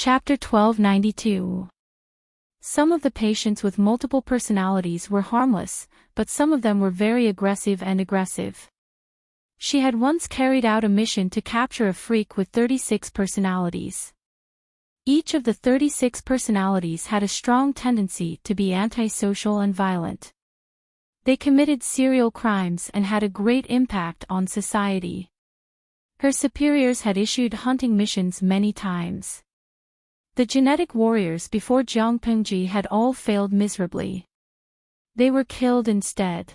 Chapter 1292. Some of the patients with multiple personalities were harmless, but some of them were very aggressive. She had once carried out a mission to capture a freak with 36 personalities. Each of the 36 personalities had a strong tendency to be antisocial and violent. They committed serial crimes and had a great impact on society. Her superiors had issued hunting missions many times. The genetic warriors before Jiang Pengji had all failed miserably. They were killed instead.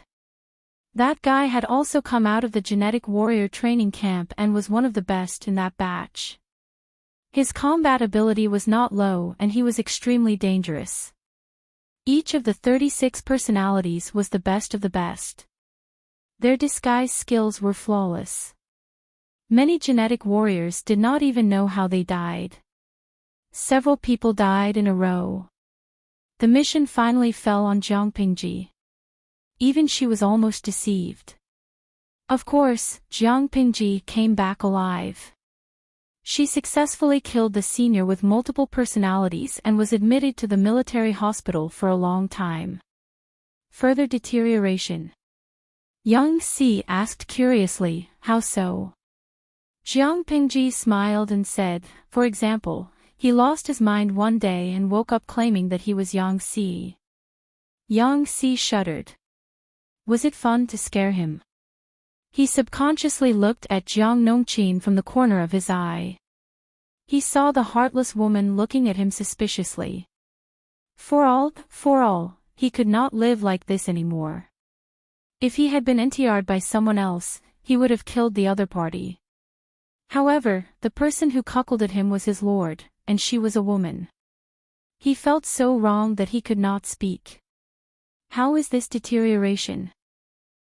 That guy had also come out of the genetic warrior training camp and was one of the best in that batch. His combat ability was not low and he was extremely dangerous. Each of the 36 personalities was the best of the best. Their disguise skills were flawless. Many genetic warriors did not even know how they died. Several people died in a row. The mission finally fell on Jiang Pengji. Even she was almost deceived. Of course, Jiang Pengji came back alive. She successfully killed the senior with multiple personalities and was admitted to the military hospital for a long time. Further deterioration. Young Si asked curiously, how so? Jiang Pengji smiled and said, for example, he lost his mind one day and woke up claiming that he was Yang Si. Yang Si shuddered. Was it fun to scare him? He subconsciously looked at Jiang Nongqin from the corner of his eye. He saw the heartless woman looking at him suspiciously. For all, he could not live like this anymore. If he had been NTR'd by someone else, he would have killed the other party. However, the person who cuckolded him was his lord, and she was a woman. He felt so wrong that he could not speak. How is this deterioration?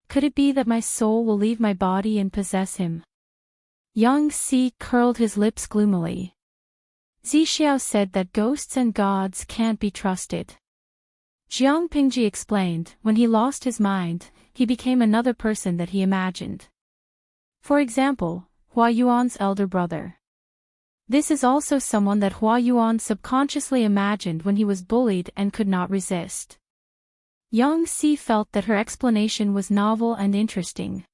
Could it be that my soul will leave my body and possess him? Yang Si curled his lips gloomily. Zixiao said that ghosts and gods can't be trusted. Jiang Pengji explained, when he lost his mind, he became another person that he imagined. For example, Hua Yuan's elder brother. This is also someone that Hua Yuan subconsciously imagined when he was bullied and could not resist. Yang Si felt that her explanation was novel and interesting.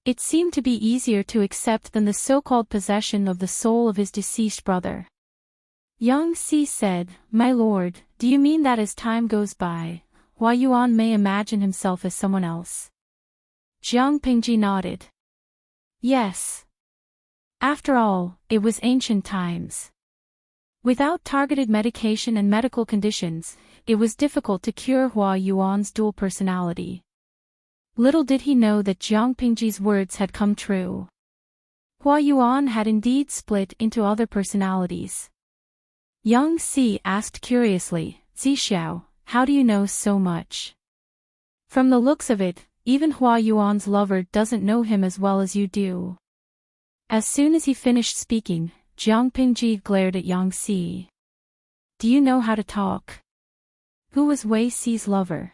It seemed to be easier to accept than the so-called possession of the soul of his deceased brother. Yang Si said, my lord, do you mean that as time goes by, Hua Yuan may imagine himself as someone else? Jiang Pengji nodded. Yes. After all, it was ancient times. Without targeted medication and medical conditions, it was difficult to cure Hua Yuan's dual personality. Little did he know that Jiang Pengji's words had come true. Hua Yuan had indeed split into other personalities. Yang Si asked curiously, Zixiao, how do you know so much? From the looks of it, even Hua Yuan's lover doesn't know him as well as you do. As soon as he finished speaking, Jiang Pengji glared at Yang Si. Do you know how to talk? Who was Wei Si's lover?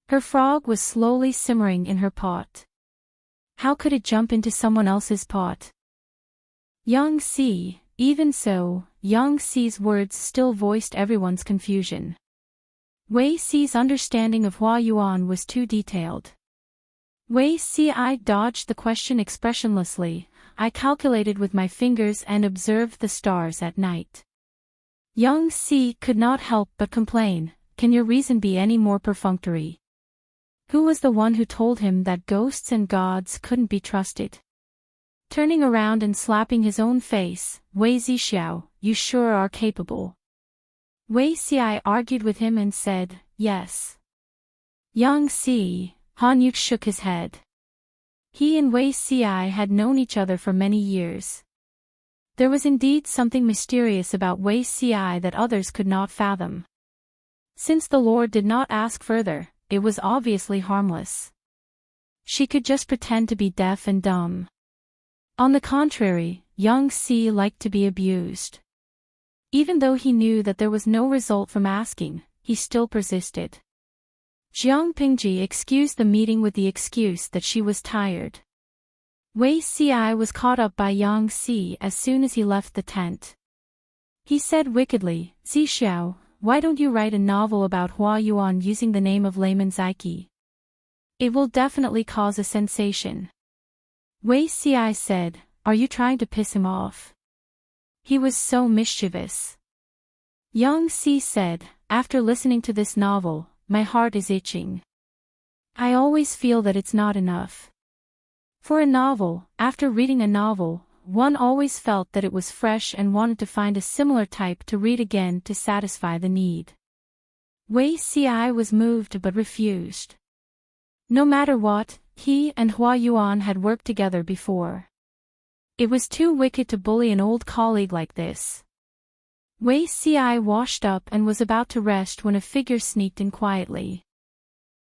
Her frog was slowly simmering in her pot. How could it jump into someone else's pot? Yang Si, even so, Yang Si's words still voiced everyone's confusion. Wei Si's understanding of Hua Yuan was too detailed. Wei Si dodged the question expressionlessly. I calculated with my fingers and observed the stars at night. Yang Si could not help but complain, can your reason be any more perfunctory? Who was the one who told him that ghosts and gods couldn't be trusted? Turning around and slapping his own face, Wei Zixiao, you sure are capable. Wei Si argued with him and said, yes. Yang Si, Han Yu shook his head. He and Wei Si had known each other for many years. There was indeed something mysterious about Wei Si that others could not fathom. Since the Lord did not ask further, it was obviously harmless. She could just pretend to be deaf and dumb. On the contrary, Yang Si liked to be abused. Even though he knew that there was no result from asking, he still persisted. Jiang Pengji excused the meeting with the excuse that she was tired. Wei Si was caught up by Yang Si as soon as he left the tent. He said wickedly, Zixiao, why don't you write a novel about Hua Yuan using the name of Layman Zaiki? It will definitely cause a sensation. Wei Xi said, are you trying to piss him off? He was so mischievous. Yang Si said, after listening to this novel, my heart is itching. I always feel that it's not enough. For a novel, after reading a novel, one always felt that it was fresh and wanted to find a similar type to read again to satisfy the need. Wei Xi was moved but refused. No matter what, he and Hua Yuan had worked together before. It was too wicked to bully an old colleague like this. Wei Xi washed up and was about to rest when a figure sneaked in quietly.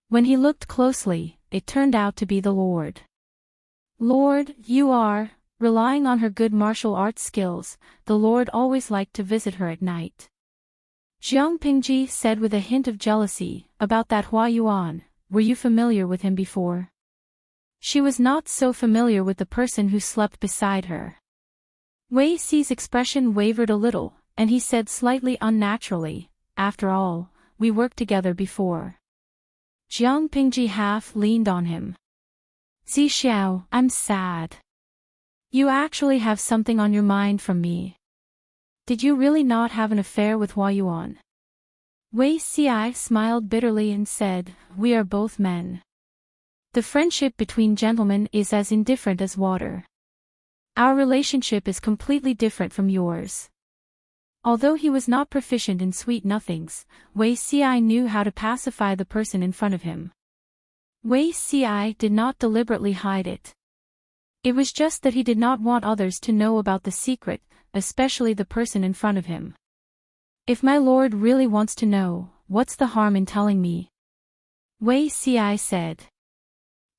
When he looked closely, it turned out to be the Lord. Lord, you are. Relying on her good martial arts skills, the Lord always liked to visit her at night. Jiang Pingji said with a hint of jealousy, about that Hua Yuan, were you familiar with him before? She was not so familiar with the person who slept beside her. Wei Xi's expression wavered a little, and he said slightly unnaturally, after all, we worked together before. Jiang Pingji half leaned on him. Zixiao, I'm sad. You actually have something on your mind from me. Did you really not have an affair with Hua Yuan? Wei Xi smiled bitterly and said, we are both men. The friendship between gentlemen is as indifferent as water. Our relationship is completely different from yours. Although he was not proficient in sweet nothings, Wei Xi knew how to pacify the person in front of him. Wei Xi did not deliberately hide it. It was just that he did not want others to know about the secret, especially the person in front of him. If my lord really wants to know, what's the harm in telling me? Wei Xi said.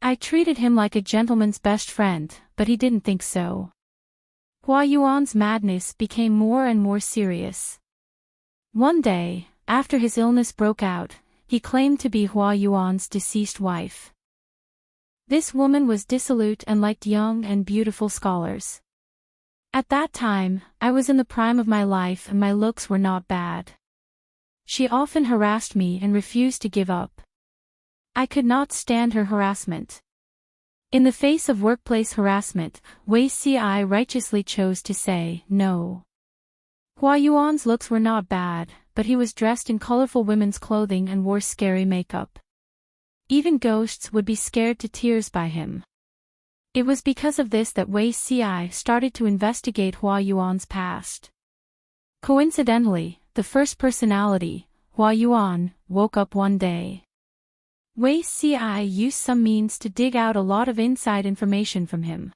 I treated him like a gentleman's best friend, but he didn't think so. Hua Yuan's madness became more and more serious. One day, after his illness broke out, he claimed to be Hua Yuan's deceased wife. This woman was dissolute and liked young and beautiful scholars. At that time, I was in the prime of my life and my looks were not bad. She often harassed me and refused to give up. I could not stand her harassment. In the face of workplace harassment, Wei Xi righteously chose to say no. Hua Yuan's looks were not bad, but he was dressed in colorful women's clothing and wore scary makeup. Even ghosts would be scared to tears by him. It was because of this that Wei Xi started to investigate Hua Yuan's past. Coincidentally, the first personality, Hua Yuan, woke up one day. Wei Xi used some means to dig out a lot of inside information from him.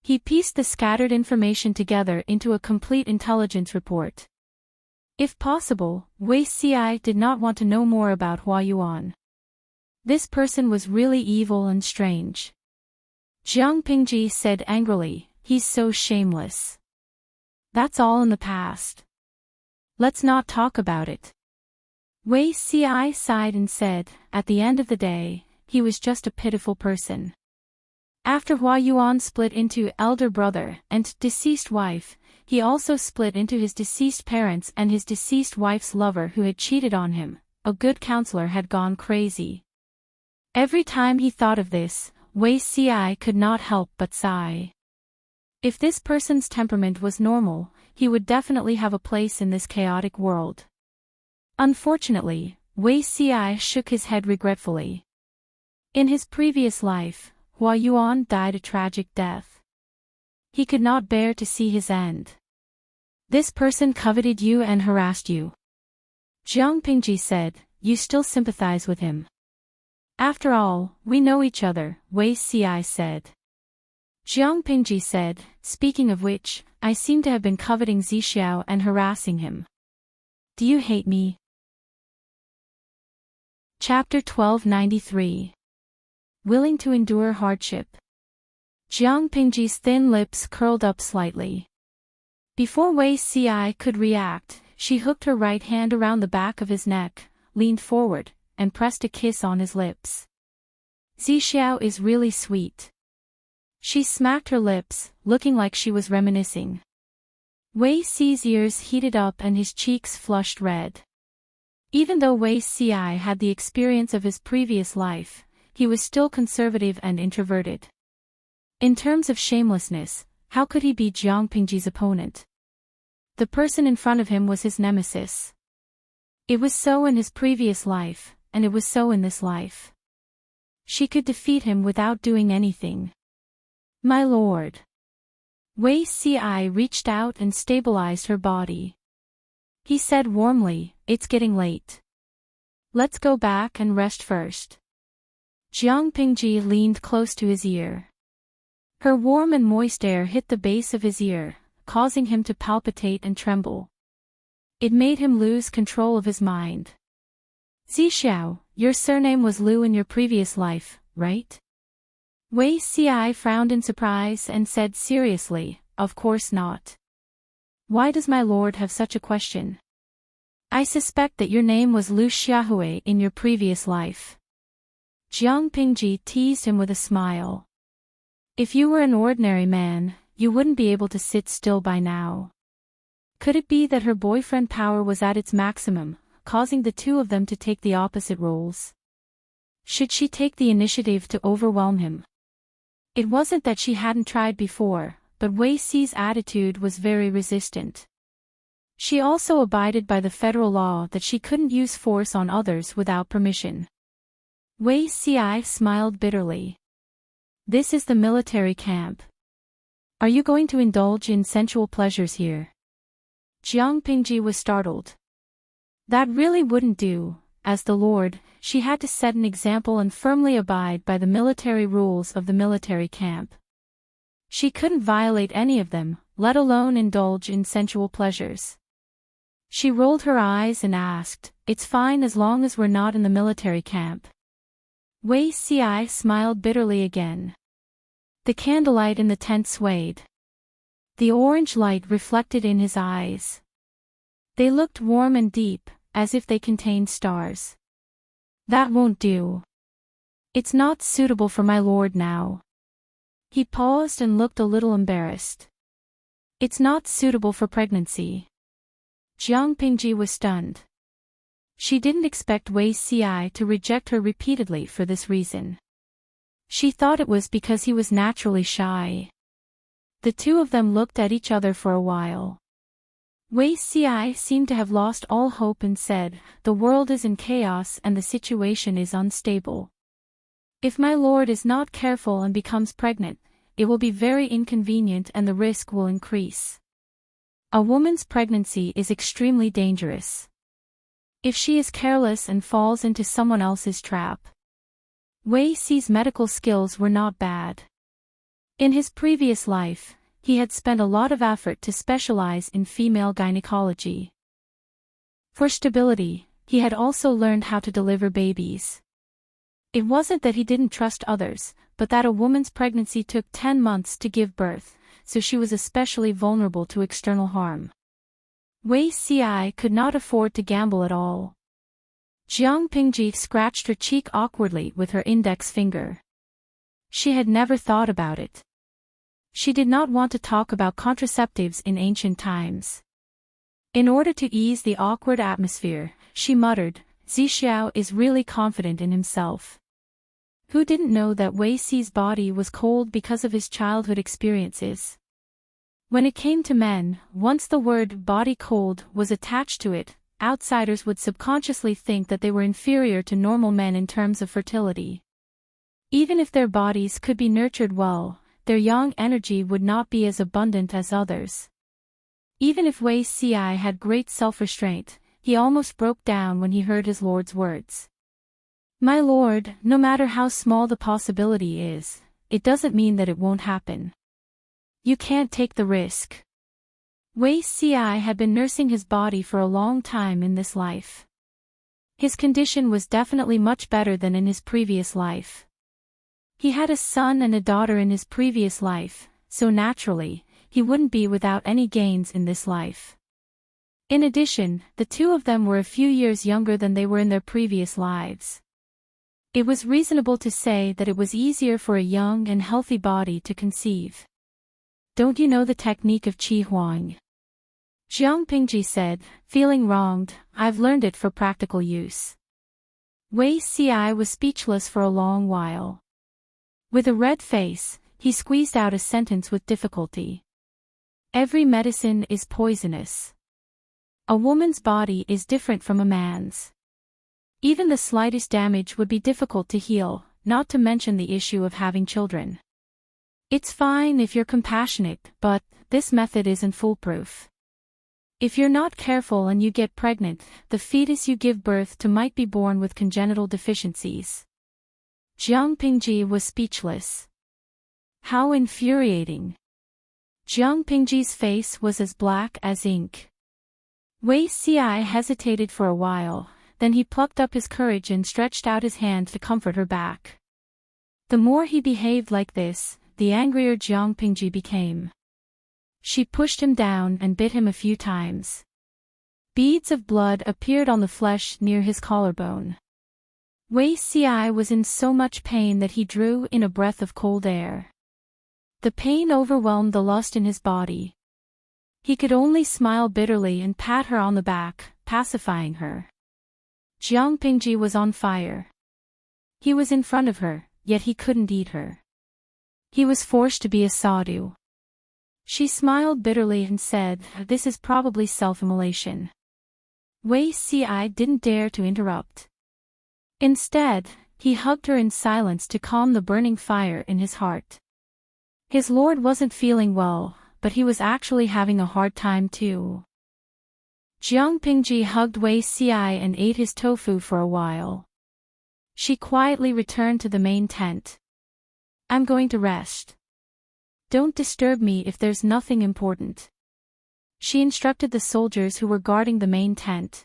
He pieced the scattered information together into a complete intelligence report. If possible, Wei Xi did not want to know more about Hua Yuan. This person was really evil and strange. Jiang Pingji said angrily, he's so shameless. That's all in the past. Let's not talk about it. Wei Xi sighed and said, at the end of the day, he was just a pitiful person. After Hua Yuan split into elder brother and deceased wife, he also split into his deceased parents and his deceased wife's lover who had cheated on him. A good counselor had gone crazy. Every time he thought of this, Wei Xi could not help but sigh. If this person's temperament was normal, he would definitely have a place in this chaotic world. Unfortunately, Wei Xi shook his head regretfully. In his previous life, Hua Yuan died a tragic death. He could not bear to see his end. This person coveted you and harassed you. Jiang Pingji said, you still sympathize with him. After all, we know each other, Wei Xi said. Jiang Pingji said, speaking of which, I seem to have been coveting Zixiao and harassing him. Do you hate me? Chapter 1293. Willing to endure hardship. Jiang Pingji's thin lips curled up slightly. Before Wei Xi could react, she hooked her right hand around the back of his neck, leaned forward, and pressed a kiss on his lips. Zixiao is really sweet. She smacked her lips, looking like she was reminiscing. Wei Si's ears heated up and his cheeks flushed red. Even though Wei Si had the experience of his previous life, he was still conservative and introverted. In terms of shamelessness, how could he be Jiang Pingji's opponent? The person in front of him was his nemesis. It was so in his previous life, and it was so in this life. She could defeat him without doing anything. My lord. Wei Si reached out and stabilized her body. He said warmly, "It's getting late. Let's go back and rest first." Jiang Pingji leaned close to his ear. Her warm and moist air hit the base of his ear, causing him to palpitate and tremble. It made him lose control of his mind. "Zixiao, your surname was Liu in your previous life, right?" Wei Si frowned in surprise and said seriously, "Of course not. Why does my lord have such a question?" "I suspect that your name was Liu Xiaohui in your previous life." Jiang Pingji teased him with a smile. "If you were an ordinary man, you wouldn't be able to sit still by now." Could it be that her boyfriend power was at its maximum, causing the two of them to take the opposite roles? Should she take the initiative to overwhelm him? It wasn't that she hadn't tried before, but Wei Si's attitude was very resistant. She also abided by the federal law that she couldn't use force on others without permission. Wei Si smiled bitterly. "This is the military camp. Are you going to indulge in sensual pleasures here?" Jiang Pingji was startled. That really wouldn't do. As the lord, she had to set an example and firmly abide by the military rules of the military camp. She couldn't violate any of them, let alone indulge in sensual pleasures. She rolled her eyes and asked, "It's fine as long as we're not in the military camp." Wei Si smiled bitterly again. The candlelight in the tent swayed. The orange light reflected in his eyes. They looked warm and deep, as if they contained stars. "That won't do. It's not suitable for my lord now." He paused and looked a little embarrassed. "It's not suitable for pregnancy." Jiang Pingji was stunned. She didn't expect Wei Si to reject her repeatedly for this reason. She thought it was because he was naturally shy. The two of them looked at each other for a while. Wei Si seemed to have lost all hope and said, "The world is in chaos and the situation is unstable. If my lord is not careful and becomes pregnant, it will be very inconvenient and the risk will increase. A woman's pregnancy is extremely dangerous. If she is careless and falls into someone else's trap." Wei Si's medical skills were not bad. In his previous life, he had spent a lot of effort to specialize in female gynecology. For stability, he had also learned how to deliver babies. It wasn't that he didn't trust others, but that a woman's pregnancy took 10 months to give birth, so she was especially vulnerable to external harm. Wei Si could not afford to gamble at all. Jiang Pingji scratched her cheek awkwardly with her index finger. She had never thought about it. She did not want to talk about contraceptives in ancient times. In order to ease the awkward atmosphere, she muttered, "Zixiao is really confident in himself." Who didn't know that Wei Si's body was cold because of his childhood experiences? When it came to men, once the word "body cold" was attached to it, outsiders would subconsciously think that they were inferior to normal men in terms of fertility. Even if their bodies could be nurtured well, their yang energy would not be as abundant as others. Even if Wei Si had great self-restraint, he almost broke down when he heard his lord's words. "My lord, no matter how small the possibility is, it doesn't mean that it won't happen. You can't take the risk." Wei Si had been nursing his body for a long time in this life. His condition was definitely much better than in his previous life. He had a son and a daughter in his previous life, so naturally, he wouldn't be without any gains in this life. In addition, the two of them were a few years younger than they were in their previous lives. It was reasonable to say that it was easier for a young and healthy body to conceive. "Don't you know the technique of Qi Huang?" Jiang Pingji said, feeling wronged, I've learned it for practical use. Wei Ci was speechless for a long while. With a red face, he squeezed out a sentence with difficulty. Every medicine is poisonous. A woman's body is different from a man's. Even the slightest damage would be difficult to heal, not to mention the issue of having children. It's fine if you're compassionate, but this method isn't foolproof. If you're not careful and you get pregnant, the fetus you give birth to might be born with congenital deficiencies. Jiang Pingji was speechless. How infuriating. Jiang Pingji's face was as black as ink. Wei Ci hesitated for a while, then he plucked up his courage and stretched out his hand to comfort her back. The more he behaved like this, the angrier Jiang Pingji became. She pushed him down and bit him a few times. Beads of blood appeared on the flesh near his collarbone. Wei Ci was in so much pain that he drew in a breath of cold air. The pain overwhelmed the lust in his body. He could only smile bitterly and pat her on the back, pacifying her. Jiang Pingji was on fire. He was in front of her, yet he couldn't eat her. He was forced to be a sadhu. She smiled bitterly and said, this is probably self-immolation. Wei Ci didn't dare to interrupt. Instead, he hugged her in silence to calm the burning fire in his heart. His lord wasn't feeling well, but he was actually having a hard time too. Jiang Pingji hugged Wei Ci and ate his tofu for a while. She quietly returned to the main tent. I'm going to rest. Don't disturb me if there's nothing important. She instructed the soldiers who were guarding the main tent.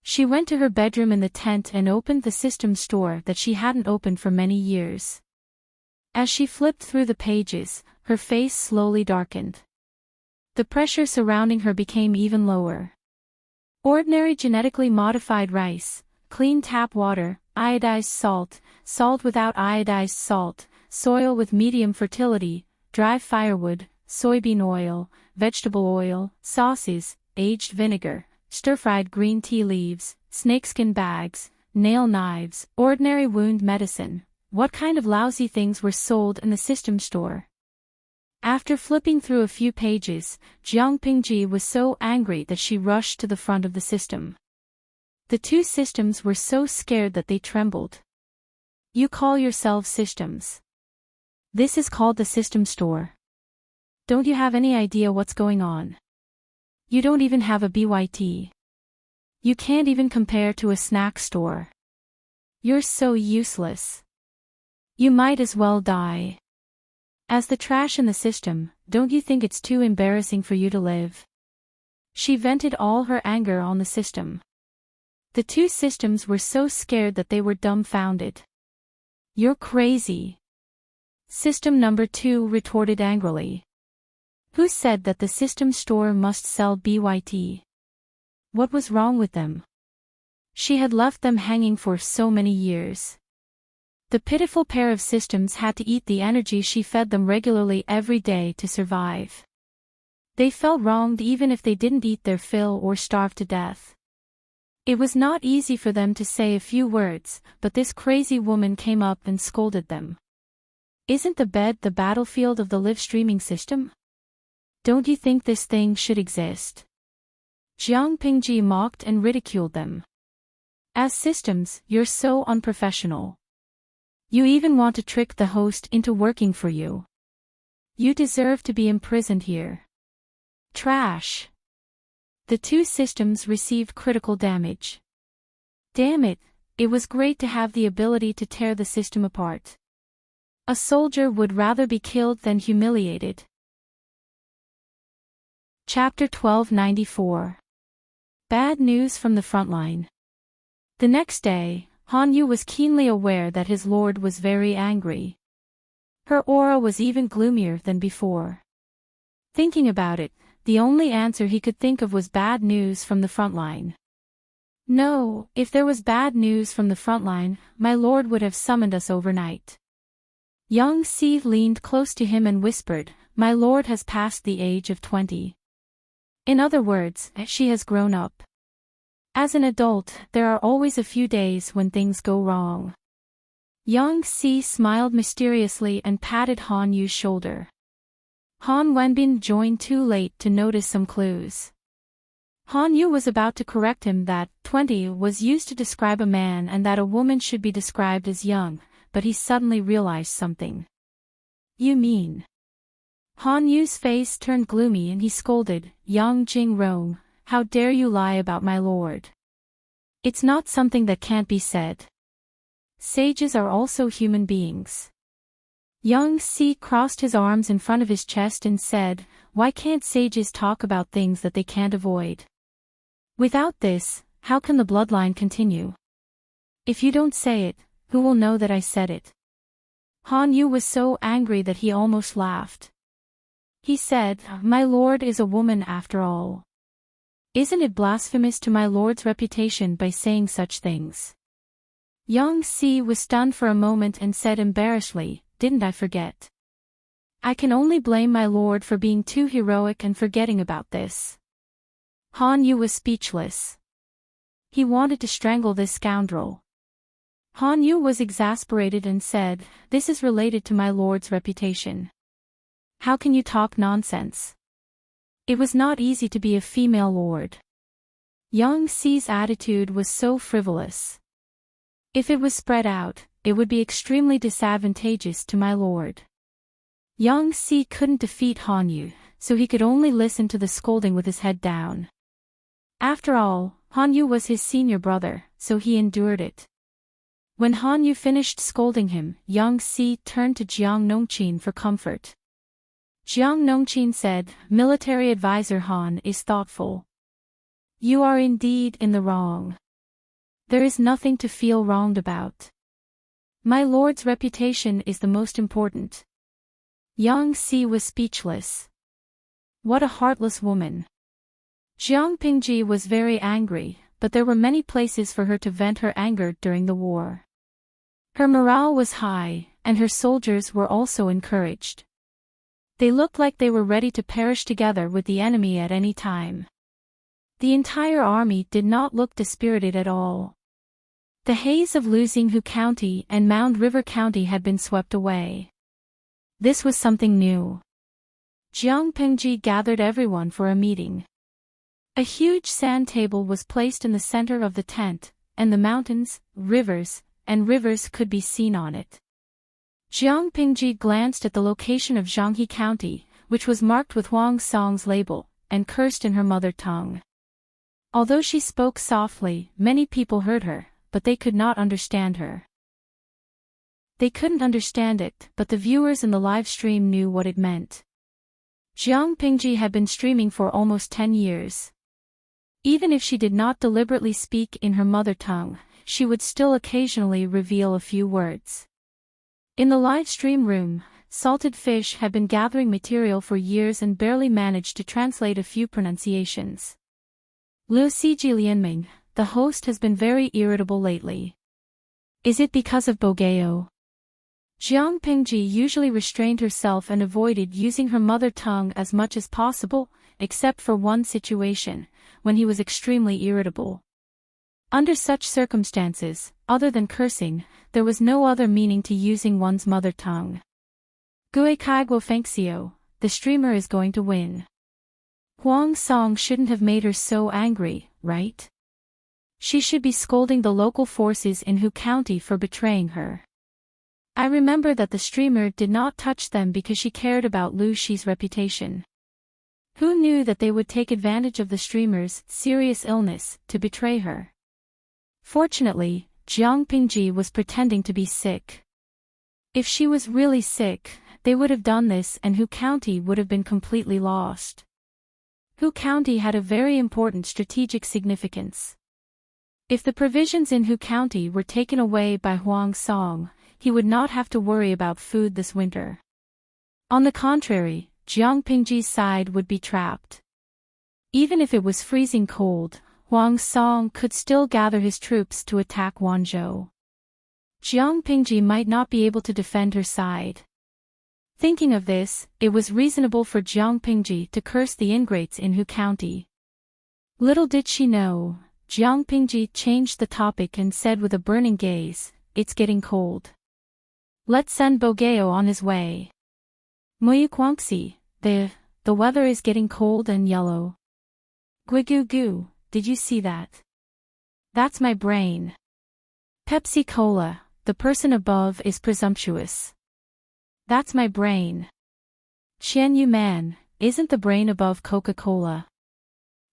She went to her bedroom in the tent and opened the system store that she hadn't opened for many years. As she flipped through the pages, her face slowly darkened. The pressure surrounding her became even lower. Ordinary genetically modified rice, clean tap water, iodized salt, salt without iodized salt, soil with medium fertility, dry firewood, soybean oil, vegetable oil, sauces, aged vinegar, stir-fried green tea leaves, snakeskin bags, nail knives, ordinary wound medicine. What kind of lousy things were sold in the system store? After flipping through a few pages, Jiang Pingji was so angry that she rushed to the front of the system. The two systems were so scared that they trembled. You call yourselves systems. This is called the system store. Don't you have any idea what's going on? You don't even have a BYT. You can't even compare to a snack store. You're so useless. You might as well die. As the trash in the system, don't you think it's too embarrassing for you to live? She vented all her anger on the system. The two systems were so scared that they were dumbfounded. You're crazy. System number 2 retorted angrily. Who said that the system store must sell BYT? What was wrong with them? She had left them hanging for so many years. The pitiful pair of systems had to eat the energy she fed them regularly every day to survive. They felt wronged even if they didn't eat their fill or starve to death. It was not easy for them to say a few words, but this crazy woman came up and scolded them. Isn't the bed the battlefield of the live streaming system? Don't you think this thing should exist? Jiang Pingji mocked and ridiculed them. As systems, you're so unprofessional. You even want to trick the host into working for you. You deserve to be imprisoned here. Trash. The two systems received critical damage. Damn it, it was great to have the ability to tear the system apart. A soldier would rather be killed than humiliated. Chapter 1294. Bad news from the frontline. The next day, Han Yu was keenly aware that his lord was very angry. Her aura was even gloomier than before. Thinking about it, the only answer he could think of was bad news from the frontline. No, if there was bad news from the frontline, my lord would have summoned us overnight. Young Si leaned close to him and whispered, "My lord has passed the age of 20. In other words, she has grown up. As an adult, there are always a few days when things go wrong. Young Si smiled mysteriously and patted Han Yu's shoulder. Han Wenbin joined too late to notice some clues. Han Yu was about to correct him that 20 was used to describe a man and that a woman should be described as young, but he suddenly realized something. You mean? Han Yu's face turned gloomy and he scolded, Yang Jingrong, how dare you lie about my lord? It's not something that can't be said. Sages are also human beings. Young Si crossed his arms in front of his chest and said, why can't sages talk about things that they can't avoid? Without this, how can the bloodline continue? If you don't say it, who will know that I said it? Han Yu was so angry that he almost laughed. He said, my lord is a woman after all. Isn't it blasphemous to my lord's reputation by saying such things? Young Si was stunned for a moment and said embarrassedly, didn't I forget? I can only blame my lord for being too heroic and forgetting about this. Han Yu was speechless. He wanted to strangle this scoundrel. Han Yu was exasperated and said, this is related to my lord's reputation. How can you talk nonsense? It was not easy to be a female lord. Young Si's attitude was so frivolous. If it was spread out, it would be extremely disadvantageous to my lord. Young Si couldn't defeat Han Yu, so he could only listen to the scolding with his head down. After all, Han Yu was his senior brother, so he endured it. When Han Yu finished scolding him, Young Si turned to Jiang Nongqin for comfort. Jiang Nongqin said, military advisor Han is thoughtful. You are indeed in the wrong. There is nothing to feel wronged about. My lord's reputation is the most important. Young Si was speechless. What a heartless woman. Jiang Pingji was very angry, but there were many places for her to vent her anger during the war. Her morale was high, and her soldiers were also encouraged. They looked like they were ready to perish together with the enemy at any time. The entire army did not look dispirited at all. The haze of Luzinghu County and Mound River County had been swept away. This was something new. Jiang Pingji gathered everyone for a meeting. A huge sand table was placed in the center of the tent, and the mountains, rivers, and rivers could be seen on it. Jiang Pingji glanced at the location of Zhanghe County, which was marked with Huang Song's label, and cursed in her mother tongue. Although she spoke softly, many people heard her, but they could not understand her. They couldn't understand it, but the viewers in the live stream knew what it meant. Jiang Pingji had been streaming for almost 10 years. Even if she did not deliberately speak in her mother tongue, she would still occasionally reveal a few words. In the live stream room, Salted Fish had been gathering material for years and barely managed to translate a few pronunciations. Liu Siji Lianming, the host, has been very irritable lately. Is it because of Bogeo? Jiang Pingji usually restrained herself and avoided using her mother tongue as much as possible, except for one situation, when he was extremely irritable. Under such circumstances, other than cursing, there was no other meaning to using one's mother tongue. Gue Kaiguo Fengxiu, the streamer is going to win. Huang Song shouldn't have made her so angry, right? She should be scolding the local forces in Hu County for betraying her. I remember that the streamer did not touch them because she cared about Lu Shi's reputation. Who knew that they would take advantage of the streamer's serious illness to betray her? Fortunately, Jiang Pingji was pretending to be sick. If she was really sick, they would have done this and Hu County would have been completely lost. Hu County had a very important strategic significance. If the provisions in Hu County were taken away by Huang Song, he would not have to worry about food this winter. On the contrary, Jiang Pingji's side would be trapped. Even if it was freezing cold, Huang Song could still gather his troops to attack Wanzhou. Jiang Pingji might not be able to defend her side. Thinking of this, it was reasonable for Jiang Pingji to curse the ingrates in Hu County. Little did she know, Jiang Pingji changed the topic and said with a burning gaze, "It's getting cold. Let's send Bogeo on his way. Muyu Guangxi, the weather is getting cold and yellow. Guigugu, did you see that? That's my brain. Pepsi Cola, the person above is presumptuous. That's my brain. Qian Yu Man, isn't the brain above Coca-Cola?"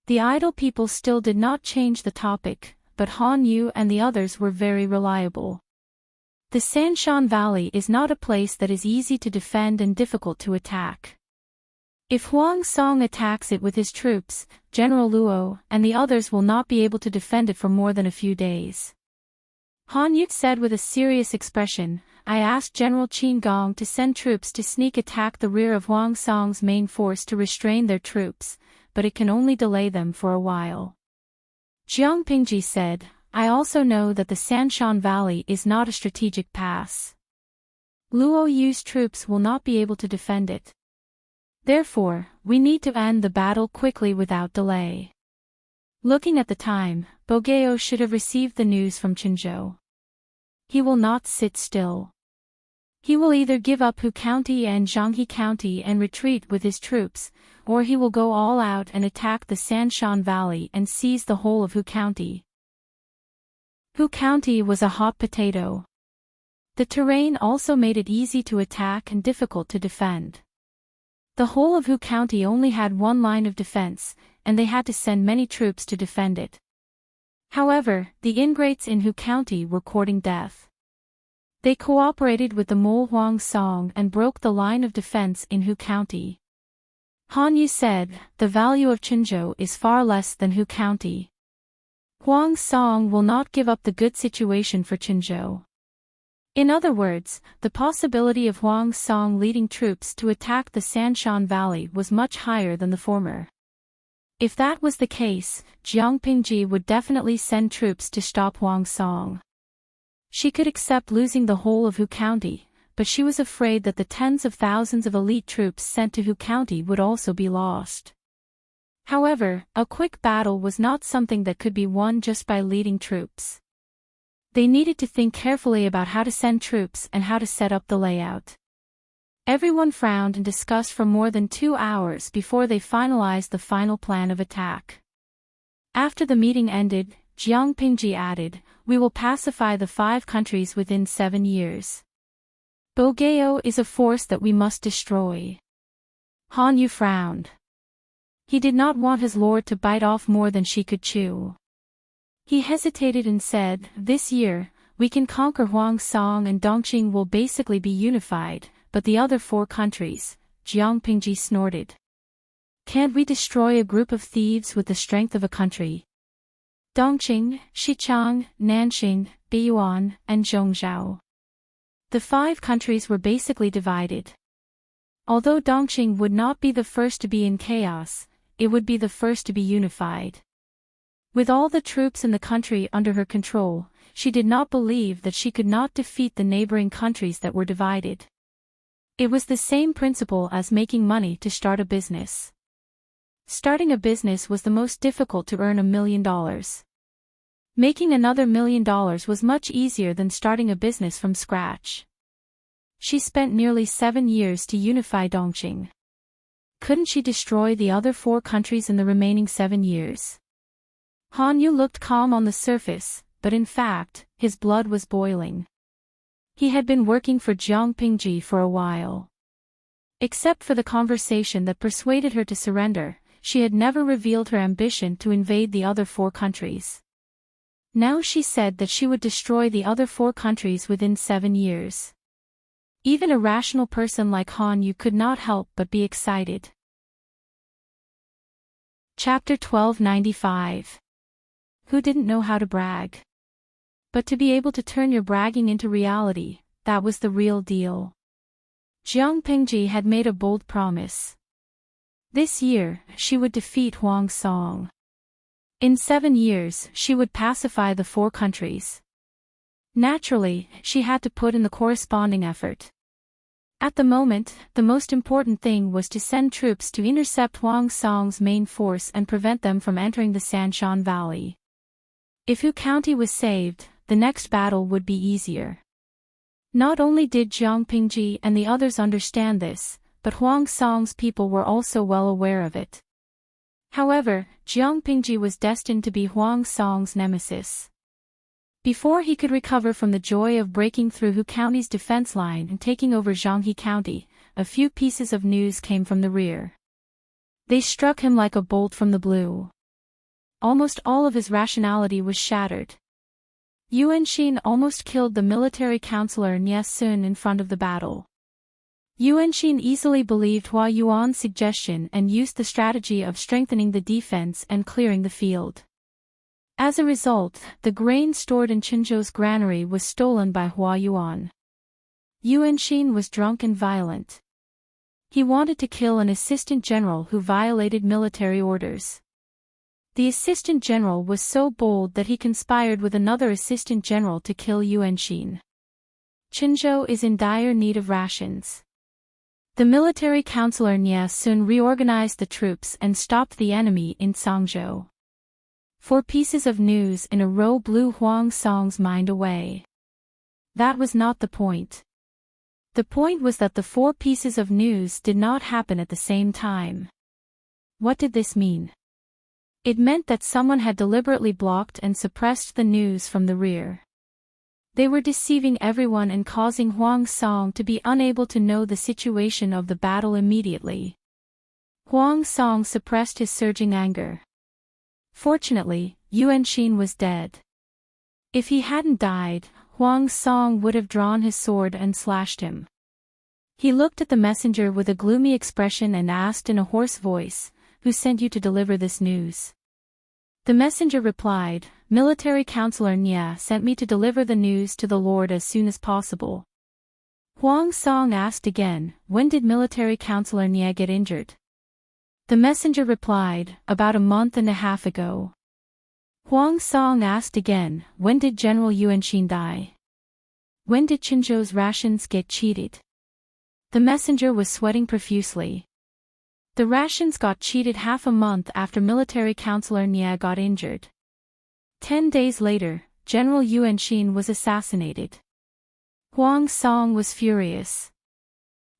The idle people still did not change the topic, but Han Yu and the others were very reliable. The Sanshan Valley is not a place that is easy to defend and difficult to attack. If Huang Song attacks it with his troops, General Luo and the others will not be able to defend it for more than a few days. Han Yu said with a serious expression, "I asked General Qin Gong to send troops to sneak attack the rear of Huang Song's main force to restrain their troops, but it can only delay them for a while." Jiang Pingji said, "I also know that the Sanshan Valley is not a strategic pass. Luo Yu's troops will not be able to defend it. Therefore, we need to end the battle quickly without delay." Looking at the time, Bogeo should have received the news from Qinzhou. He will not sit still. He will either give up Hu County and Zhanghe County and retreat with his troops, or he will go all out and attack the Sanshan Valley and seize the whole of Hu County. Hu County was a hot potato. The terrain also made it easy to attack and difficult to defend. The whole of Hu County only had one line of defense, and they had to send many troops to defend it. However, the ingrates in Hu County were courting death. They cooperated with the mole Huang Song and broke the line of defense in Hu County. Han Yu said, "The value of Qinzhou is far less than Hu County. Huang Song will not give up the good situation for Qinzhou." In other words, the possibility of Huang Song leading troops to attack the Sanshan Valley was much higher than the former. If that was the case, Jiang Pingji would definitely send troops to stop Huang Song. She could accept losing the whole of Hu County, but she was afraid that the tens of thousands of elite troops sent to Hu County would also be lost. However, a quick battle was not something that could be won just by leading troops. They needed to think carefully about how to send troops and how to set up the layout. Everyone frowned and discussed for more than 2 hours before they finalized the final plan of attack. After the meeting ended, Jiang Pingji added, "We will pacify the 5 countries within 7 years. Bogeo is a force that we must destroy." Han Yu frowned. He did not want his lord to bite off more than she could chew. He hesitated and said, "This year, we can conquer Huang Song and Dongqing will basically be unified, but the other 4 countries," Jiang Pingji snorted. "Can't we destroy a group of thieves with the strength of a country? Dongqing, Xichang, Nanxing, Biyuan, and Zhongzhou." The 5 countries were basically divided. Although Dongqing would not be the first to be in chaos, it would be the first to be unified. With all the troops in the country under her control, she did not believe that she could not defeat the neighboring countries that were divided. It was the same principle as making money to start a business. Starting a business was the most difficult to earn $1 million. Making another $1 million was much easier than starting a business from scratch. She spent nearly 7 years to unify Dongqing. Couldn't she destroy the other 4 countries in the remaining 7 years? Han Yu looked calm on the surface, but in fact, his blood was boiling. He had been working for Jiang Pingji for a while. Except for the conversation that persuaded her to surrender, she had never revealed her ambition to invade the other 4 countries. Now she said that she would destroy the other 4 countries within 7 years. Even a rational person like Han Yu could not help but be excited. Chapter 1295. Who didn't know how to brag? But to be able to turn your bragging into reality, that was the real deal. Jiang Pingji had made a bold promise. This year, she would defeat Huang Song. In 7 years, she would pacify the 4 countries. Naturally, she had to put in the corresponding effort. At the moment, the most important thing was to send troops to intercept Huang Song's main force and prevent them from entering the Sanshan Valley. If Hu County was saved, the next battle would be easier. Not only did Jiang Pingji and the others understand this, but Huang Song's people were also well aware of it. However, Jiang Pingji was destined to be Huang Song's nemesis. Before he could recover from the joy of breaking through Hu County's defense line and taking over Zhanghe County, a few pieces of news came from the rear. They struck him like a bolt from the blue. Almost all of his rationality was shattered. Yuan Xin almost killed the military counselor Nie Sun in front of the battle. Yuan Xin easily believed Hua Yuan's suggestion and used the strategy of strengthening the defense and clearing the field. As a result, the grain stored in Qinzhou's granary was stolen by Hua Yuan. Yuan Xin was drunk and violent. He wanted to kill an assistant general who violated military orders. The assistant general was so bold that he conspired with another assistant general to kill Yuan Xin. Qinzhou is in dire need of rations. The military counselor Nie Sun reorganized the troops and stopped the enemy in Songzhou. 4 pieces of news in a row blew Huang Song's mind away. That was not the point. The point was that the 4 pieces of news did not happen at the same time. What did this mean? It meant that someone had deliberately blocked and suppressed the news from the rear. They were deceiving everyone and causing Huang Song to be unable to know the situation of the battle immediately. Huang Song suppressed his surging anger. Fortunately, Yuan Xin was dead. If he hadn't died, Huang Song would have drawn his sword and slashed him. He looked at the messenger with a gloomy expression and asked in a hoarse voice, "Who sent you to deliver this news?" The messenger replied, "Military counselor Nie sent me to deliver the news to the Lord as soon as possible." Huang Song asked again, "When did military counselor Nie get injured?" The messenger replied, "About a month and a half ago." Huang Song asked again, "When did General Yuan Xin die? When did Qinzhou's rations get cheated?" The messenger was sweating profusely. The rations got cheated half a month after military counselor Nie got injured. 10 days later, General Yuan Xin was assassinated. Huang Song was furious.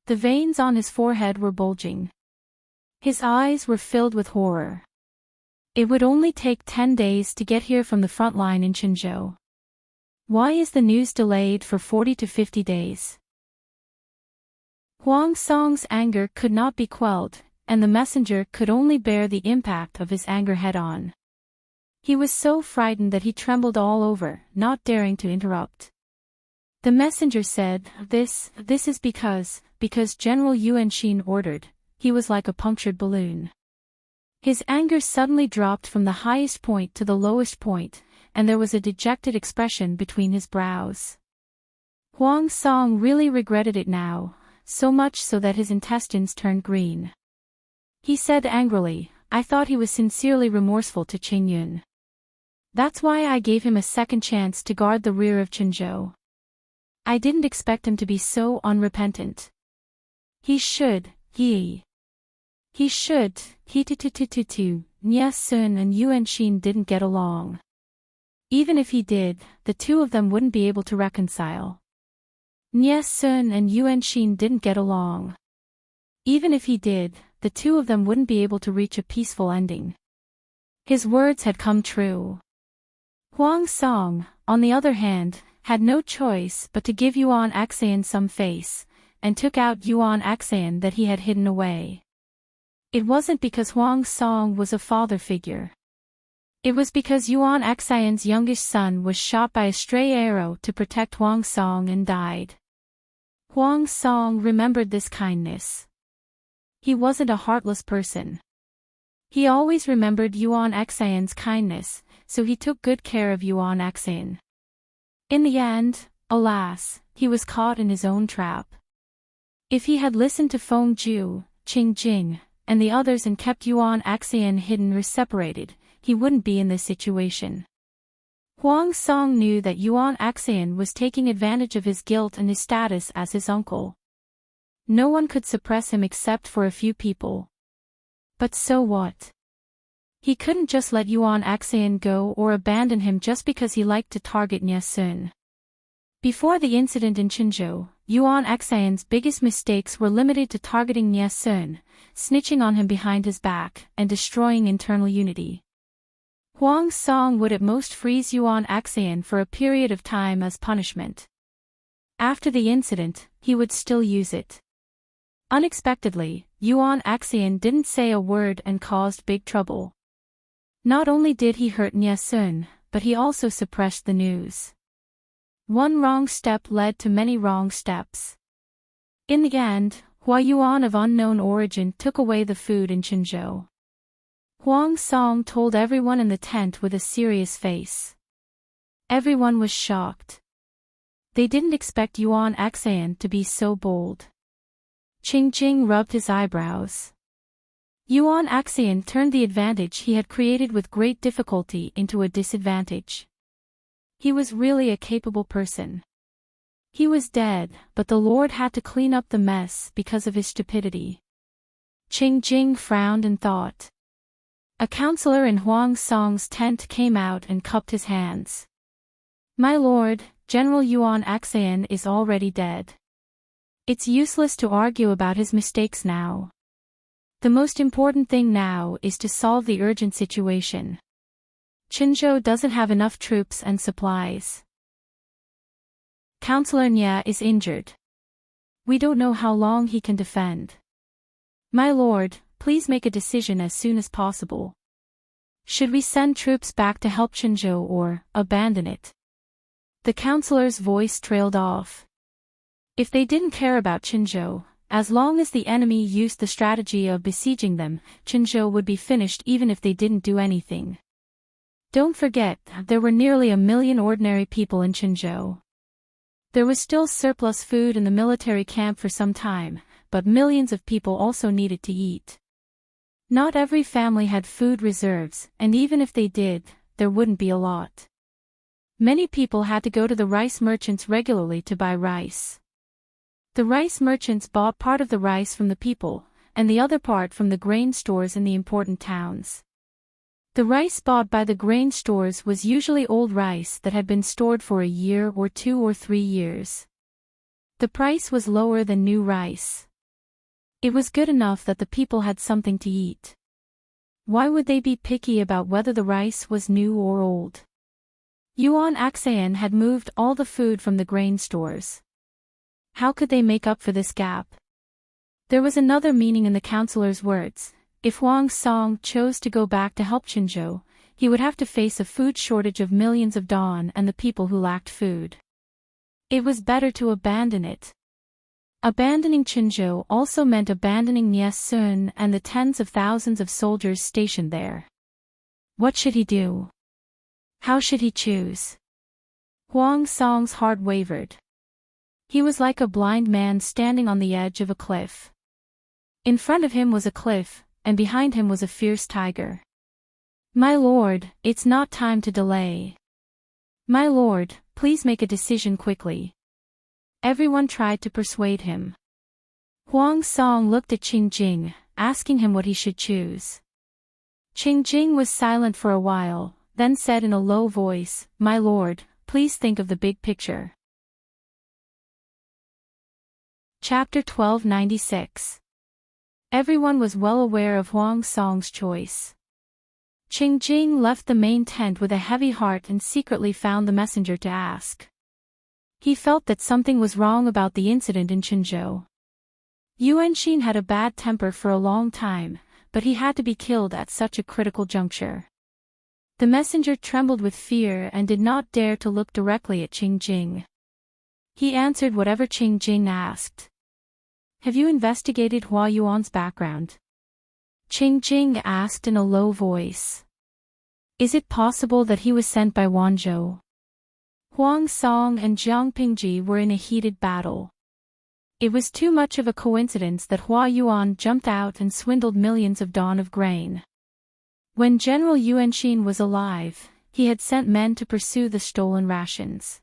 The veins on his forehead were bulging. His eyes were filled with horror. It would only take 10 days to get here from the front line in Qinzhou. Why is the news delayed for 40 to 50 days? Huang Song's anger could not be quelled, and the messenger could only bear the impact of his anger head-on. He was so frightened that he trembled all over, not daring to interrupt. The messenger said, This is because General Yuan Xin ordered." He was like a punctured balloon. His anger suddenly dropped from the highest point to the lowest point, and there was a dejected expression between his brows. Huang Song really regretted it now, so much so that his intestines turned green. He said angrily, "I thought he was sincerely remorseful to Qingyun. That's why I gave him a second chance to guard the rear of Qinzhou. I didn't expect him to be so unrepentant. He should, Nie Sun and Yuan Xin didn't get along. Even if he did, the two of them wouldn't be able to reconcile. Nie Sun and Yuan Xin didn't get along. Even if he did, the two of them wouldn't be able to reach a peaceful ending." His words had come true. Huang Song, on the other hand, had no choice but to give Yuan Axayan some face, and took out Yuan Axayan that he had hidden away. It wasn't because Huang Song was a father figure. It was because Yuan Axayan's youngest son was shot by a stray arrow to protect Huang Song and died. Huang Song remembered this kindness. He wasn't a heartless person. He always remembered Yuan Axayan's kindness, so he took good care of Yuan Axayan. In the end, alas, he was caught in his own trap. If he had listened to Feng Ju, Qing Jing, and the others and kept Yuan Axayan hidden or separated, he wouldn't be in this situation. Huang Song knew that Yuan Axayan was taking advantage of his guilt and his status as his uncle. No one could suppress him except for a few people. But so what? He couldn't just let Yuan Axayan go or abandon him just because he liked to target Nia Sun. Before the incident in Qinzhou, Yuan Axayan's biggest mistakes were limited to targeting Nia Sun, snitching on him behind his back, and destroying internal unity. Huang Song would at most freeze Yuan Axayan for a period of time as punishment. After the incident, he would still use it. Unexpectedly, Yuan Axayan didn't say a word and caused big trouble. Not only did he hurt Nia Sun, but he also suppressed the news. One wrong step led to many wrong steps. In the end, Hua Yuan of unknown origin took away the food in Qinzhou. Huang Song told everyone in the tent with a serious face. Everyone was shocked. They didn't expect Yuan Axayan to be so bold. Qingjing rubbed his eyebrows. Yuan Axayan turned the advantage he had created with great difficulty into a disadvantage. He was really a capable person. He was dead, but the Lord had to clean up the mess because of his stupidity. Qingjing frowned and thought. A counselor in Huang Song's tent came out and cupped his hands. My lord, General Yuan Axayan is already dead. It's useless to argue about his mistakes now. The most important thing now is to solve the urgent situation. Qinzhou doesn't have enough troops and supplies. Counselor Nia is injured. We don't know how long he can defend. My lord, please make a decision as soon as possible. Should we send troops back to help Qinzhou or abandon it? The counselor's voice trailed off. If they didn't care about Qinzhou, as long as the enemy used the strategy of besieging them, Qinzhou would be finished even if they didn't do anything. Don't forget, there were nearly 1 million ordinary people in Qinzhou. There was still surplus food in the military camp for some time, but millions of people also needed to eat. Not every family had food reserves, and even if they did, there wouldn't be a lot. Many people had to go to the rice merchants regularly to buy rice. The rice merchants bought part of the rice from the people, and the other part from the grain stores in the important towns. The rice bought by the grain stores was usually old rice that had been stored for a year or 2 or 3 years. The price was lower than new rice. It was good enough that the people had something to eat. Why would they be picky about whether the rice was new or old? Yuan Axayan had moved all the food from the grain stores. How could they make up for this gap? There was another meaning in the counselor's words. If Huang Song chose to go back to help Qinzhou, he would have to face a food shortage of millions of Dan and the people who lacked food. It was better to abandon it. Abandoning Qinzhou also meant abandoning Nia Sun and the tens of thousands of soldiers stationed there. What should he do? How should he choose? Huang Song's heart wavered. He was like a blind man standing on the edge of a cliff. In front of him was a cliff, and behind him was a fierce tiger. My lord, it's not time to delay. My lord, please make a decision quickly. Everyone tried to persuade him. Huang Song looked at Qingjing, asking him what he should choose. Qingjing was silent for a while, then said in a low voice, My lord, please think of the big picture. Chapter 1296. Everyone was well aware of Huang Song's choice. Qingjing left the main tent with a heavy heart and secretly found the messenger to ask. He felt that something was wrong about the incident in Qinzhou. Yuanxin had a bad temper for a long time, but he had to be killed at such a critical juncture. The messenger trembled with fear and did not dare to look directly at Qingjing. He answered whatever Qingjing asked. Have you investigated Hua Yuan's background? Qingjing asked in a low voice. Is it possible that he was sent by Wanzhou? Huang Song and Jiang Pingji were in a heated battle. It was too much of a coincidence that Hua Yuan jumped out and swindled millions of Dan of grain. When General Yuanxin was alive, he had sent men to pursue the stolen rations.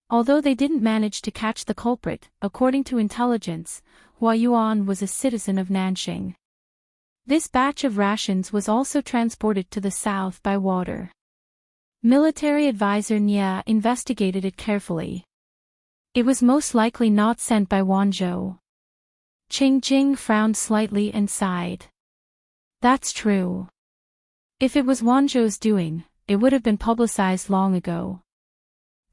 Although they didn't manage to catch the culprit, according to intelligence, Hua Yuan was a citizen of Nanxing. This batch of rations was also transported to the south by water. Military advisor Nia investigated it carefully. It was most likely not sent by Wanzhou. Qing Jing frowned slightly and sighed. That's true. If it was Wanzhou's doing, it would have been publicized long ago.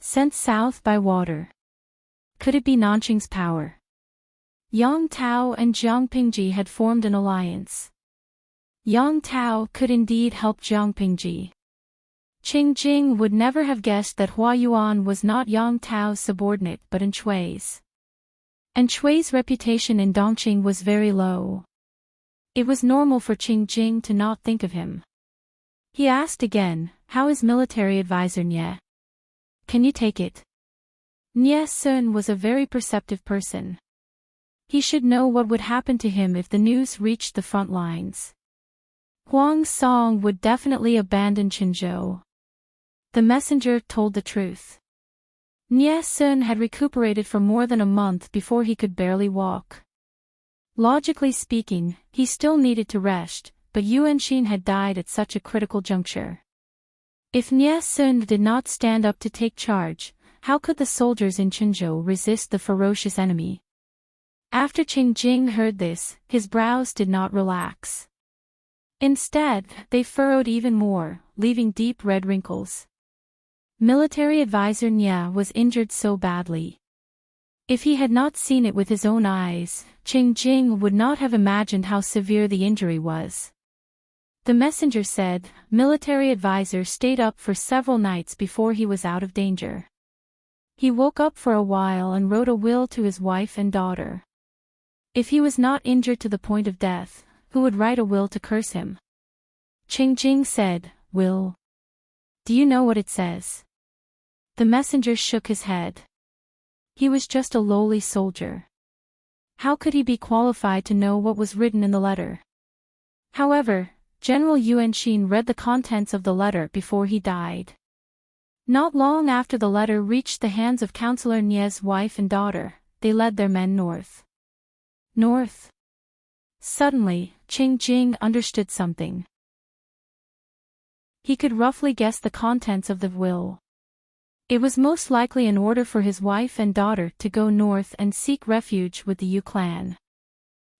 Sent south by water. Could it be Nanxing's power? Yang Tao and Jiang Pingji had formed an alliance. Yang Tao could indeed help Jiang Pingji. Qing Jing would never have guessed that Hua Yuan was not Yang Tao's subordinate but Enchui's. Enchui's reputation in Dongqing was very low. It was normal for Qing Jing to not think of him. He asked again, "How is military advisor Nye? Can you take it?" Nye Sun was a very perceptive person. He should know what would happen to him if the news reached the front lines. Huang Song would definitely abandon Qinzhou. The messenger told the truth. Nye Sun had recuperated for more than a month before he could barely walk. Logically speaking, he still needed to rest, but Yuan Xin had died at such a critical juncture. If Nye Sun did not stand up to take charge, how could the soldiers in Qinzhou resist the ferocious enemy? After Qing Jing heard this, his brows did not relax. Instead, they furrowed even more, leaving deep red wrinkles. Military advisor Nia was injured so badly. If he had not seen it with his own eyes, Qing Jing would not have imagined how severe the injury was. The messenger said, military advisor stayed up for several nights before he was out of danger. He woke up for a while and wrote a will to his wife and daughter. If he was not injured to the point of death, who would write a will to curse him? Qing Jing said, "Will. Do you know what it says?" The messenger shook his head. He was just a lowly soldier. How could he be qualified to know what was written in the letter? However, General Yuan Xin read the contents of the letter before he died. Not long after the letter reached the hands of Councillor Nie's wife and daughter, they led their men north. North? Suddenly, Qing Jing understood something. He could roughly guess the contents of the will. It was most likely an order for his wife and daughter to go north and seek refuge with the Yu clan.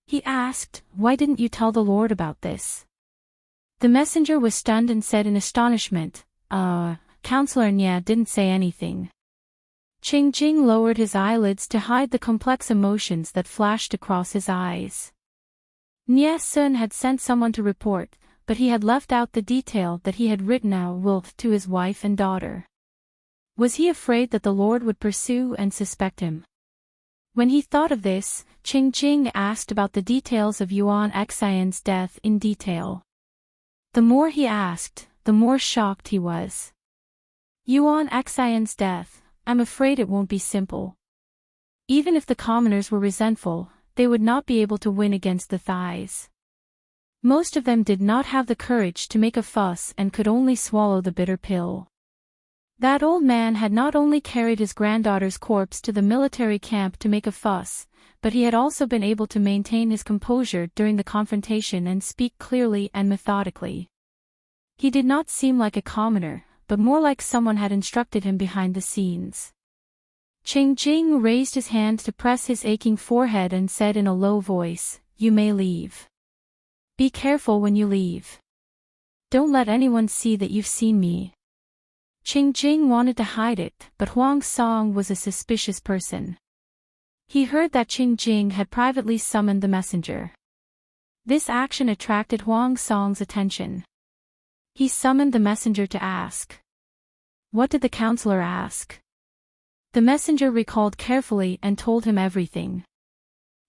He asked, "Why didn't you tell the Lord about this?" The messenger was stunned and said in astonishment, Councillor Nye didn't say anything." Qing Jing lowered his eyelids to hide the complex emotions that flashed across his eyes. Nye Sun had sent someone to report, but he had left out the detail that he had written a will to his wife and daughter. Was he afraid that the Lord would pursue and suspect him? When he thought of this, Qing Jing asked about the details of Yuan Xian's death in detail. The more he asked, the more shocked he was. Yuan Xian's death, I'm afraid it won't be simple. Even if the commoners were resentful, they would not be able to win against the Thais. Most of them did not have the courage to make a fuss and could only swallow the bitter pill. That old man had not only carried his granddaughter's corpse to the military camp to make a fuss, but he had also been able to maintain his composure during the confrontation and speak clearly and methodically. He did not seem like a commoner, but more like someone had instructed him behind the scenes. Qing Jing raised his hand to press his aching forehead and said in a low voice, "You may leave. Be careful when you leave. Don't let anyone see that you've seen me." Qing Jing wanted to hide it, but Huang Song was a suspicious person. He heard that Qing Jing had privately summoned the messenger. This action attracted Huang Song's attention. He summoned the messenger to ask. What did the counselor ask? The messenger recalled carefully and told him everything.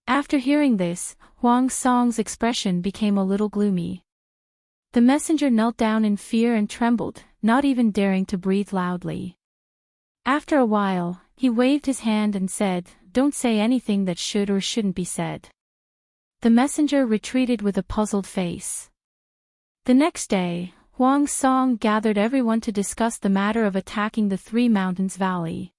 After hearing this, Huang Song's expression became a little gloomy. The messenger knelt down in fear and trembled, not even daring to breathe loudly. After a while, he waved his hand and said, "Don't say anything that should or shouldn't be said." The messenger retreated with a puzzled face. The next day, Huang Song gathered everyone to discuss the matter of attacking the Three Mountains Valley.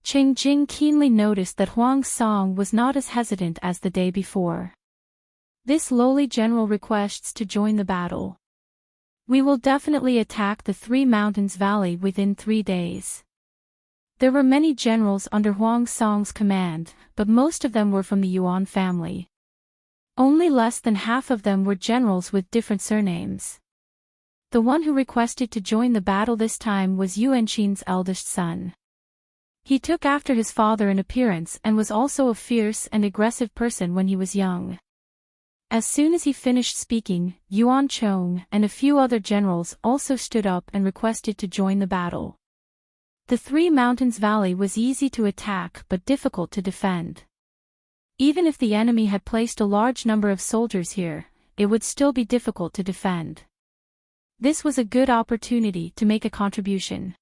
Qing Jing keenly noticed that Huang Song was not as hesitant as the day before. This lowly general requests to join the battle. We will definitely attack the Three Mountains Valley within 3 days. There were many generals under Huang Song's command, but most of them were from the Yuan family. Only less than half of them were generals with different surnames. The one who requested to join the battle this time was Yuanqin's eldest son. He took after his father in appearance and was also a fierce and aggressive person when he was young. As soon as he finished speaking, Yuan Chong and a few other generals also stood up and requested to join the battle. The Three Mountains Valley was easy to attack but difficult to defend. Even if the enemy had placed a large number of soldiers here, it would still be difficult to defend. This was a good opportunity to make a contribution.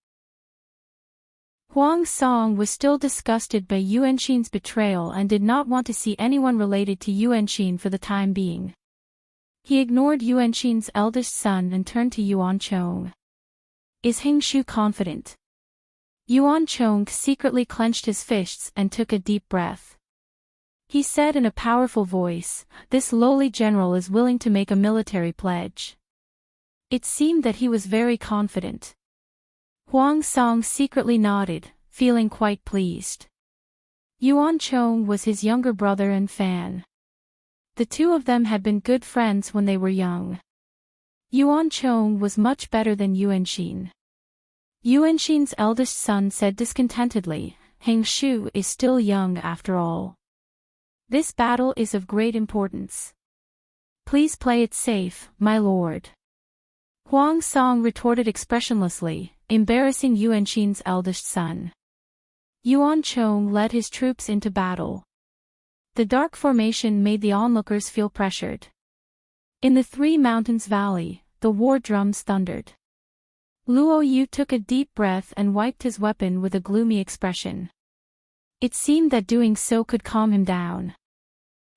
Huang Song was still disgusted by Yuanqin's betrayal and did not want to see anyone related to Yuanqin for the time being. He ignored Yuanqin's eldest son and turned to Yuan Chong. Is Heng Shu confident? Yuan Chong secretly clenched his fists and took a deep breath. He said in a powerful voice, "This lowly general is willing to make a military pledge." It seemed that he was very confident. Huang Song secretly nodded, feeling quite pleased. Yuan Chong was his younger brother and fan. The two of them had been good friends when they were young. Yuan Chong was much better than Yuanqin. Yuanqin's eldest son said discontentedly, "Heng Shu is still young after all. This battle is of great importance. Please play it safe, my lord." Huang Song retorted expressionlessly, embarrassing Yuanqin's eldest son. Yuan Chong led his troops into battle. The dark formation made the onlookers feel pressured. In the Three Mountains Valley, the war drums thundered. Luo Yu took a deep breath and wiped his weapon with a gloomy expression. It seemed that doing so could calm him down.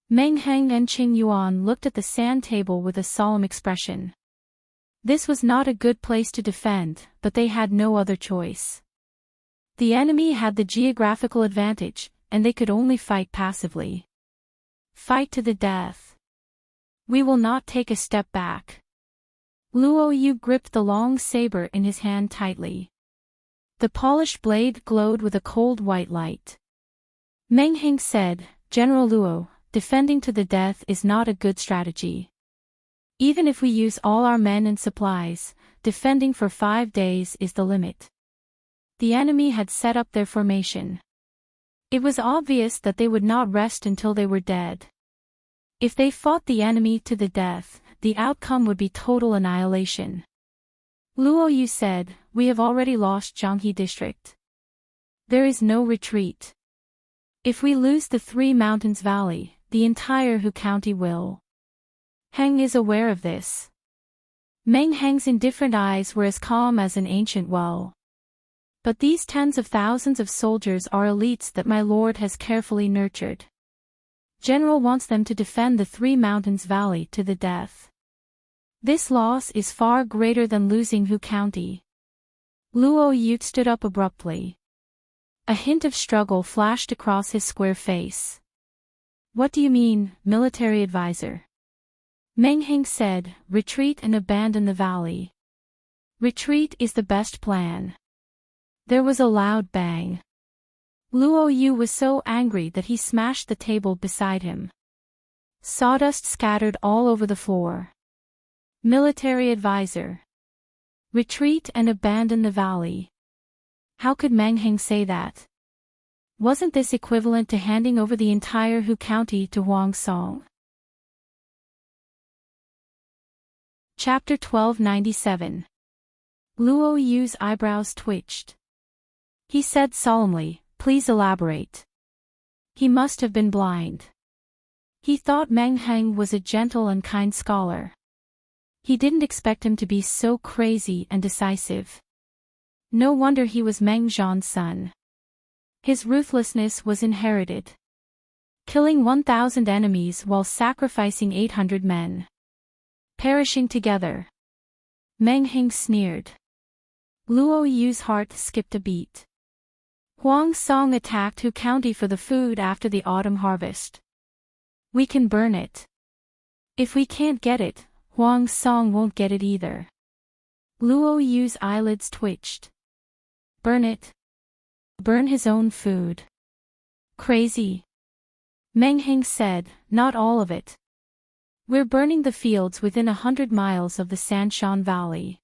Meng Heng and Qing Yuan looked at the sand table with a solemn expression. This was not a good place to defend, but they had no other choice. The enemy had the geographical advantage, and they could only fight passively. Fight to the death. We will not take a step back. Luo Yu gripped the long saber in his hand tightly. The polished blade glowed with a cold white light. Meng Heng said, "General Luo, defending to the death is not a good strategy. Even if we use all our men and supplies, defending for 5 days is the limit." The enemy had set up their formation. It was obvious that they would not rest until they were dead. If they fought the enemy to the death, the outcome would be total annihilation. Luo Yu said, "We have already lost Jianghe district. There is no retreat. If we lose the Three Mountains Valley, the entire Hu County will." Heng is aware of this. Meng Heng's indifferent eyes were as calm as an ancient well. But these tens of thousands of soldiers are elites that my lord has carefully nurtured. General wants them to defend the Three Mountains Valley to the death. This loss is far greater than losing Hu County. Luo Yu stood up abruptly. A hint of struggle flashed across his square face. "What do you mean, military advisor?" Meng Heng said, "Retreat and abandon the valley. Retreat is the best plan." There was a loud bang. Luo Yu was so angry that he smashed the table beside him. Sawdust scattered all over the floor. Military advisor. Retreat and abandon the valley. How could Meng Heng say that? Wasn't this equivalent to handing over the entire Hu County to Huang Song? Chapter 1297. Luo Yu's eyebrows twitched. He said solemnly, "Please elaborate." He must have been blind. He thought Meng Heng was a gentle and kind scholar. He didn't expect him to be so crazy and decisive. No wonder he was Meng Zhan's son. His ruthlessness was inherited. Killing 1,000 enemies while sacrificing 800 men. Perishing together. Meng Heng sneered. Luo Yu's heart skipped a beat. Huang Song attacked Hu County for the food after the autumn harvest. We can burn it. If we can't get it, Huang Song won't get it either. Luo Yu's eyelids twitched. Burn it. Burn his own food. Crazy. Meng Heng said, not all of it. We're burning the fields within 100 miles of the Sanshan Valley.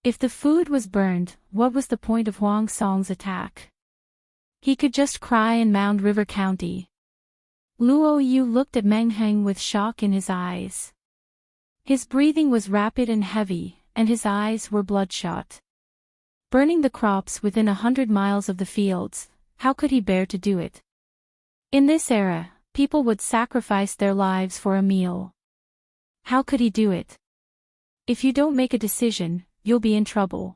If the food was burned, what was the point of Huang Song's attack? He could just cry in Mound River County. Luo Yu looked at Meng Heng with shock in his eyes. His breathing was rapid and heavy, and his eyes were bloodshot. Burning the crops within 100 miles of the fields, how could he bear to do it? In this era, people would sacrifice their lives for a meal. How could he do it? If you don't make a decision, you'll be in trouble.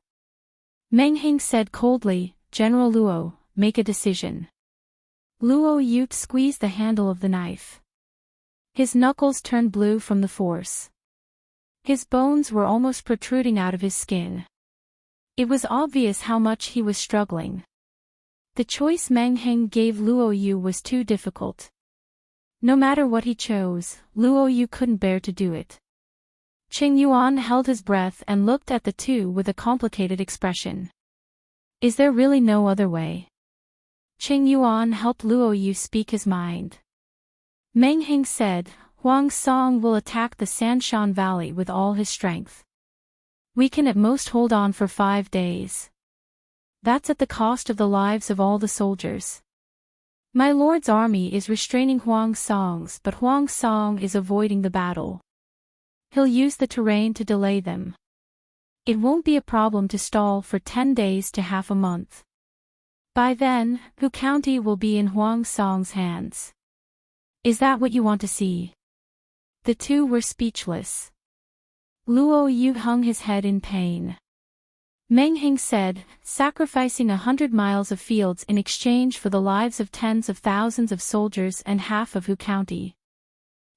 Meng Heng said coldly, General Luo, make a decision. Luo Yu squeezed the handle of the knife. His knuckles turned blue from the force. His bones were almost protruding out of his skin. It was obvious how much he was struggling. The choice Meng Heng gave Luo Yu was too difficult. No matter what he chose, Luo Yu couldn't bear to do it. Qing Yuan held his breath and looked at the two with a complicated expression. Is there really no other way? Qing Yuan helped Luo Yu speak his mind. Meng Heng said, Huang Song will attack the Sanshan Valley with all his strength. We can at most hold on for 5 days. That's at the cost of the lives of all the soldiers. My lord's army is restraining Huang Song's, but Huang Song is avoiding the battle. He'll use the terrain to delay them. It won't be a problem to stall for 10 days to half a month. By then, Hu County will be in Huang Song's hands. Is that what you want to see? The two were speechless. Luo Yu hung his head in pain. Meng Heng said, sacrificing 100 miles of fields in exchange for the lives of tens of thousands of soldiers and half of Hu County.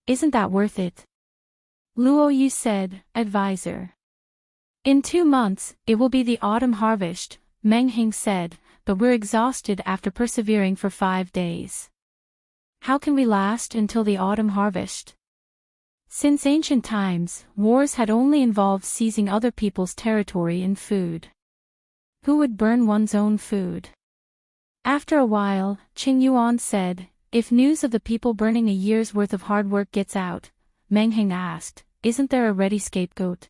Isn't that worth it? Luo Yu said, advisor. In 2 months, it will be the autumn harvest, Meng Heng said, but we're exhausted after persevering for 5 days. How can we last until the autumn harvest? Since ancient times, wars had only involved seizing other people's territory and food. Who would burn one's own food? After a while, Qing Yuan said, if news of the people burning a year's worth of hard work gets out, Meng Heng asked, isn't there a ready scapegoat?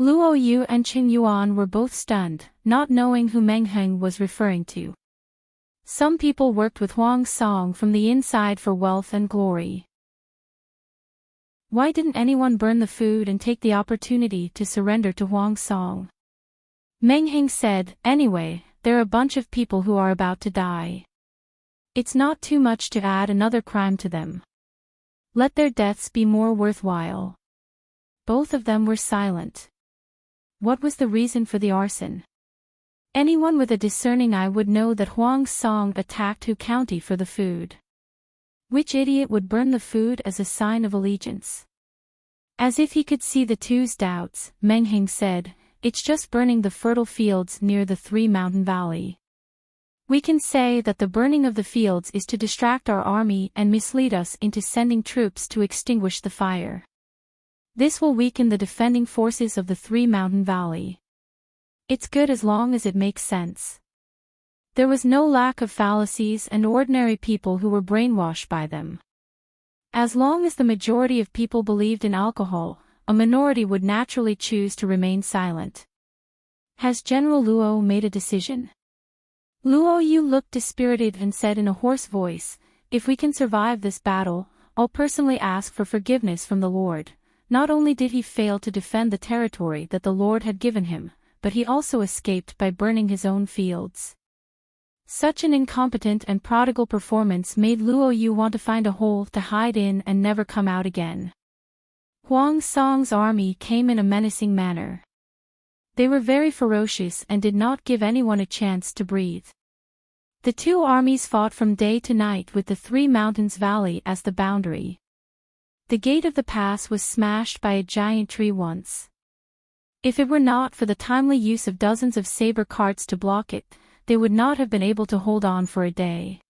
Luo Yu and Qing Yuan were both stunned, not knowing who Meng Heng was referring to. Some people worked with Huang Song from the inside for wealth and glory. Why didn't anyone burn the food and take the opportunity to surrender to Huang Song? Meng Heng said, anyway, there are a bunch of people who are about to die. It's not too much to add another crime to them. Let their deaths be more worthwhile. Both of them were silent. What was the reason for the arson? Anyone with a discerning eye would know that Huang Song attacked Hu County for the food. Which idiot would burn the food as a sign of allegiance? As if he could see the two's doubts, Meng Heng said, it's just burning the fertile fields near the Three-Mountain Valley. We can say that the burning of the fields is to distract our army and mislead us into sending troops to extinguish the fire. This will weaken the defending forces of the Three-Mountain Valley. It's good as long as it makes sense. There was no lack of fallacies and ordinary people who were brainwashed by them. As long as the majority of people believed in alcohol, a minority would naturally choose to remain silent. Has General Luo made a decision? Luo Yu looked dispirited and said in a hoarse voice, if we can survive this battle, I'll personally ask for forgiveness from the Lord. Not only did he fail to defend the territory that the Lord had given him, but he also escaped by burning his own fields. Such an incompetent and prodigal performance made Luo Yu want to find a hole to hide in and never come out again. Huang Song's army came in a menacing manner. They were very ferocious and did not give anyone a chance to breathe. The two armies fought from day to night with the Three Mountains Valley as the boundary. The gate of the pass was smashed by a giant tree once. If it were not for the timely use of dozens of saber carts to block it, they would not have been able to hold on for a day.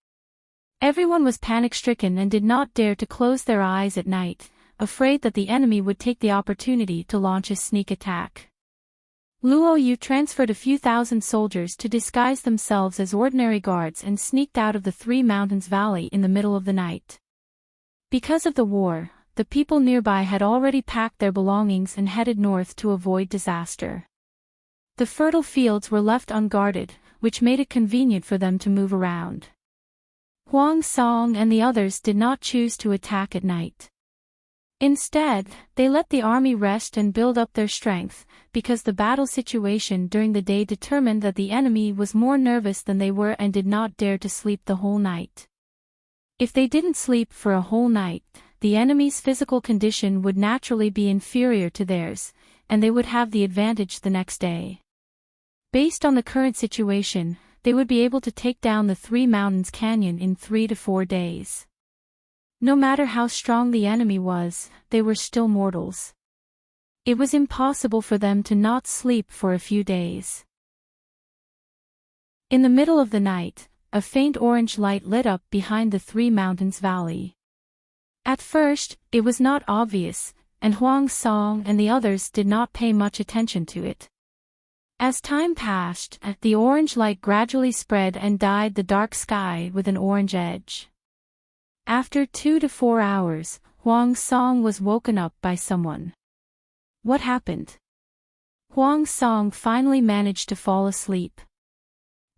Everyone was panic-stricken and did not dare to close their eyes at night, afraid that the enemy would take the opportunity to launch a sneak attack. Luo Yu transferred a few thousand soldiers to disguise themselves as ordinary guards and sneaked out of the Three Mountains Valley in the middle of the night. Because of the war, the people nearby had already packed their belongings and headed north to avoid disaster. The fertile fields were left unguarded, which made it convenient for them to move around. Huang Song and the others did not choose to attack at night. Instead, they let the army rest and build up their strength, because the battle situation during the day determined that the enemy was more nervous than they were and did not dare to sleep the whole night. If they didn't sleep for a whole night, the enemy's physical condition would naturally be inferior to theirs, and they would have the advantage the next day. Based on the current situation, they would be able to take down the Three Mountains Canyon in 3 to 4 days. No matter how strong the enemy was, they were still mortals. It was impossible for them to not sleep for a few days. In the middle of the night, a faint orange light lit up behind the Three Mountains Valley. At first, it was not obvious, and Huang Song and the others did not pay much attention to it. As time passed, the orange light gradually spread and dyed the dark sky with an orange edge. After 2 to 4 hours, Huang Song was woken up by someone. What happened? Huang Song finally managed to fall asleep.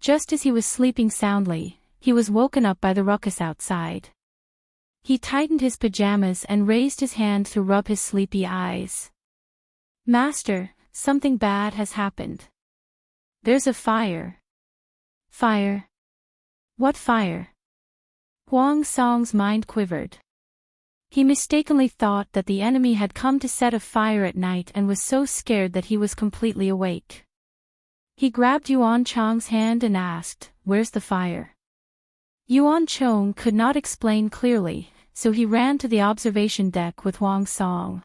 Just as he was sleeping soundly, he was woken up by the ruckus outside. He tightened his pajamas and raised his hand to rub his sleepy eyes. Master, something bad has happened. There's a fire. Fire? What fire? Huang Song's mind quivered. He mistakenly thought that the enemy had come to set a fire at night and was so scared that he was completely awake. He grabbed Yuan Chong's hand and asked, "Where's the fire?" Yuan Chong could not explain clearly, so he ran to the observation deck with Huang Song.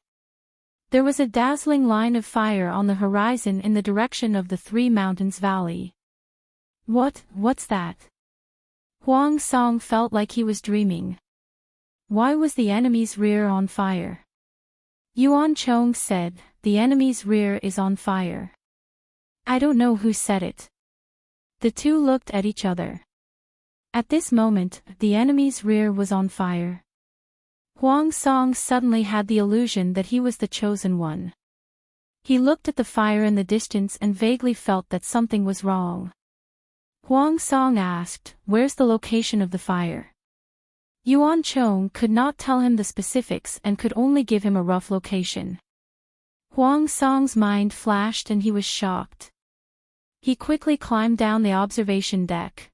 There was a dazzling line of fire on the horizon in the direction of the Three Mountains Valley. What's that? Huang Song felt like he was dreaming. Why was the enemy's rear on fire? Yuan Chong said, "The enemy's rear is on fire." I don't know who said it. The two looked at each other. At this moment, the enemy's rear was on fire. Huang Song suddenly had the illusion that he was the chosen one. He looked at the fire in the distance and vaguely felt that something was wrong. Huang Song asked, "Where's the location of the fire?" Yuan Chong could not tell him the specifics and could only give him a rough location. Huang Song's mind flashed and he was shocked. He quickly climbed down the observation deck.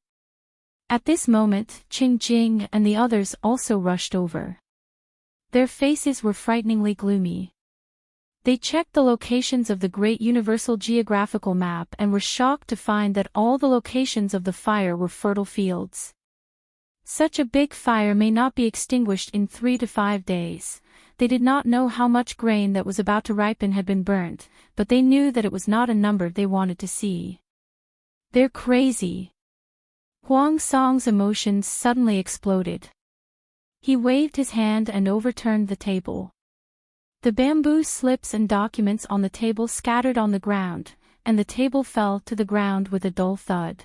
At this moment, Qing Jing and the others also rushed over. Their faces were frighteningly gloomy. They checked the locations of the Great Universal Geographical Map and were shocked to find that all the locations of the fire were fertile fields. Such a big fire may not be extinguished in 3 to 5 days. They did not know how much grain that was about to ripen had been burnt, but they knew that it was not a number they wanted to see. They're crazy. Huang Song's emotions suddenly exploded. He waved his hand and overturned the table. The bamboo slips and documents on the table scattered on the ground, and the table fell to the ground with a dull thud.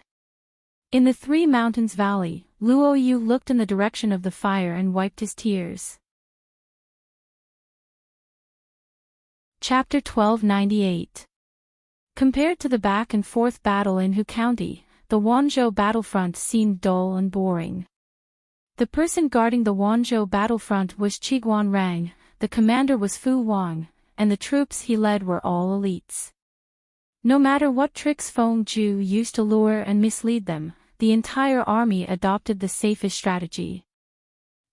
In the Three Mountains Valley, Luo Yu looked in the direction of the fire and wiped his tears. Chapter 1298. Compared to the back-and-forth battle in Hu County, the Wanzhou battlefront seemed dull and boring. The person guarding the Wanzhou battlefront was Qiguan Rang, the commander was Fu Wang, and the troops he led were all elites. No matter what tricks Feng Zhu used to lure and mislead them, the entire army adopted the safest strategy.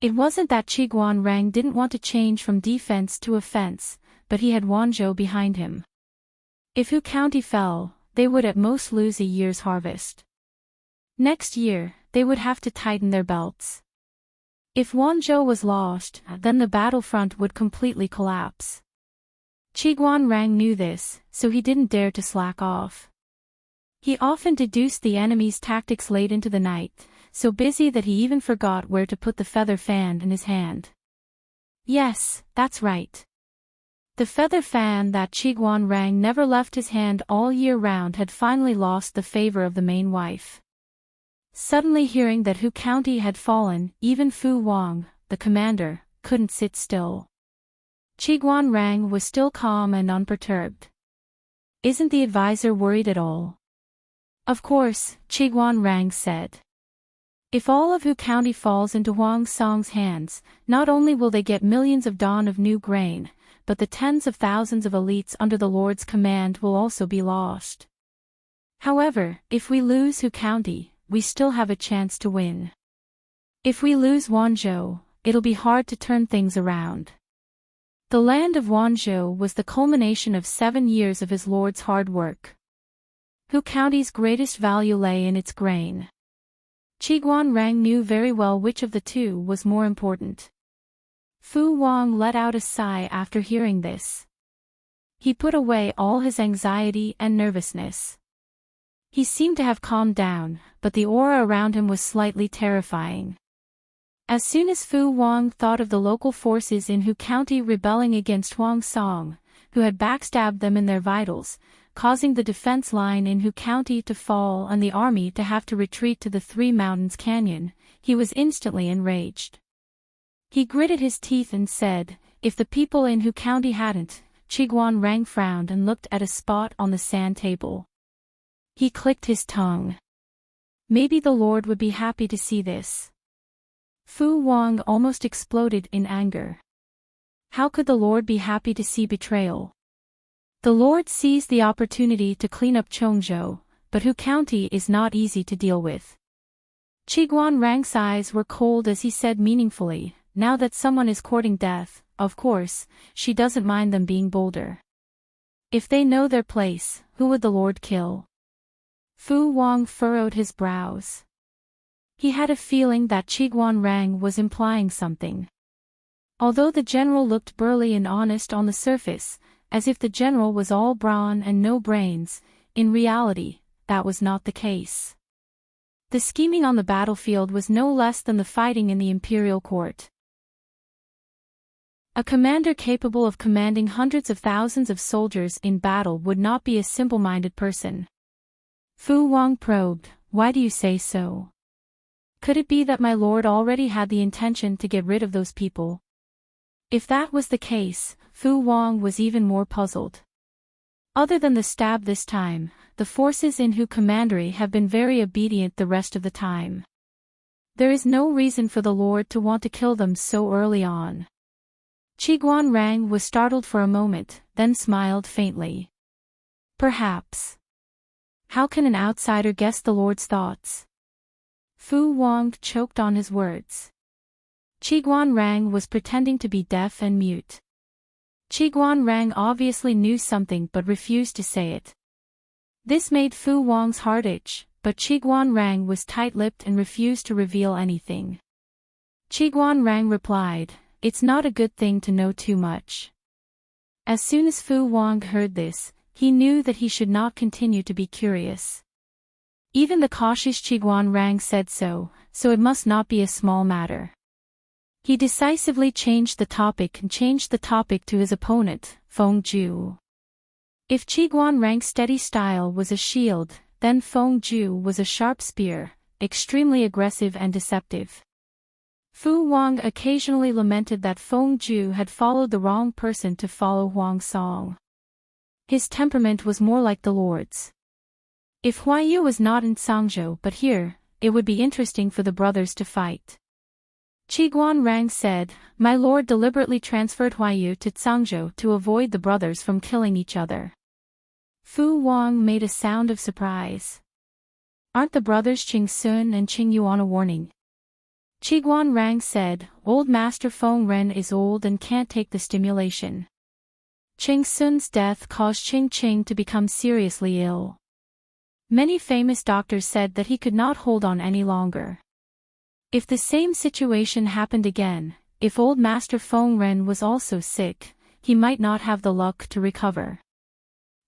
It wasn't that Qiguan Rang didn't want to change from defense to offense, but he had Wanzhou behind him. If Hu County fell, they would at most lose a year's harvest. Next year, they would have to tighten their belts. If Wanzhou was lost, then the battlefront would completely collapse. Qiguan Rang knew this, so he didn't dare to slack off. He often deduced the enemy's tactics late into the night, so busy that he even forgot where to put the feather fan in his hand. Yes, that's right. The feather fan that Chiguan Rang never left his hand all year round had finally lost the favor of the main wife. Suddenly hearing that Hu County had fallen, even Fu Wang, the commander, couldn't sit still. Chiguan Rang was still calm and unperturbed. Isn't the advisor worried at all? Of course, Chiguan Rang said. If all of Hu County falls into Huang Song's hands, not only will they get millions of dawn of new grain, but the tens of thousands of elites under the Lord's command will also be lost. However, if we lose Hu County, we still have a chance to win. If we lose Wanzhou, it'll be hard to turn things around. The land of Wanzhou was the culmination of 7 years of his lord's hard work. Hu County's greatest value lay in its grain. Chiguan Rang knew very well which of the two was more important. Fu Wang let out a sigh after hearing this. He put away all his anxiety and nervousness. He seemed to have calmed down, but the aura around him was slightly terrifying. As soon as Fu Wang thought of the local forces in Hu County rebelling against Huang Song, who had backstabbed them in their vitals, causing the defense line in Hu County to fall and the army to have to retreat to the Three Mountains Canyon, he was instantly enraged. He gritted his teeth and said, if the people in Hu County hadn't. Chiguan Rang frowned and looked at a spot on the sand table. He clicked his tongue. Maybe the Lord would be happy to see this. Fu Wang almost exploded in anger. How could the Lord be happy to see betrayal? The Lord seized the opportunity to clean up Chongzhou, but Hu County is not easy to deal with. Chiguan Rang's eyes were cold as he said meaningfully, now that someone is courting death, of course, she doesn't mind them being bolder. If they know their place, who would the Lord kill? Fu Wang furrowed his brows. He had a feeling that Chiguan Rang was implying something. Although the general looked burly and honest on the surface, as if the general was all brawn and no brains, in reality, that was not the case. The scheming on the battlefield was no less than the fighting in the imperial court. A commander capable of commanding hundreds of thousands of soldiers in battle would not be a simple-minded person. Fu Wang probed, why do you say so? Could it be that my lord already had the intention to get rid of those people? If that was the case, Fu Wang was even more puzzled. Other than the stab this time, the forces in Hu Commandery have been very obedient the rest of the time. There is no reason for the Lord to want to kill them so early on. Chiguan Rang was startled for a moment, then smiled faintly. Perhaps. How can an outsider guess the Lord's thoughts? Fu Wang choked on his words. Chiguan Rang was pretending to be deaf and mute. Chiguan Rang obviously knew something but refused to say it. This made Fu Wang's heart itch, but Chiguan Rang was tight-lipped and refused to reveal anything. Chiguan Rang replied, it's not a good thing to know too much. As soon as Fu Wang heard this, he knew that he should not continue to be curious. Even the cautious Chiguan Rang said so, so it must not be a small matter. He decisively changed the topic to his opponent, Feng Ju. If Chiguan Rang's steady style was a shield, then Feng Ju was a sharp spear, extremely aggressive and deceptive. Fu Wang occasionally lamented that Feng Ju had followed the wrong person to follow Huang Song. His temperament was more like the Lord's. If Huaiyu was not in Sangzhou but here, it would be interesting for the brothers to fight. Chiguan Rang said, my lord deliberately transferred Huaiyu to Sangzhou to avoid the brothers from killing each other. Fu Wang made a sound of surprise. Aren't the brothers Qing Sun and Qing Yu on a warning? Chiguan Rang said, old Master Feng Ren is old and can't take the stimulation. Qing Sun's death caused Qing Qing to become seriously ill. Many famous doctors said that he could not hold on any longer. If the same situation happened again, if old Master Feng Ren was also sick, he might not have the luck to recover.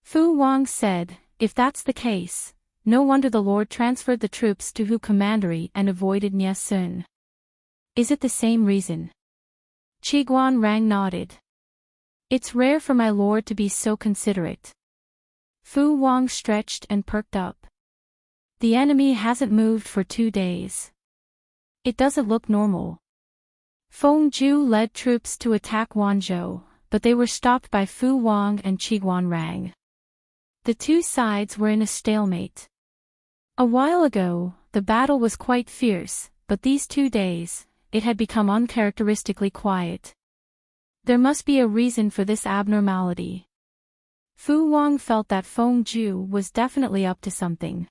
Fu Wang said, if that's the case, No wonder the Lord transferred the troops to Hu Commandery and avoided Nye Sun. Is it the same reason? Qiguan Rang nodded. It's rare for my lord to be so considerate. Fu Wang stretched and perked up. The enemy hasn't moved for 2 days. It doesn't look normal. Feng Ju led troops to attack Wanzhou, but they were stopped by Fu Wang and Qiguan Rang. The two sides were in a stalemate. A while ago, the battle was quite fierce, but these 2 days, it had become uncharacteristically quiet. There must be a reason for this abnormality. Fu Wang felt that Feng Ju was definitely up to something.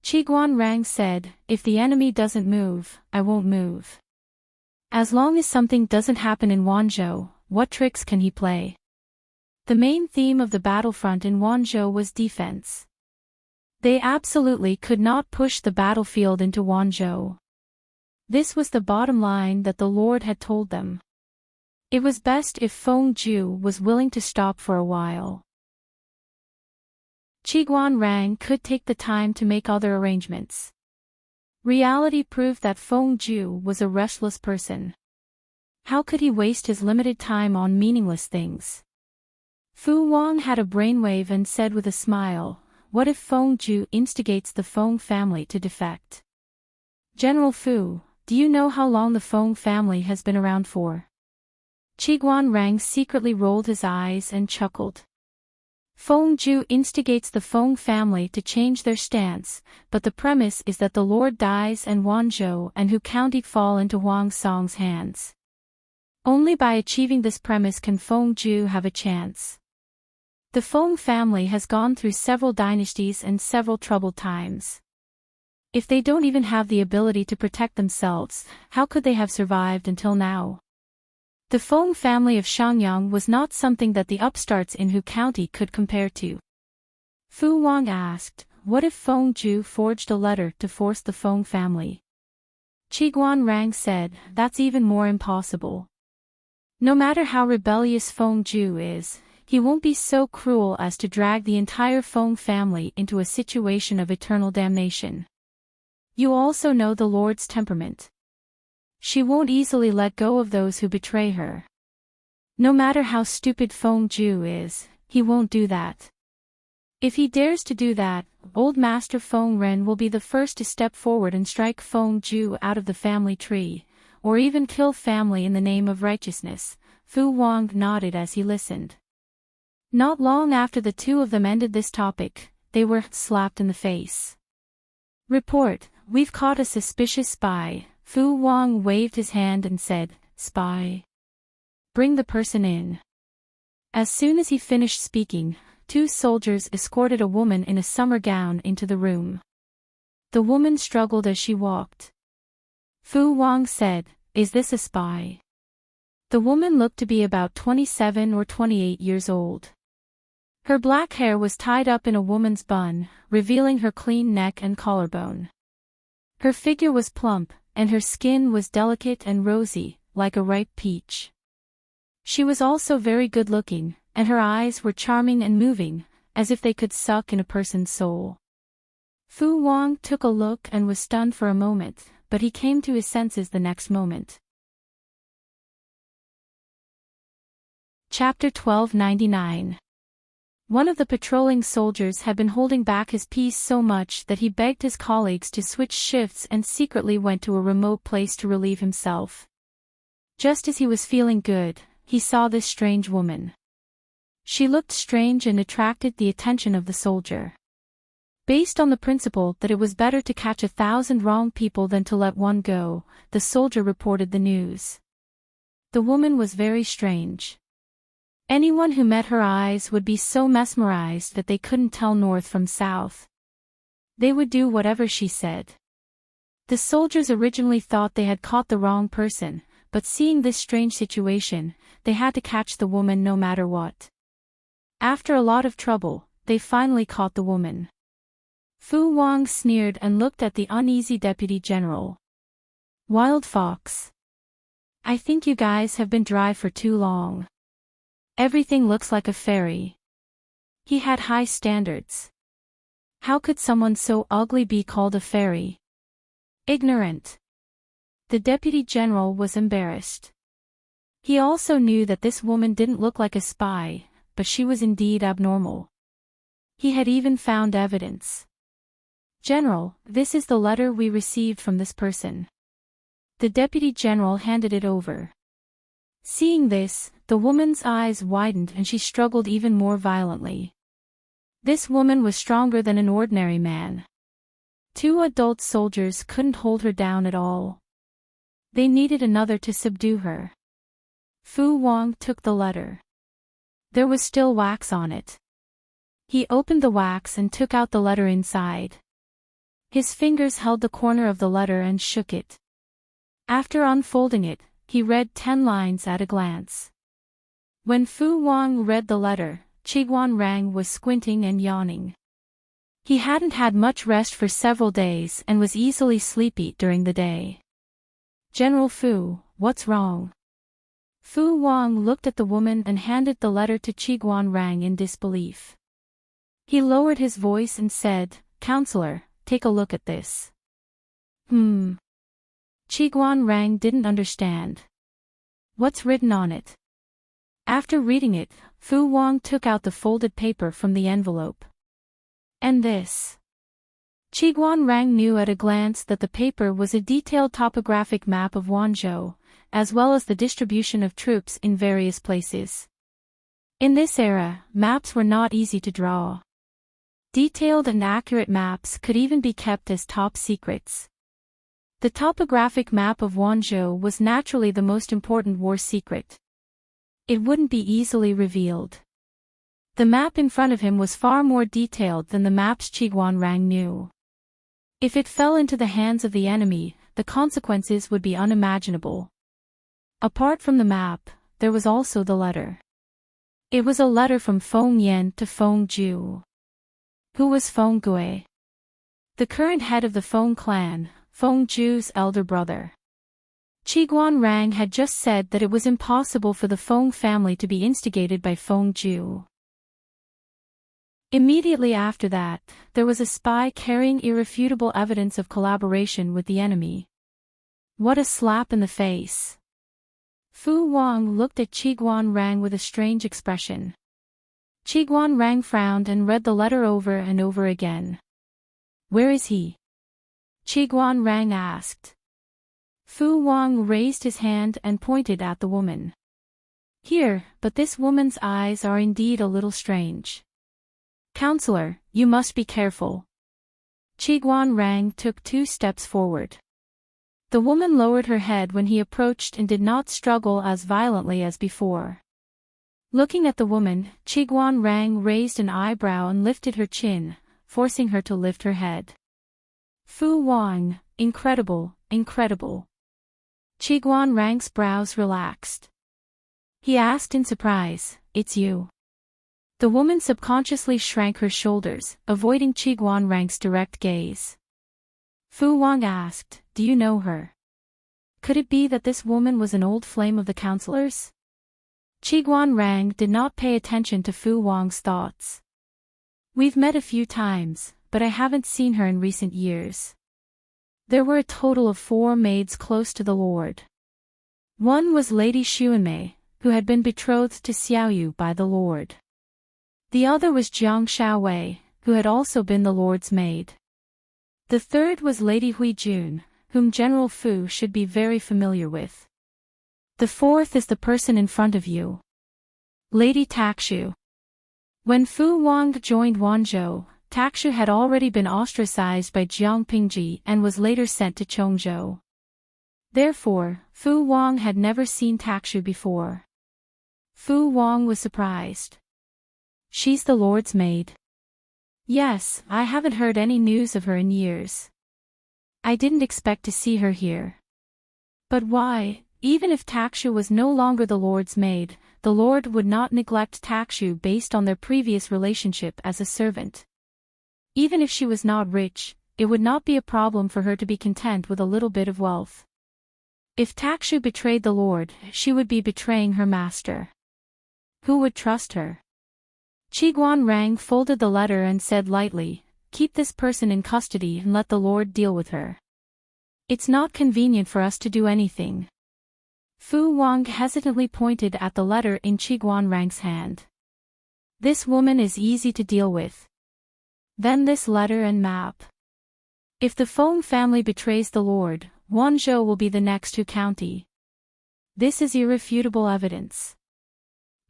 Qiguan Rang said, if the enemy doesn't move, I won't move. As long as something doesn't happen in Wanzhou, what tricks can he play? The main theme of the battlefront in Wanzhou was defense. They absolutely could not push the battlefield into Wanzhou. This was the bottom line that the Lord had told them. It was best if Feng Ju was willing to stop for a while. Qiguan Rang could take the time to make other arrangements. Reality proved that Feng Ju was a restless person. How could he waste his limited time on meaningless things? Fu Wang had a brainwave and said with a smile, what if Feng Ju instigates the Feng family to defect? General Fu, do you know how long the Feng family has been around for? Qiguan Rang secretly rolled his eyes and chuckled. Feng Ju instigates the Feng family to change their stance, but the premise is that the Lord dies and Wanzhou and Hu County fall into Huang Song's hands. Only by achieving this premise can Feng Ju have a chance. The Feng family has gone through several dynasties and several troubled times. If they don't even have the ability to protect themselves, how could they have survived until now? The Feng family of Shangyang was not something that the upstarts in Hu County could compare to. Fu Wang asked, what if Feng Ju forged a letter to force the Feng family? Qiguan Rang said, that's even more impossible. No matter how rebellious Feng Ju is, he won't be so cruel as to drag the entire Feng family into a situation of eternal damnation. You also know the Lord's temperament. She won't easily let go of those who betray her. No matter how stupid Feng Ju is, he won't do that. If he dares to do that, old Master Feng Ren will be the first to step forward and strike Feng Ju out of the family tree, or even kill family in the name of righteousness. Fu Wang nodded as he listened. Not long after the two of them ended this topic, they were slapped in the face. Report, we've caught a suspicious spy. Fu Wang waved his hand and said, spy. Bring the person in. As soon as he finished speaking, 2 soldiers escorted a woman in a summer gown into the room. The woman struggled as she walked. Fu Wang said, is this a spy? The woman looked to be about 27 or 28 years old. Her black hair was tied up in a woman's bun, revealing her clean neck and collarbone. Her figure was plump, and her skin was delicate and rosy, like a ripe peach. She was also very good-looking, and her eyes were charming and moving, as if they could suck in a person's soul. Fu Wang took a look and was stunned for a moment, but he came to his senses the next moment. Chapter 1299. One of the patrolling soldiers had been holding back his peace so much that he begged his colleagues to switch shifts and secretly went to a remote place to relieve himself. Just as he was feeling good, he saw this strange woman. She looked strange and attracted the attention of the soldier. Based on the principle that it was better to catch 1,000 wrong people than to let one go, the soldier reported the news. The woman was very strange. Anyone who met her eyes would be so mesmerized that they couldn't tell north from south. They would do whatever she said. The soldiers originally thought they had caught the wrong person, but seeing this strange situation, they had to catch the woman no matter what. After a lot of trouble, they finally caught the woman. Fu Wang sneered and looked at the uneasy deputy general. Wild fox. I think you guys have been dry for too long. Everything looks like a fairy. He had high standards. How could someone so ugly be called a fairy? Ignorant. The deputy general was embarrassed. He also knew that this woman didn't look like a spy, but she was indeed abnormal. He had even found evidence. General, this is the letter we received from this person. The deputy general handed it over. Seeing this, the woman's eyes widened and she struggled even more violently. This woman was stronger than an ordinary man. 2 adult soldiers couldn't hold her down at all. They needed another to subdue her. Fu Wang took the letter. There was still wax on it. He opened the wax and took out the letter inside. His fingers held the corner of the letter and shook it. After unfolding it, he read 10 lines at a glance. When Fu Wang read the letter, Qiguan Rang was squinting and yawning. He hadn't had much rest for several days and was easily sleepy during the day. General Fu, what's wrong? Fu Wang looked at the woman and handed the letter to Qiguan Rang in disbelief. He lowered his voice and said, Counselor, take a look at this. Qiguan Rang didn't understand. What's written on it? After reading it, Fu Wang took out the folded paper from the envelope. And this? Qiguan Rang knew at a glance that the paper was a detailed topographic map of Wanzhou, as well as the distribution of troops in various places. In this era, maps were not easy to draw. Detailed and accurate maps could even be kept as top secrets. The topographic map of Wanzhou was naturally the most important war secret. It wouldn't be easily revealed. The map in front of him was far more detailed than the maps Qiguan Rang knew. If it fell into the hands of the enemy, the consequences would be unimaginable. Apart from the map, there was also the letter. It was a letter from Feng Yan to Feng Ju. Who was Feng Gui? The current head of the Feng clan, Feng Ju's elder brother. Qiguan Rang had just said that it was impossible for the Feng family to be instigated by Feng Ju. Immediately after that, there was a spy carrying irrefutable evidence of collaboration with the enemy. What a slap in the face. Fu Wang looked at Qiguan Rang with a strange expression. Qiguan Rang frowned and read the letter over and over again. Where is he? Qiguan Rang asked. Fu Wang raised his hand and pointed at the woman. Here, but this woman's eyes are indeed a little strange. Counselor, you must be careful. Qiguan Rang took 2 steps forward. The woman lowered her head when he approached and did not struggle as violently as before. Looking at the woman, Qiguan Rang raised an eyebrow and lifted her chin, forcing her to lift her head. Fu Wang, incredible, incredible. Qiguan Rang's brows relaxed. He asked in surprise, It's you. The woman subconsciously shrank her shoulders, avoiding Qiguan Rang's direct gaze. Fu Wang asked, Do you know her? Could it be that this woman was an old flame of the counselor's? Qiguan Rang did not pay attention to Fu Wang's thoughts. We've met a few times, but I haven't seen her in recent years. There were a total of 4 maids close to the Lord. One was Lady Xuanmei, who had been betrothed to Xiaoyu by the Lord. The other was Jiang Shaowei, who had also been the Lord's maid. The third was Lady Huijun, whom General Fu should be very familiar with. The fourth is the person in front of you. Lady Takshu. When Fu Wang joined Wanzhou, Takshu had already been ostracized by Jiang Pingji and was later sent to Chongzhou. Therefore, Fu Wang had never seen Takshu before. Fu Wang was surprised. She's the Lord's maid. Yes, I haven't heard any news of her in years. I didn't expect to see her here. But why, even if Takshu was no longer the Lord's maid, the Lord would not neglect Takshu based on their previous relationship as a servant. Even if she was not rich, it would not be a problem for her to be content with a little bit of wealth. If Takshu betrayed the Lord, she would be betraying her master. Who would trust her? Qiguan Rang folded the letter and said lightly, keep this person in custody and let the Lord deal with her. It's not convenient for us to do anything. Fu Wang hesitantly pointed at the letter in Qiguanrang's hand. This woman is easy to deal with. Then this letter and map. If the Feng family betrays the Lord, Wanzhou will be the next Hu County. This is irrefutable evidence.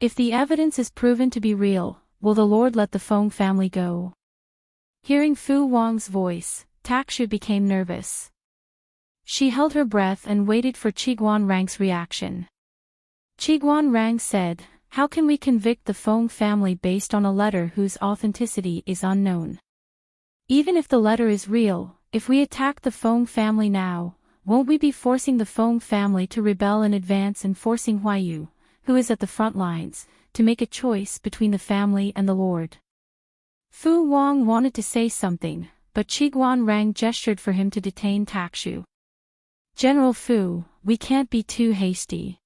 If the evidence is proven to be real, will the Lord let the Feng family go? Hearing Fu Wang's voice, Takshu became nervous. She held her breath and waited for Qiguanrang's reaction. Qiguanrang said, "How can we convict the Feng family based on a letter whose authenticity is unknown? Even if the letter is real, if we attack the Feng family now, won't we be forcing the Feng family to rebel in advance and forcing Huayu, who is at the front lines, to make a choice between the family and the Lord?" Fu Wang wanted to say something, but Qiguanrang gestured for him to detain Takshu. "General Fu, we can't be too hasty."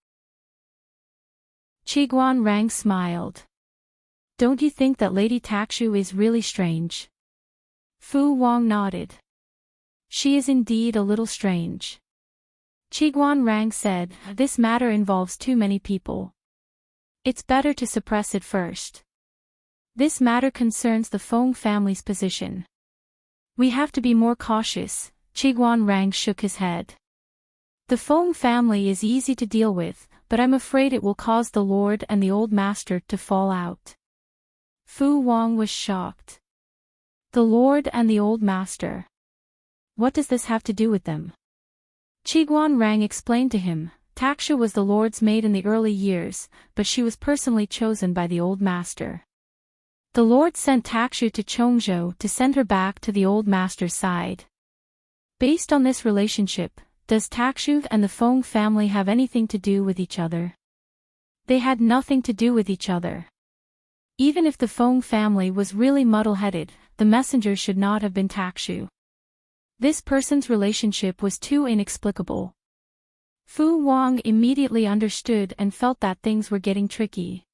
Qiguanrang smiled. "Don't you think that Lady Takshu is really strange?" Fu Wang nodded. "She is indeed a little strange." Qiguanrang said, "This matter involves too many people. It's better to suppress it first. This matter concerns the Feng family's position. We have to be more cautious." Qiguanrang shook his head. "The Feng family is easy to deal with, but I'm afraid it will cause the Lord and the old master to fall out." Fu Wang was shocked. The Lord and the old master. What does this have to do with them? Qiguanrang explained to him, Takshu was the Lord's maid in the early years, but she was personally chosen by the old master. The Lord sent Takshu to Chongzhou to send her back to the old master's side. Based on this relationship, does Takshu and the Feng family have anything to do with each other? They had nothing to do with each other. Even if the Feng family was really muddle-headed, the messenger should not have been Takshu. This person's relationship was too inexplicable. Fu Wang immediately understood and felt that things were getting tricky.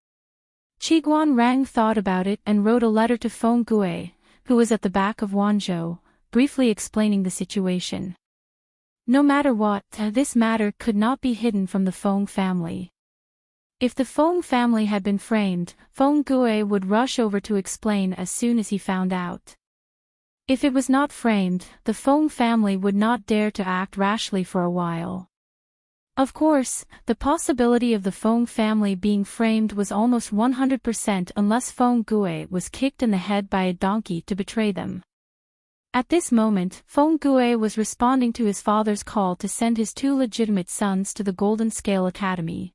Qiguanrang thought about it and wrote a letter to Feng Gue, who was at the back of Wanzhou, briefly explaining the situation. No matter what, this matter could not be hidden from the Feng family. If the Feng family had been framed, Feng Gue would rush over to explain as soon as he found out. If it was not framed, the Feng family would not dare to act rashly for a while. Of course, the possibility of the Feng family being framed was almost 100% unless Feng Gue was kicked in the head by a donkey to betray them. At this moment, Feng Gue was responding to his father's call to send his two legitimate sons to the Golden Scale Academy.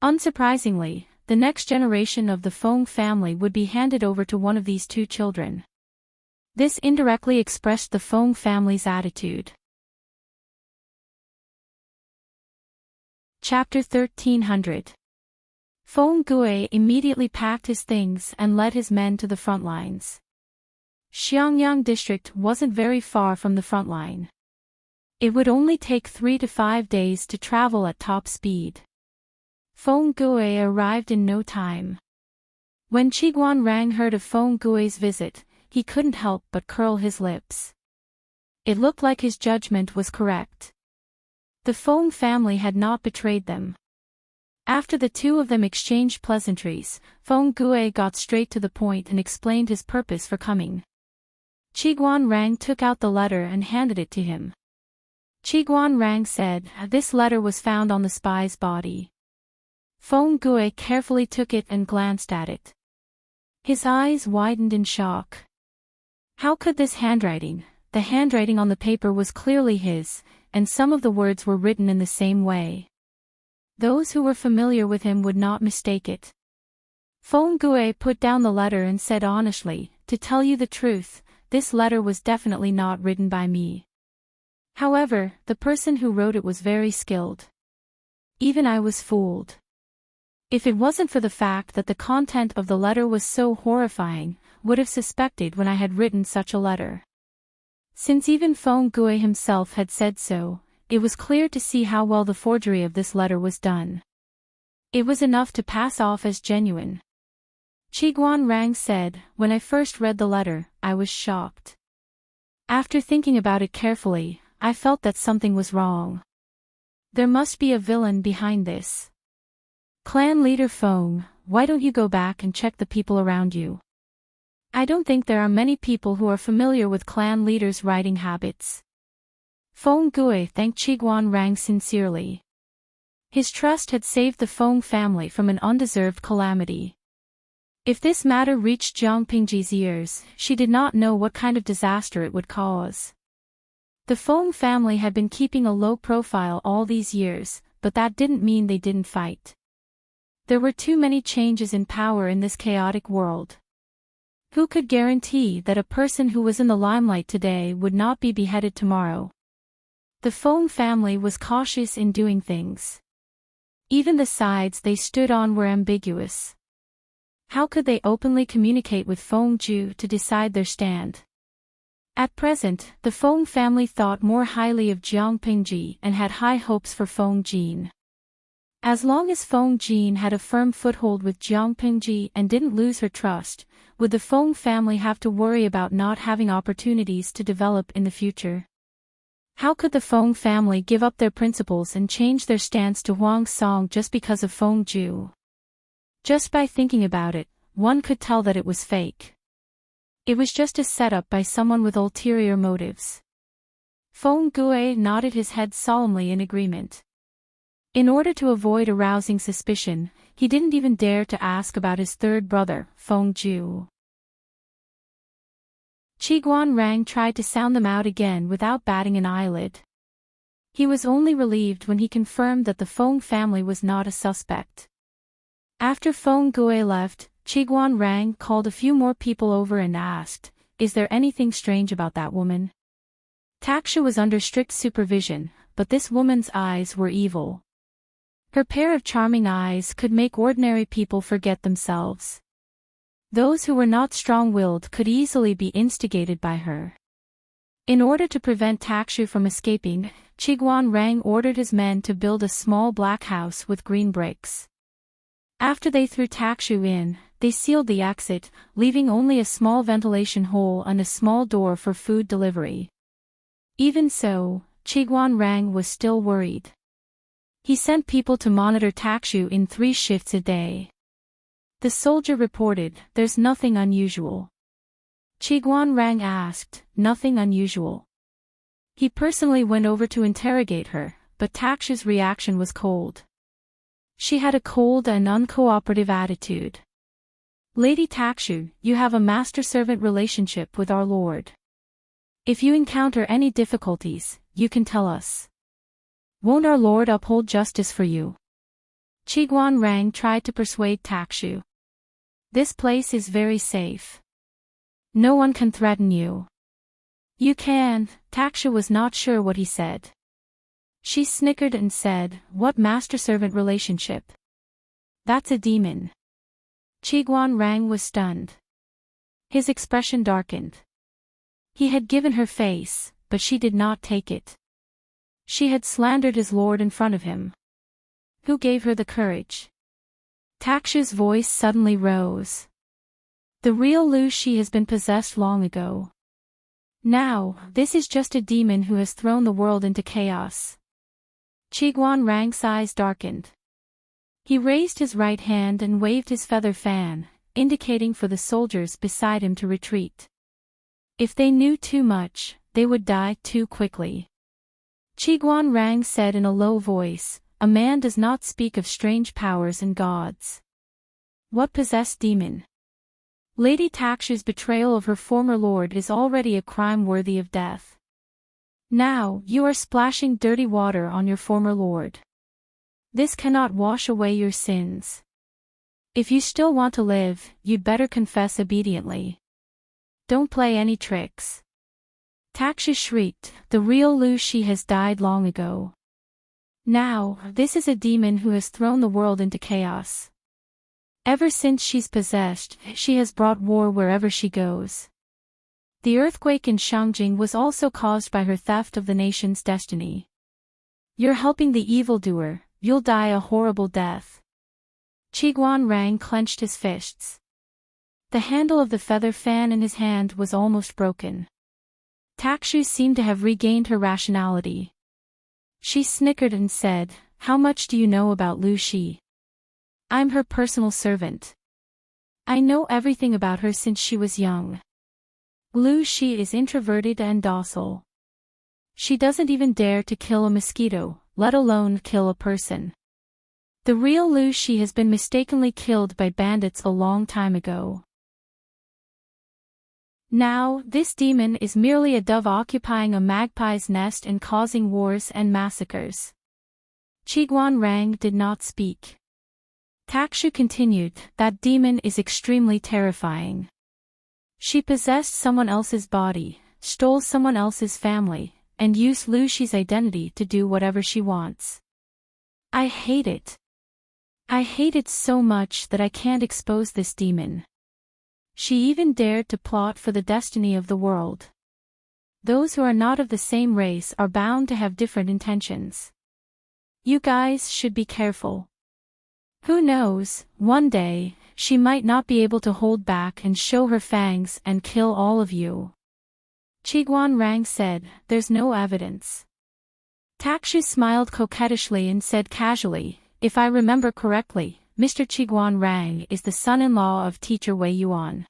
Unsurprisingly, the next generation of the Feng family would be handed over to one of these two children. This indirectly expressed the Feng family's attitude. Chapter 1300. Feng Gue immediately packed his things and led his men to the front lines. Xiangyang district wasn't very far from the front line. It would only take 3 to 5 days to travel at top speed. Feng Gue arrived in no time. When Qiguanrang heard of Feng Gue's visit, he couldn't help but curl his lips. It looked like his judgment was correct. The Feng family had not betrayed them. After the two of them exchanged pleasantries, Feng Gue got straight to the point and explained his purpose for coming. Qiguanrang took out the letter and handed it to him. Qiguanrang said, "This letter was found on the spy's body." Feng Gue carefully took it and glanced at it. His eyes widened in shock. How could this handwriting? The handwriting on the paper was clearly his, and some of the words were written in the same way. Those who were familiar with him would not mistake it. Feng Gue put down the letter and said honestly, "To tell you the truth, this letter was definitely not written by me. However, the person who wrote it was very skilled. Even I was fooled. If it wasn't for the fact that the content of the letter was so horrifying, would have suspected when I had written such a letter." Since even Feng Gue himself had said so, it was clear to see how well the forgery of this letter was done. It was enough to pass off as genuine. Qiguan Rang said, "When I first read the letter, I was shocked. After thinking about it carefully, I felt that something was wrong. There must be a villain behind this. Clan leader Feng, why don't you go back and check the people around you? I don't think there are many people who are familiar with clan leaders' writing habits." Feng Gui thanked Qiguan Rang sincerely. His trust had saved the Feng family from an undeserved calamity. If this matter reached Jiang Pingji's ears, she did not know what kind of disaster it would cause. The Feng family had been keeping a low profile all these years, but that didn't mean they didn't fight. There were too many changes in power in this chaotic world. Who could guarantee that a person who was in the limelight today would not be beheaded tomorrow? The Feng family was cautious in doing things. Even the sides they stood on were ambiguous. How could they openly communicate with Feng Ju to decide their stand? At present, the Feng family thought more highly of Jiang Pingji and had high hopes for Feng Jin. As long as Feng Jin had a firm foothold with Jiang Pingji and didn't lose her trust, would the Feng family have to worry about not having opportunities to develop in the future? How could the Feng family give up their principles and change their stance to Huang Song just because of Feng Ju? Just by thinking about it, one could tell that it was fake. It was just a setup by someone with ulterior motives. Feng Gui nodded his head solemnly in agreement. In order to avoid arousing suspicion, he didn't even dare to ask about his third brother, Feng Ju. Qiguan Rang tried to sound them out again without batting an eyelid. He was only relieved when he confirmed that the Feng family was not a suspect. After Feng Gui left, Qiguan Rang called a few more people over and asked, "Is there anything strange about that woman?" Taksha was under strict supervision, but this woman's eyes were evil. Her pair of charming eyes could make ordinary people forget themselves. Those who were not strong-willed could easily be instigated by her. In order to prevent Takshu from escaping, Qiguan Rang ordered his men to build a small black house with green bricks. After they threw Takshu in, they sealed the exit, leaving only a small ventilation hole and a small door for food delivery. Even so, Qiguan Rang was still worried. He sent people to monitor Takshu in 3 shifts a day. The soldier reported, "There's nothing unusual." Qiguan Rang asked, "Nothing unusual?" He personally went over to interrogate her, but Takshu's reaction was cold. She had a cold and uncooperative attitude. "Lady Takshu, you have a master-servant relationship with our lord. If you encounter any difficulties, you can tell us. Won't our lord uphold justice for you?" Qiguan Rang tried to persuade Takshu. "This place is very safe. No one can threaten you." "You can." Takshu was not sure what he said. She snickered and said, "What master-servant relationship? That's a demon." Qiguan Rang was stunned. His expression darkened. He had given her face, but she did not take it. She had slandered his lord in front of him. Who gave her the courage? Takshu's voice suddenly rose. "The real Lu Shi has been possessed long ago. Now, this is just a demon who has thrown the world into chaos." Qiguan Rang's eyes darkened. He raised his right hand and waved his feather fan, indicating for the soldiers beside him to retreat. If they knew too much, they would die too quickly. Qiguan Rang said in a low voice, "A man does not speak of strange powers and gods. What possessed demon? Lady Takshu's betrayal of her former lord is already a crime worthy of death. Now, you are splashing dirty water on your former lord. This cannot wash away your sins. If you still want to live, you'd better confess obediently. Don't play any tricks." Takshu shrieked, "The real Lu Shi has died long ago. Now, this is a demon who has thrown the world into chaos. Ever since she's possessed, she has brought war wherever she goes. The earthquake in Shangjing was also caused by her theft of the nation's destiny. You're helping the evildoer, you'll die a horrible death." Qiguan Rang clenched his fists. The handle of the feather fan in his hand was almost broken. Takshu seemed to have regained her rationality. She snickered and said, "How much do you know about Lu Shi? I'm her personal servant. I know everything about her since she was young. Lu Shi is introverted and docile. She doesn't even dare to kill a mosquito, let alone kill a person. The real Lu Shi has been mistakenly killed by bandits a long time ago. Now, this demon is merely a dove occupying a magpie's nest and causing wars and massacres." Qiguan Rang did not speak. Takshu continued, "That demon is extremely terrifying. She possessed someone else's body, stole someone else's family, and used Lu Shi's identity to do whatever she wants. I hate it. I hate it so much that I can't expose this demon. She even dared to plot for the destiny of the world. Those who are not of the same race are bound to have different intentions. You guys should be careful. Who knows, one day, she might not be able to hold back and show her fangs and kill all of you." Qiguan Rang said, "There's no evidence." Takshu smiled coquettishly and said casually, "If I remember correctly, Mr. Qiguan Rang is the son-in-law of teacher Wei Yuan.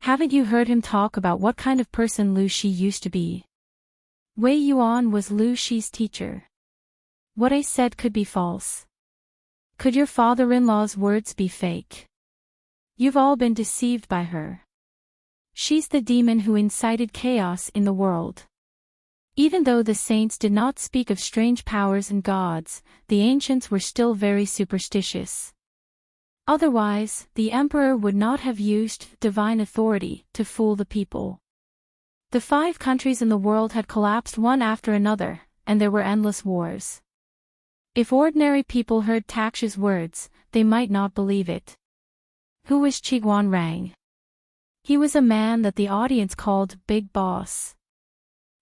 Haven't you heard him talk about what kind of person Lu Shi used to be? Wei Yuan was Lu Shi's teacher. What I said could be false. Could your father-in-law's words be fake? You've all been deceived by her. She's the demon who incited chaos in the world." Even though the saints did not speak of strange powers and gods, the ancients were still very superstitious. Otherwise, the emperor would not have used divine authority to fool the people. The 5 countries in the world had collapsed one after another, and there were endless wars. If ordinary people heard Takshu's words, they might not believe it. Who was Qiguan Rang? He was a man that the audience called Big Boss.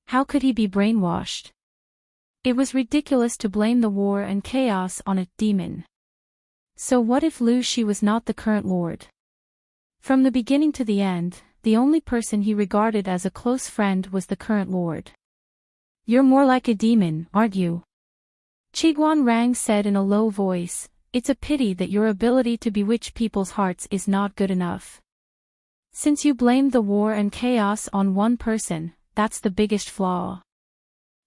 How could he be brainwashed? It was ridiculous to blame the war and chaos on a demon. So what if Lu Shi was not the current lord? From the beginning to the end, the only person he regarded as a close friend was the current lord. "You're more like a demon, aren't you?" Qiguan Rang said in a low voice, "It's a pity that your ability to bewitch people's hearts is not good enough. Since you blamed the war and chaos on one person, that's the biggest flaw.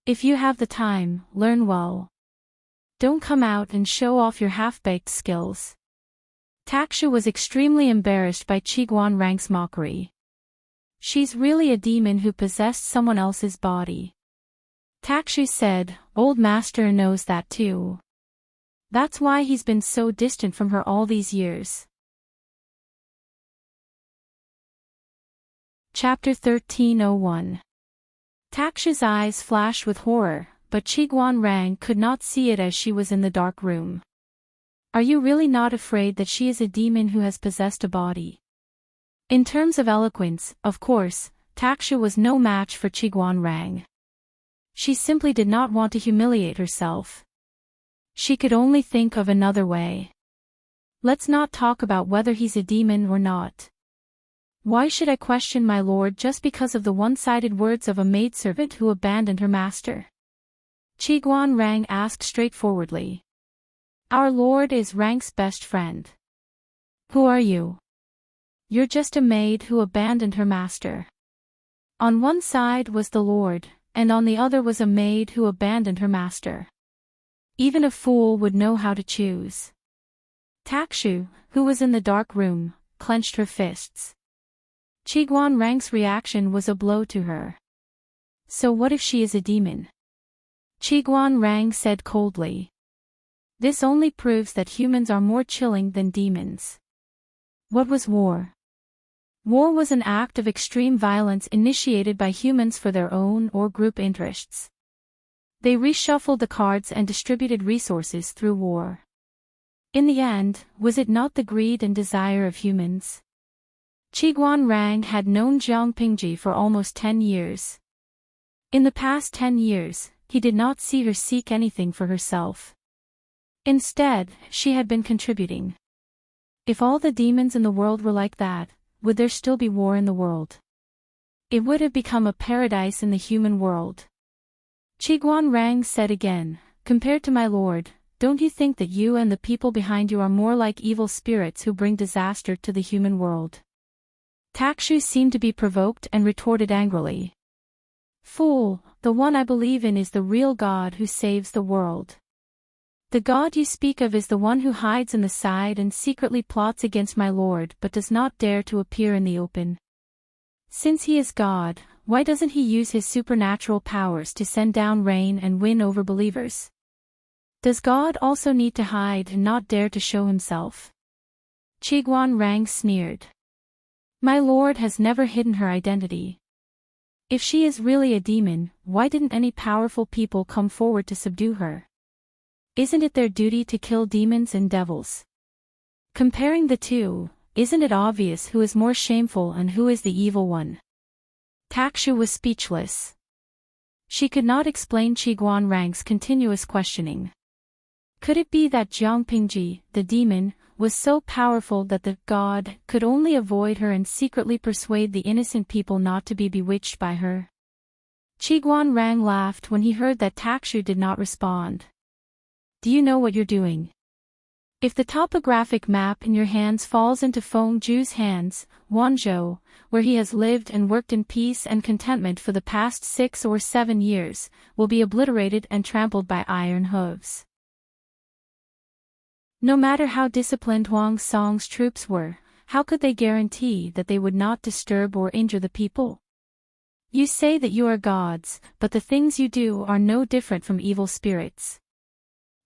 If you have the time, learn well. Don't come out and show off your half-baked skills." Takshu was extremely embarrassed by Qiguan Rang's mockery. "She's really a demon who possessed someone else's body." Takshu said, "Old master knows that too. That's why he's been so distant from her all these years." Chapter 1301. Takshu's eyes flashed with horror, but Qiguan Rang could not see it as she was in the dark room. "Are you really not afraid that she is a demon who has possessed a body?" In terms of eloquence, of course, Takshu was no match for Qiguan Rang. She simply did not want to humiliate herself. She could only think of another way. "Let's not talk about whether he's a demon or not. Why should I question my lord just because of the one-sided words of a maidservant who abandoned her master?" Qiguan Rang asked straightforwardly. "Our lord is Rang's best friend. Who are you? You're just a maid who abandoned her master." On one side was the lord, and on the other was a maid who abandoned her master. Even a fool would know how to choose. Takshu, who was in the dark room, clenched her fists. Qiguan Rang's reaction was a blow to her. "So what if she is a demon?" Qiguan Rang said coldly. "This only proves that humans are more chilling than demons." What was war? War was an act of extreme violence initiated by humans for their own or group interests. They reshuffled the cards and distributed resources through war. In the end, was it not the greed and desire of humans? Qiguan Rang had known Jiang Pingji for almost 10 years. In the past 10 years, he did not see her seek anything for herself. Instead, she had been contributing. If all the demons in the world were like that, would there still be war in the world? It would have become a paradise in the human world. Qiguan Rang said again, compared to my lord, don't you think that you and the people behind you are more like evil spirits who bring disaster to the human world? Takshu seemed to be provoked and retorted angrily. Fool, the one I believe in is the real God who saves the world. The God you speak of is the one who hides in the side and secretly plots against my lord but does not dare to appear in the open. Since he is God, why doesn't he use his supernatural powers to send down rain and win over believers? Does God also need to hide and not dare to show himself? Qiguan Rang sneered. My lord has never hidden her identity. If she is really a demon, why didn't any powerful people come forward to subdue her? Isn't it their duty to kill demons and devils? Comparing the two, isn't it obvious who is more shameful and who is the evil one? Takshu was speechless. She could not explain Qiguan Rang's continuous questioning. Could it be that Jiang Pingji, the demon, was so powerful that the god could only avoid her and secretly persuade the innocent people not to be bewitched by her? Qiguan Rang laughed when he heard that Takshu did not respond. Do you know what you're doing? If the topographic map in your hands falls into Feng Zhu's hands, Wanzhou, where he has lived and worked in peace and contentment for the past 6 or 7 years, will be obliterated and trampled by iron hooves. No matter how disciplined Huang Song's troops were, how could they guarantee that they would not disturb or injure the people? You say that you are gods, but the things you do are no different from evil spirits.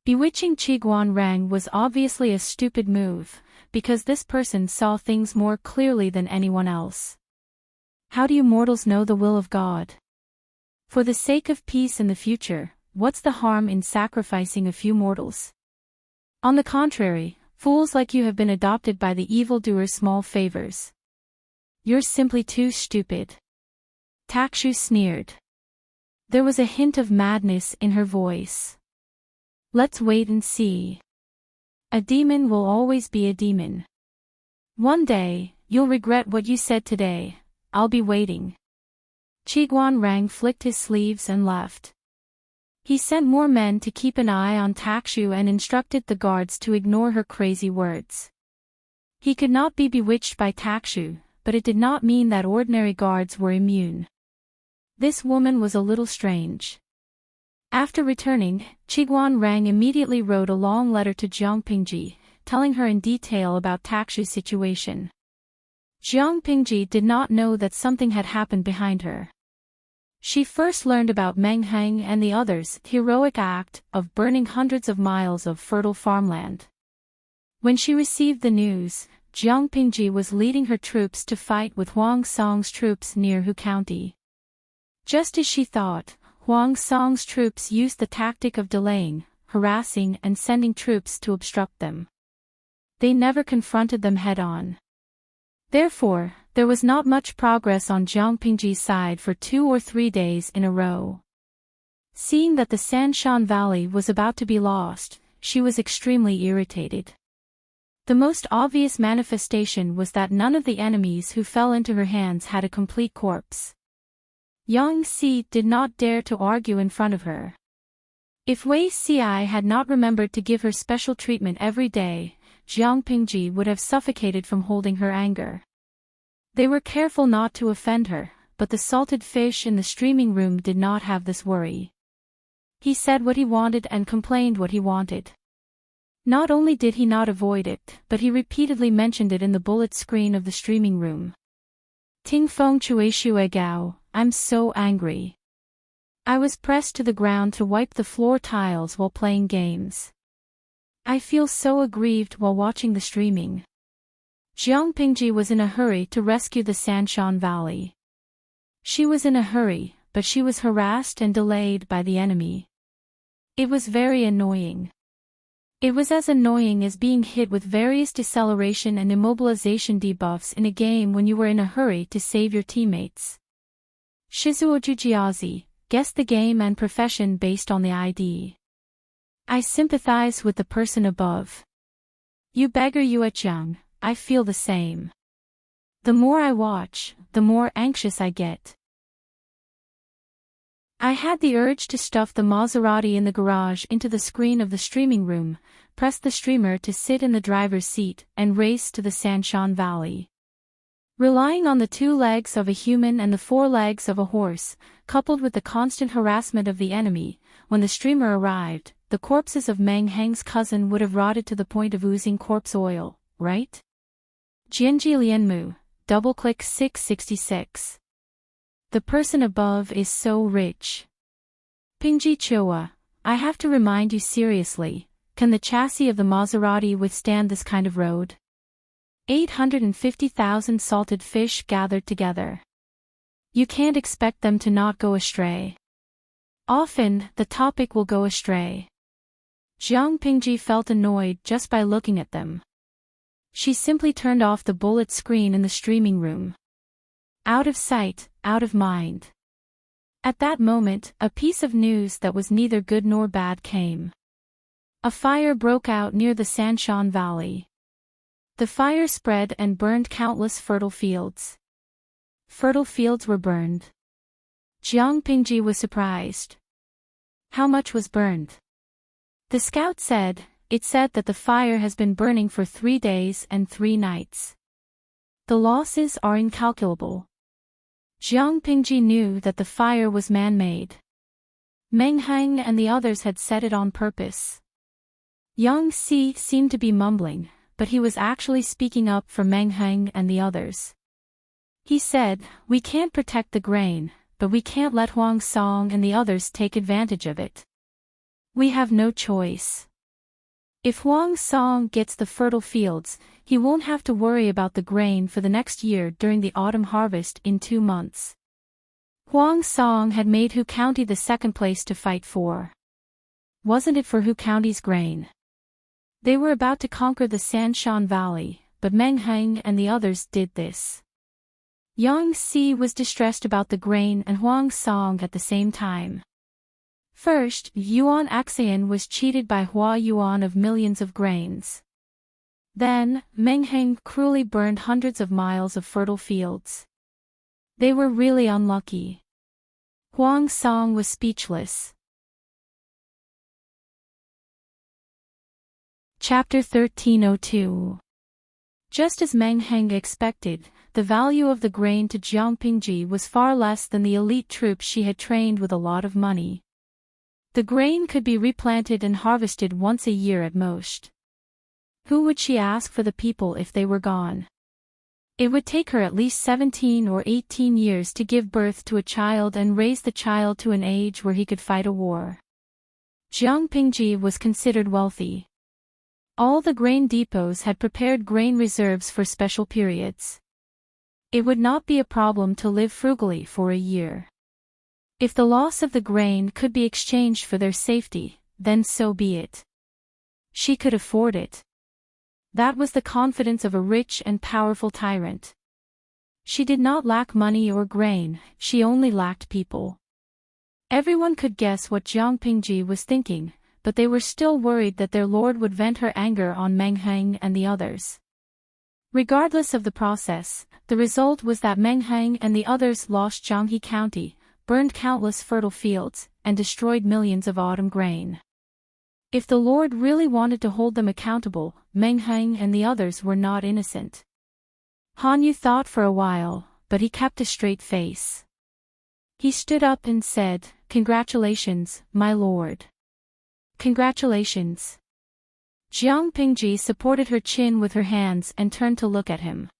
Bewitching Qiguan Rang was obviously a stupid move, because this person saw things more clearly than anyone else. How do you mortals know the will of God? For the sake of peace in the future, what's the harm in sacrificing a few mortals? On the contrary, fools like you have been adopted by the evildoers' small favors. You're simply too stupid. Takshu sneered. There was a hint of madness in her voice. Let's wait and see. A demon will always be a demon. One day, you'll regret what you said today. I'll be waiting. Qiguan Rang flicked his sleeves and left. He sent more men to keep an eye on Takshu and instructed the guards to ignore her crazy words. He could not be bewitched by Takshu, but it did not mean that ordinary guards were immune. This woman was a little strange. After returning, Qiguan Rang immediately wrote a long letter to Jiang Pingji, telling her in detail about Takshu's situation. Jiang Pingji did not know that something had happened behind her. She first learned about Meng Heng and the others' heroic act of burning hundreds of miles of fertile farmland. When she received the news, Jiang Pingji was leading her troops to fight with Huang Song's troops near Hu County. Just as she thought, Huang Song's troops used the tactic of delaying, harassing and sending troops to obstruct them. They never confronted them head-on. Therefore, there was not much progress on Jiang Pingji's side for 2 or 3 days in a row. Seeing that the Sanshan Valley was about to be lost, she was extremely irritated. The most obvious manifestation was that none of the enemies who fell into her hands had a complete corpse. Yang Si did not dare to argue in front of her. If Wei Xi had not remembered to give her special treatment every day, Jiang Pingji would have suffocated from holding her anger. They were careful not to offend her, but the salted fish in the streaming room did not have this worry. He said what he wanted and complained what he wanted. Not only did he not avoid it, but he repeatedly mentioned it in the bullet screen of the streaming room. Ting Feng Chui Shui Gao, I'm so angry. I was pressed to the ground to wipe the floor tiles while playing games. I feel so aggrieved while watching the streaming. Jiang Pingji was in a hurry to rescue the Sanshan Valley. She was in a hurry, but she was harassed and delayed by the enemy. It was very annoying. It was as annoying as being hit with various deceleration and immobilization debuffs in a game when you were in a hurry to save your teammates. Shizuo Jujiazi, guess the game and profession based on the ID. I sympathize with the person above. You beggar Yueqiang, I feel the same. The more I watch, the more anxious I get. I had the urge to stuff the Maserati in the garage into the screen of the streaming room, press the streamer to sit in the driver's seat, and race to the Sanshan Valley. Relying on the 2 legs of a human and the 4 legs of a horse, coupled with the constant harassment of the enemy, when the streamer arrived, the corpses of Meng Heng's cousin would have rotted to the point of oozing corpse oil, right? Jianji Lianmu, double-click 666. The person above is so rich. Pingji Chua, I have to remind you seriously, can the chassis of the Maserati withstand this kind of road? 850,000 salted fish gathered together. You can't expect them to not go astray. Often, the topic will go astray. Jiang Pingji felt annoyed just by looking at them. She simply turned off the bullet screen in the streaming room. Out of sight, out of mind. At that moment, a piece of news that was neither good nor bad came. A fire broke out near the Sanshan Valley. The fire spread and burned countless fertile fields. Fertile fields were burned. Jiang Pingji was surprised. How much was burned? The scout said, it said that the fire has been burning for 3 days and 3 nights. The losses are incalculable. Jiang Pingji knew that the fire was man-made. Meng Heng and the others had set it on purpose. Yang Si seemed to be mumbling, but he was actually speaking up for Meng Heng and the others. He said, we can't protect the grain, but we can't let Huang Song and the others take advantage of it. We have no choice. If Huang Song gets the fertile fields, he won't have to worry about the grain for the next year during the autumn harvest in 2 months. Huang Song had made Hu County the 2nd place to fight for. Wasn't it for Hu County's grain? They were about to conquer the Sanshan Valley, but Meng Heng and the others did this. Yang Si was distressed about the grain and Huang Song at the same time. First, Yuan Axian was cheated by Hua Yuan of millions of grains. Then, Meng Heng cruelly burned hundreds of miles of fertile fields. They were really unlucky. Huang Song was speechless. Chapter 1302. Just as Meng Heng expected, the value of the grain to Jiang Pingji was far less than the elite troops she had trained with a lot of money. The grain could be replanted and harvested once a year at most. Who would she ask for the people if they were gone? It would take her at least 17 or 18 years to give birth to a child and raise the child to an age where he could fight a war. Jiang Pingji was considered wealthy. All the grain depots had prepared grain reserves for special periods. It would not be a problem to live frugally for a year. If the loss of the grain could be exchanged for their safety, then so be it. She could afford it. That was the confidence of a rich and powerful tyrant. She did not lack money or grain, she only lacked people. Everyone could guess what Jiang Pingji was thinking, but they were still worried that their lord would vent her anger on Meng Heng and the others. Regardless of the process, the result was that Meng Heng and the others lost Jianghe County, burned countless fertile fields, and destroyed millions of autumn grain. If the Lord really wanted to hold them accountable, Meng Heng and the others were not innocent. Han Yu thought for a while, but he kept a straight face. He stood up and said, "Congratulations, my lord." "Congratulations." Jiang Pingji supported her chin with her hands and turned to look at him.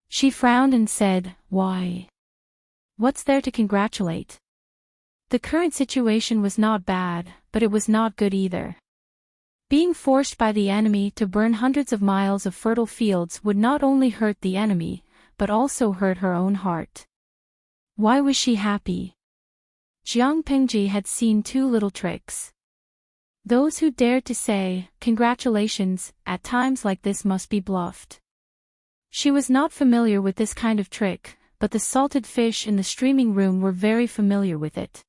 She frowned and said, "Why? What's there to congratulate?" The current situation was not bad, but it was not good either. Being forced by the enemy to burn hundreds of miles of fertile fields would not only hurt the enemy, but also hurt her own heart. Why was she happy? Jiang Pingji had seen 2 little tricks. Those who dared to say, "Congratulations," at times like this must be bluffed. She was not familiar with this kind of trick, but the salted fish in the streaming room were very familiar with it.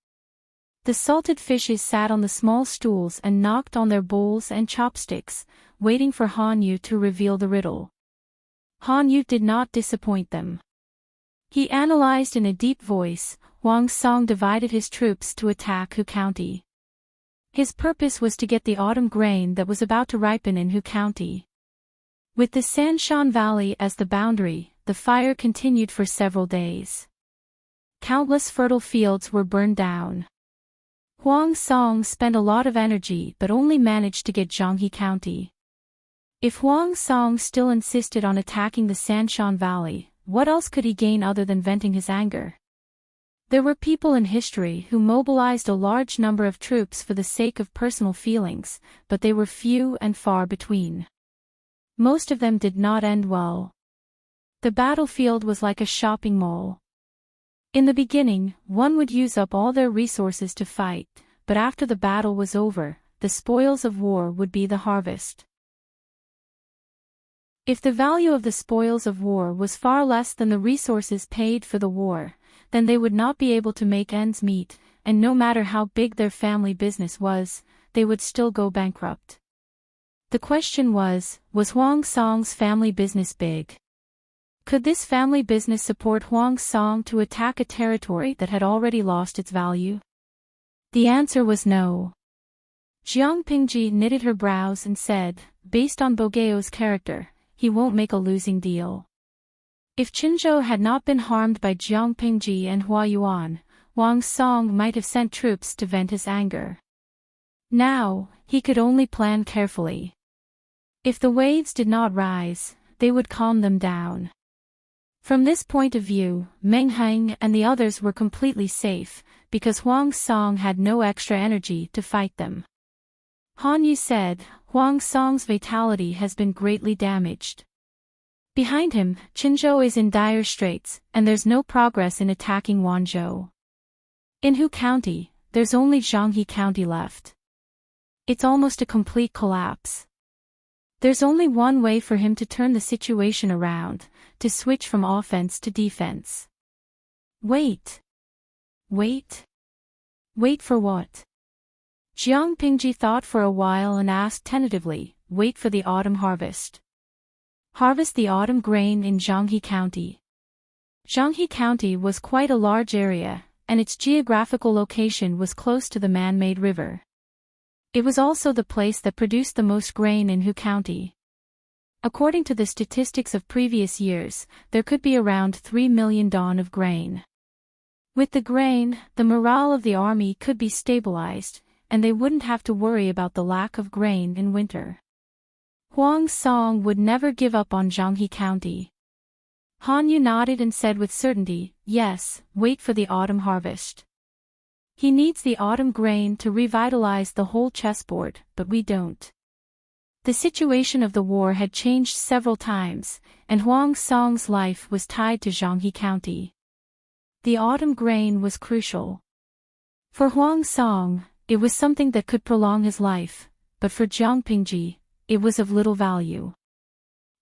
The salted fishes sat on the small stools and knocked on their bowls and chopsticks, waiting for Han Yu to reveal the riddle. Han Yu did not disappoint them. He analyzed in a deep voice. Huang Song divided his troops to attack Hu County. His purpose was to get the autumn grain that was about to ripen in Hu County. With the Sanshan Valley as the boundary, the fire continued for several days. Countless fertile fields were burned down. Huang Song spent a lot of energy but only managed to get Zhanghe County. If Huang Song still insisted on attacking the Sanshan Valley, what else could he gain other than venting his anger? There were people in history who mobilized a large number of troops for the sake of personal feelings, but they were few and far between. Most of them did not end well. The battlefield was like a shopping mall. In the beginning, one would use up all their resources to fight, but after the battle was over, the spoils of war would be the harvest. If the value of the spoils of war was far less than the resources paid for the war, then they would not be able to make ends meet, and no matter how big their family business was, they would still go bankrupt. The question was Huang Song's family business big? Could this family business support Huang Song to attack a territory that had already lost its value? The answer was no. Jiang Pingji knitted her brows and said, based on Bogeo's character, he won't make a losing deal. If Qinzhou had not been harmed by Jiang Pingji and Hua Yuan, Huang Song might have sent troops to vent his anger. Now, he could only plan carefully. If the waves did not rise, they would calm them down. From this point of view, Meng Heng and the others were completely safe, because Huang Song had no extra energy to fight them. Han Yu said, Huang Song's vitality has been greatly damaged. Behind him, Qinzhou is in dire straits, and there's no progress in attacking Wanzhou. In Hu County, there's only Zhanghe County left. It's almost a complete collapse. There's only one way for him to turn the situation around, to switch from offense to defense. Wait. Wait? Wait for what? Jiang Pingji thought for a while and asked tentatively, wait for the autumn harvest. Harvest the autumn grain in Zhanghe County. Zhanghe County was quite a large area, and its geographical location was close to the man-made river. It was also the place that produced the most grain in Hu County. According to the statistics of previous years, there could be around 3 million don of grain. With the grain, the morale of the army could be stabilized, and they wouldn't have to worry about the lack of grain in winter. Huang Song would never give up on Zhanghe County. Han Yu nodded and said with certainty, yes, wait for the autumn harvest. He needs the autumn grain to revitalize the whole chessboard, but we don't. The situation of the war had changed several times, and Huang Song's life was tied to Zhanghe County. The autumn grain was crucial. For Huang Song, it was something that could prolong his life, but for Jiang Pingji, it was of little value.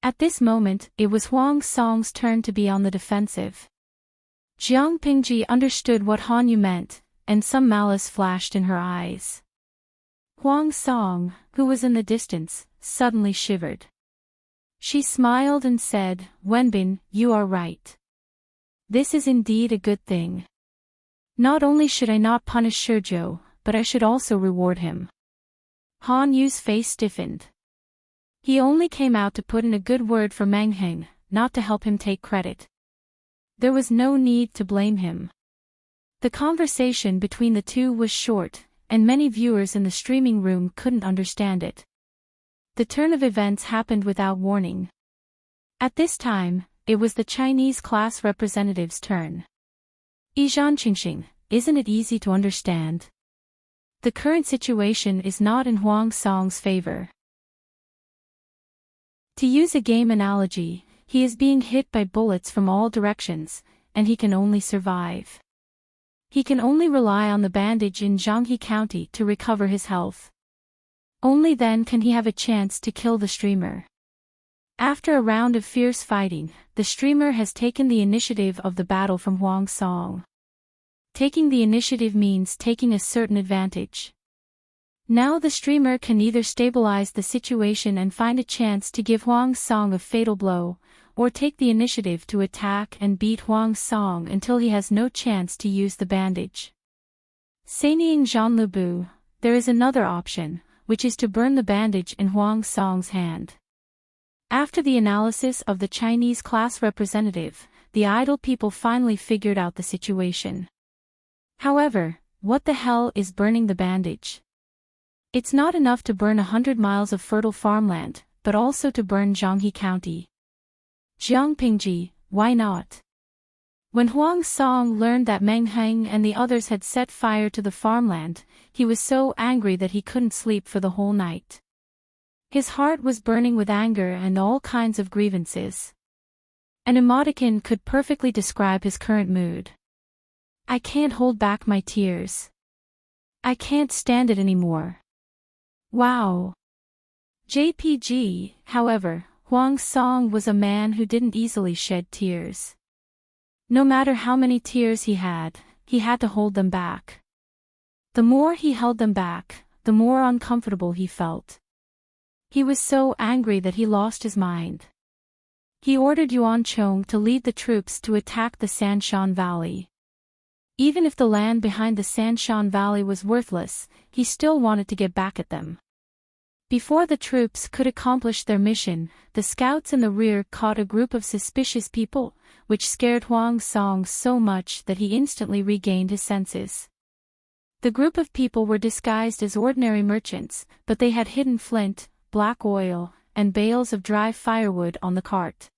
At this moment, it was Huang Song's turn to be on the defensive. Jiang Pingji understood what Han Yu meant, and some malice flashed in her eyes. Huang Song, who was in the distance, suddenly shivered. She smiled and said, Wenbin, you are right. This is indeed a good thing. Not only should I not punish Shizhou, but I should also reward him. Han Yu's face stiffened. He only came out to put in a good word for Meng Heng, not to help him take credit. There was no need to blame him. The conversation between the two was short, and many viewers in the streaming room couldn't understand it. The turn of events happened without warning. At this time, it was the Chinese class representative's turn. Yizhan Qingxing, isn't it easy to understand? The current situation is not in Huang Song's favor. To use a game analogy, he is being hit by bullets from all directions, and he can only survive. He can only rely on the bandage in Zhanghe County to recover his health. Only then can he have a chance to kill the streamer. After a round of fierce fighting, the streamer has taken the initiative of the battle from Huang Song. Taking the initiative means taking a certain advantage. Now the streamer can either stabilize the situation and find a chance to give Huang Song a fatal blow, or take the initiative to attack and beat Huang Song until he has no chance to use the bandage. Saying Jean Lebu, there is another option, which is to burn the bandage in Huang Song's hand. After the analysis of the Chinese class representative, the idle people finally figured out the situation. However, what the hell is burning the bandage? It's not enough to burn 100 miles of fertile farmland, but also to burn Jianghe County. Jiangpingji, why not? When Huang Song learned that Meng Heng and the others had set fire to the farmland, he was so angry that he couldn't sleep for the whole night. His heart was burning with anger and all kinds of grievances. An emoticon could perfectly describe his current mood. I can't hold back my tears. I can't stand it anymore. Wow. JPG, however, Huang Song was a man who didn't easily shed tears. No matter how many tears he had to hold them back. The more he held them back, the more uncomfortable he felt. He was so angry that he lost his mind. He ordered Yuan Chong to lead the troops to attack the Sanshan Valley. Even if the land behind the Sanshan Valley was worthless, he still wanted to get back at them. Before the troops could accomplish their mission, the scouts in the rear caught a group of suspicious people, which scared Huang Song so much that he instantly regained his senses. The group of people were disguised as ordinary merchants, but they had hidden flint, black oil, and bales of dry firewood on the cart.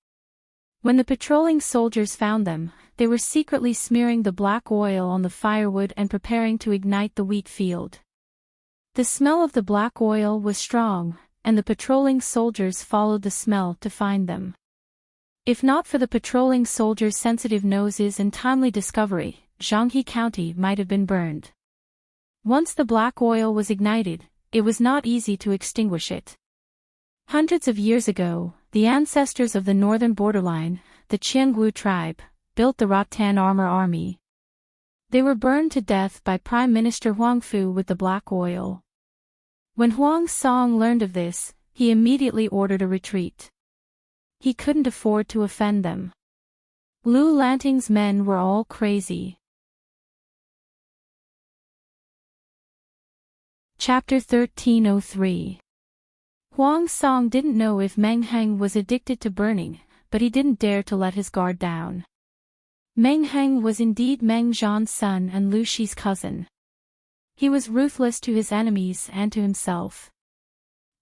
When the patrolling soldiers found them, they were secretly smearing the black oil on the firewood and preparing to ignite the wheat field. The smell of the black oil was strong, and the patrolling soldiers followed the smell to find them. If not for the patrolling soldiers' sensitive noses and timely discovery, Jianghe County might have been burned. Once the black oil was ignited, it was not easy to extinguish it. Hundreds of years ago, the ancestors of the northern borderline, the Qiangwu tribe, built the Rattan Armor Army. They were burned to death by Prime Minister Huang Fu with the black oil. When Huang Song learned of this, he immediately ordered a retreat. He couldn't afford to offend them. Lu Lanting's men were all crazy. Chapter 1303. Huang Song didn't know if Meng Heng was addicted to burning, but he didn't dare to let his guard down. Meng Heng was indeed Meng Zhan's son and Lu Shi's cousin. He was ruthless to his enemies and to himself.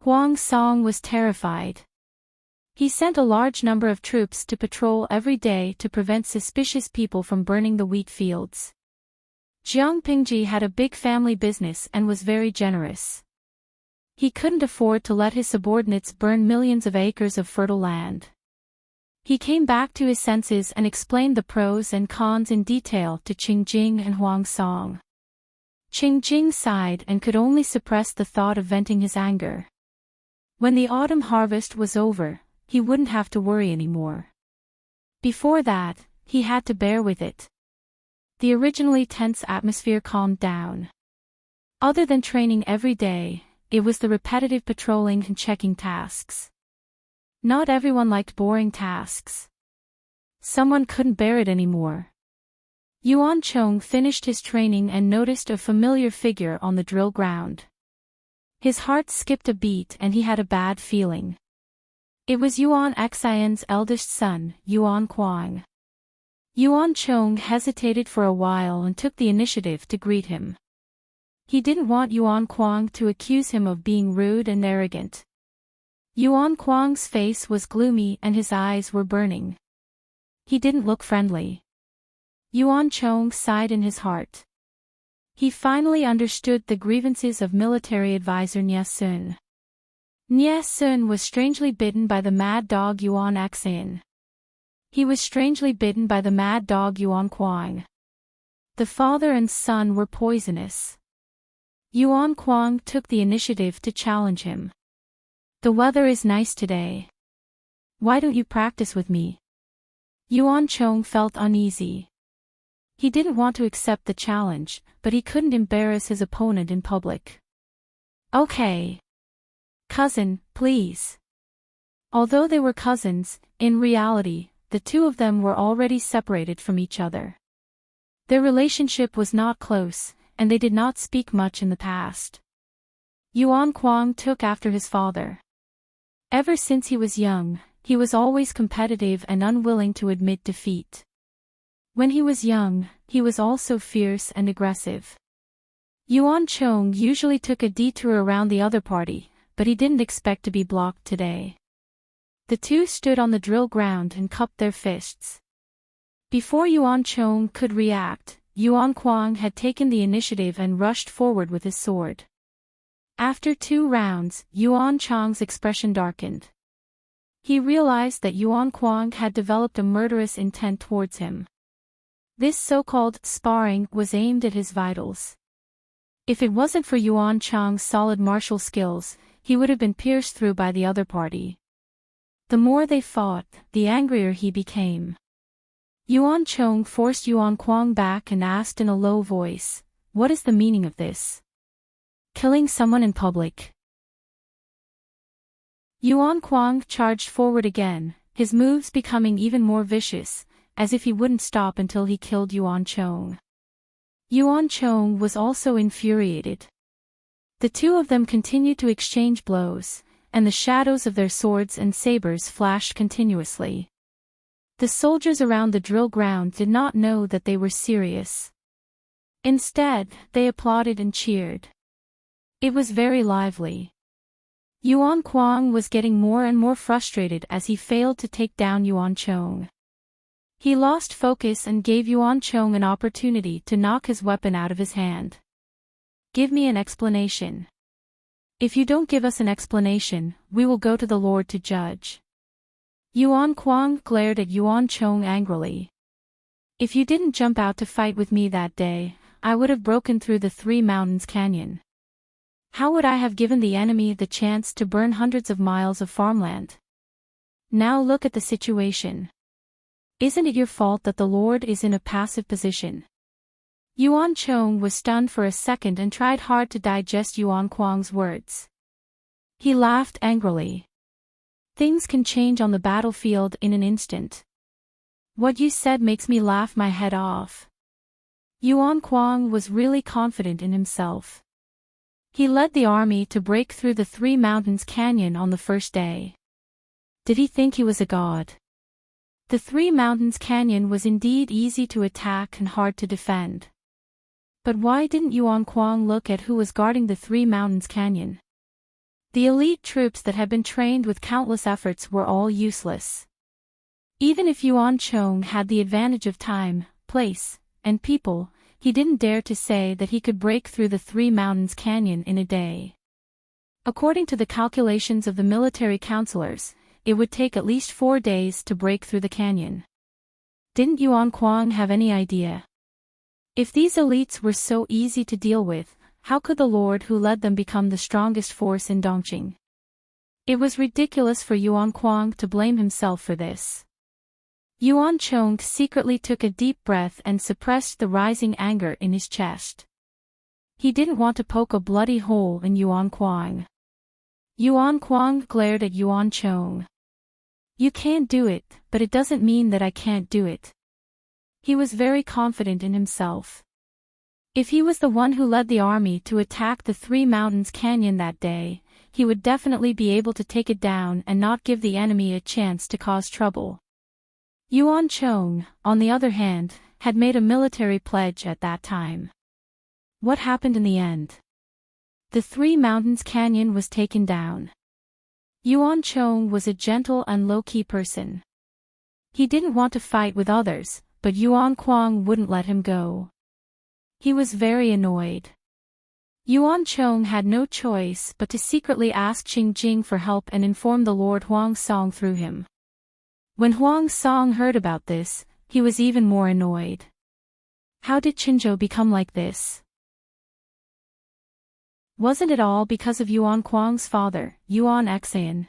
Huang Song was terrified. He sent a large number of troops to patrol every day to prevent suspicious people from burning the wheat fields. Jiangpingji had a big family business and was very generous. He couldn't afford to let his subordinates burn millions of acres of fertile land. He came back to his senses and explained the pros and cons in detail to Qingjing and Huang Song. Qingjing sighed and could only suppress the thought of venting his anger. When the autumn harvest was over, he wouldn't have to worry anymore. Before that, he had to bear with it. The originally tense atmosphere calmed down. Other than training every day, it was the repetitive patrolling and checking tasks. Not everyone liked boring tasks. Someone couldn't bear it anymore. Yuan Chong finished his training and noticed a familiar figure on the drill ground. His heart skipped a beat and he had a bad feeling. It was Yuan Xian's eldest son, Yuan Kuang. Yuan Chong hesitated for a while and took the initiative to greet him. He didn't want Yuan Kuang to accuse him of being rude and arrogant. Yuan Kuang's face was gloomy and his eyes were burning. He didn't look friendly. Yuan Chong sighed in his heart. He finally understood the grievances of military advisor Nie Sun. Nie Sun was strangely bitten by the mad dog Yuan Xian. He was strangely bitten by the mad dog Yuan Kuang. The father and son were poisonous. Yuan Kuang took the initiative to challenge him. The weather is nice today. Why don't you practice with me? Yuan Chong felt uneasy. He didn't want to accept the challenge, but he couldn't embarrass his opponent in public. Okay. Cousin, please. Although they were cousins, in reality, the two of them were already separated from each other. Their relationship was not close, and they did not speak much in the past. Yuan Kuang took after his father. Ever since he was young, he was always competitive and unwilling to admit defeat. When he was young, he was also fierce and aggressive. Yuan Chong usually took a detour around the other party, but he didn't expect to be blocked today. The two stood on the drill ground and cupped their fists. Before Yuan Chong could react, Yuan Kuang had taken the initiative and rushed forward with his sword. After 2 rounds, Yuan Chong's expression darkened. He realized that Yuan Kuang had developed a murderous intent towards him. This so-called sparring was aimed at his vitals. If it wasn't for Yuan Chong's solid martial skills, he would have been pierced through by the other party. The more they fought, the angrier he became. Yuan Chong forced Yuan Kuang back and asked in a low voice, "What is the meaning of this? Killing someone in public?" Yuan Kuang charged forward again, his moves becoming even more vicious, as if he wouldn't stop until he killed Yuan Chong. Yuan Chong was also infuriated. The two of them continued to exchange blows, and the shadows of their swords and sabers flashed continuously. The soldiers around the drill ground did not know that they were serious. Instead, they applauded and cheered. It was very lively. Yuan Kuang was getting more and more frustrated as he failed to take down Yuan Chong. He lost focus and gave Yuan Chong an opportunity to knock his weapon out of his hand. "Give me an explanation. If you don't give us an explanation, we will go to the Lord to judge." Yuan Kuang glared at Yuan Chong angrily. "If you didn't jump out to fight with me that day, I would have broken through the 3 Mountains Canyon. How would I have given the enemy the chance to burn hundreds of miles of farmland? Now look at the situation. Isn't it your fault that the Lord is in a passive position?" Yuan Chong was stunned for a second and tried hard to digest Yuan Kuang's words. He laughed angrily. "Things can change on the battlefield in an instant. What you said makes me laugh my head off." Yuan Kuang was really confident in himself. He led the army to break through the 3 Mountains Canyon on the first day. Did he think he was a god? The 3 Mountains Canyon was indeed easy to attack and hard to defend. But why didn't Yuan Kuang look at who was guarding the 3 Mountains Canyon? The elite troops that had been trained with countless efforts were all useless. Even if Yuan Chong had the advantage of time, place, and people, he didn't dare to say that he could break through the 3 Mountains Canyon in a day. According to the calculations of the military counselors, it would take at least 4 days to break through the canyon. Didn't Yuan Kuang have any idea? If these elites were so easy to deal with, how could the Lord who led them become the strongest force in Dongqing? It was ridiculous for Yuan Kuang to blame himself for this. Yuan Chong secretly took a deep breath and suppressed the rising anger in his chest. He didn't want to poke a bloody hole in Yuan Kuang. Yuan Kuang glared at Yuan Chong. "You can't do it, but it doesn't mean that I can't do it." He was very confident in himself. If he was the one who led the army to attack the 3 Mountains Canyon that day, he would definitely be able to take it down and not give the enemy a chance to cause trouble. Yuan Chong, on the other hand, had made a military pledge at that time. What happened in the end? The 3 Mountains Canyon was taken down. Yuan Chong was a gentle and low-key person. He didn't want to fight with others, but Yuan Kuang wouldn't let him go. He was very annoyed. Yuan Chong had no choice but to secretly ask Qing Jing for help and inform the Lord Huang Song through him. When Huang Song heard about this, he was even more annoyed. How did Qinzhou become like this? Wasn't it all because of Yuan Kuang's father, Yuan Xan?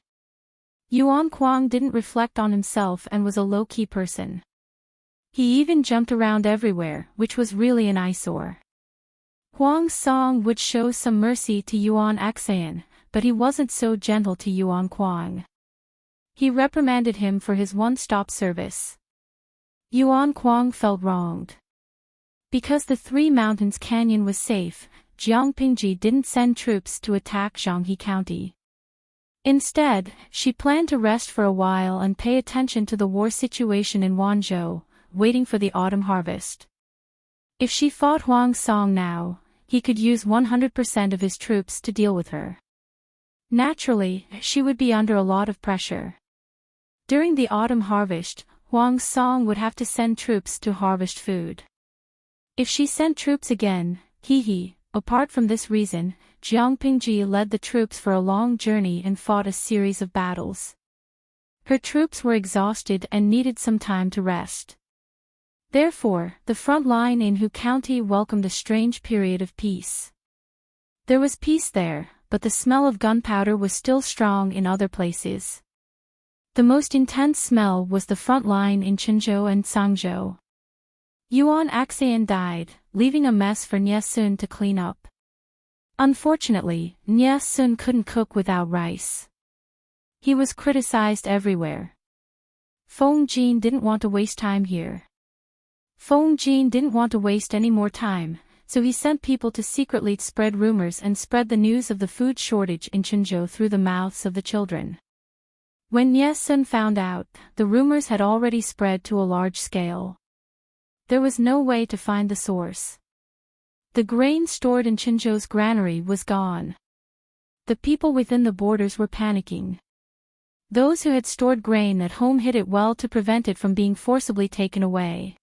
Yuan Kuang didn't reflect on himself and was a low-key person. He even jumped around everywhere, which was really an eyesore. Huang Song would show some mercy to Yuan Xan, but he wasn't so gentle to Yuan Kuang. He reprimanded him for his one-stop service. Yuan Kuang felt wronged. Because the Three Mountains Canyon was safe, Jiang Pingji didn't send troops to attack Zhanghe County. Instead, she planned to rest for a while and pay attention to the war situation in Wanzhou, waiting for the autumn harvest. If she fought Huang Song now, he could use 100% of his troops to deal with her. Naturally, she would be under a lot of pressure. During the autumn harvest, Huang Song would have to send troops to harvest food. If she sent troops again, apart from this reason, Jiang Pingji led the troops for a long journey and fought a series of battles. Her troops were exhausted and needed some time to rest. Therefore, the front line in Hu County welcomed a strange period of peace. There was peace there, but the smell of gunpowder was still strong in other places. The most intense smell was the front line in Qinzhou and Sangzhou. Yuan Axayan died, leaving a mess for Nie Sun to clean up. Unfortunately, Nie Sun couldn't cook without rice. He was criticized everywhere. Feng Jin didn't want to waste time here. Feng Jin didn't want to waste any more time, so he sent people to secretly spread rumors and spread the news of the food shortage in Qinzhou through the mouths of the children. When Nie Sun found out, the rumors had already spread to a large scale. There was no way to find the source. The grain stored in Qinzhou's granary was gone. The people within the borders were panicking. Those who had stored grain at home hid it well to prevent it from being forcibly taken away.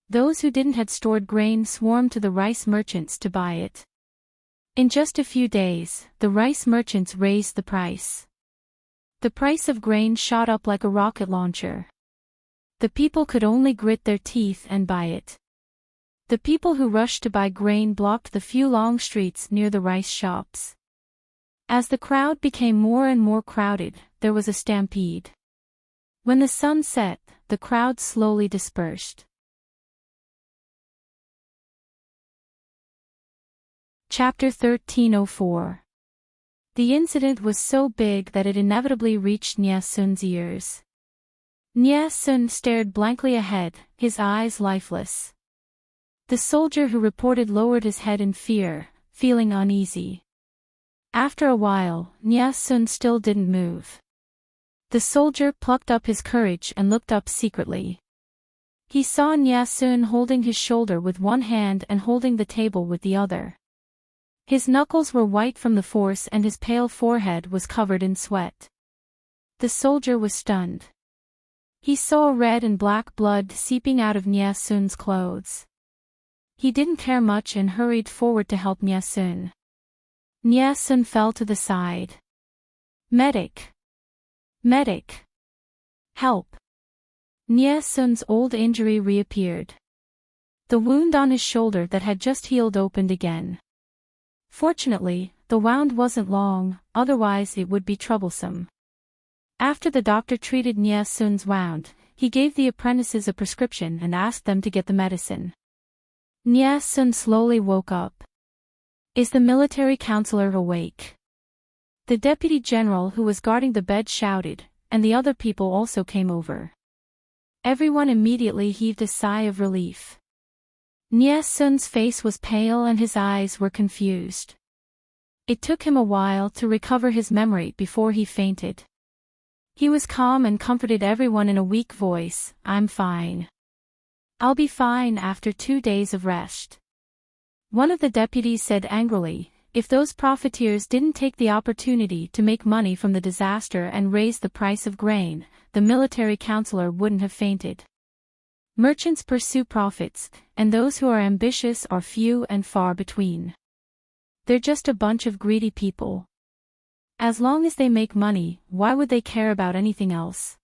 Those who didn't had stored grain swarmed to the rice merchants to buy it. In just a few days, the rice merchants raised the price. The price of grain shot up like a rocket launcher. The people could only grit their teeth and buy it. The people who rushed to buy grain blocked the few long streets near the rice shops. As the crowd became more and more crowded, there was a stampede. When the sun set, the crowd slowly dispersed. Chapter 1304. The incident was so big that it inevitably reached Nie Sun's ears. Nie Sun stared blankly ahead, his eyes lifeless. The soldier who reported lowered his head in fear, feeling uneasy. After a while, Nie Sun still didn't move. The soldier plucked up his courage and looked up secretly. He saw Nie Sun holding his shoulder with one hand and holding the table with the other. His knuckles were white from the force and his pale forehead was covered in sweat. The soldier was stunned. He saw red and black blood seeping out of Nie Sun's clothes. He didn't care much and hurried forward to help Nie Sun. Nie Sun fell to the side. Medic! Medic! Help! Nie Sun's old injury reappeared. The wound on his shoulder that had just healed opened again. Fortunately, the wound wasn't long, otherwise it would be troublesome. After the doctor treated Nie Sun's wound, he gave the apprentices a prescription and asked them to get the medicine. Nie Sun slowly woke up. Is the military counselor awake? The deputy general who was guarding the bed shouted, and the other people also came over. Everyone immediately heaved a sigh of relief. Nie Sun's face was pale and his eyes were confused. It took him a while to recover his memory before he fainted. He was calm and comforted everyone in a weak voice, "I'm fine. I'll be fine after 2 days of rest." One of the deputies said angrily, "If those profiteers didn't take the opportunity to make money from the disaster and raise the price of grain, the military counselor wouldn't have fainted." Merchants pursue profits, and those who are ambitious are few and far between. They're just a bunch of greedy people. As long as they make money, why would they care about anything else?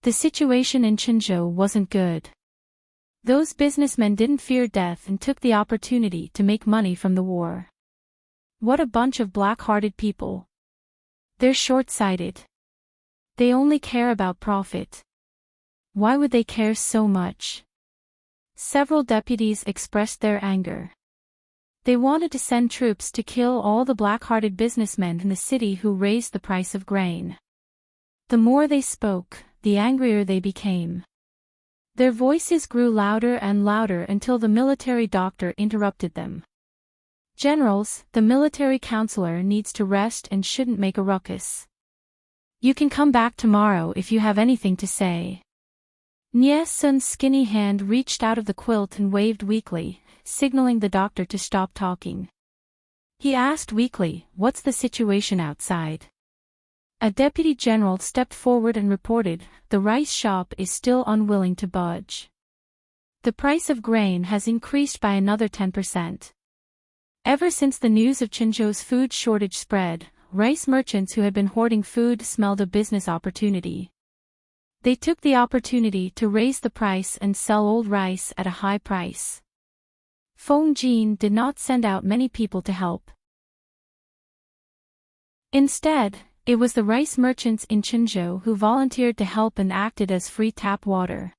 The situation in Qinzhou wasn't good. Those businessmen didn't fear death and took the opportunity to make money from the war. What a bunch of black-hearted people. They're short-sighted. They only care about profit. Why would they care so much? Several deputies expressed their anger. They wanted to send troops to kill all the black-hearted businessmen in the city who raised the price of grain. The more they spoke, the angrier they became. Their voices grew louder and louder until the military doctor interrupted them. Generals, the military counselor needs to rest and shouldn't make a ruckus. You can come back tomorrow if you have anything to say. Nie Sun's skinny hand reached out of the quilt and waved weakly, signaling the doctor to stop talking. He asked weakly, "What's the situation outside?" A deputy general stepped forward and reported, "The rice shop is still unwilling to budge. The price of grain has increased by another 10%. Ever since the news of Chinzhou's food shortage spread, rice merchants who had been hoarding food smelled a business opportunity. They took the opportunity to raise the price and sell old rice at a high price." Feng Jin did not send out many people to help. Instead, it was the rice merchants in Chinzhou who volunteered to help and acted as free tap water.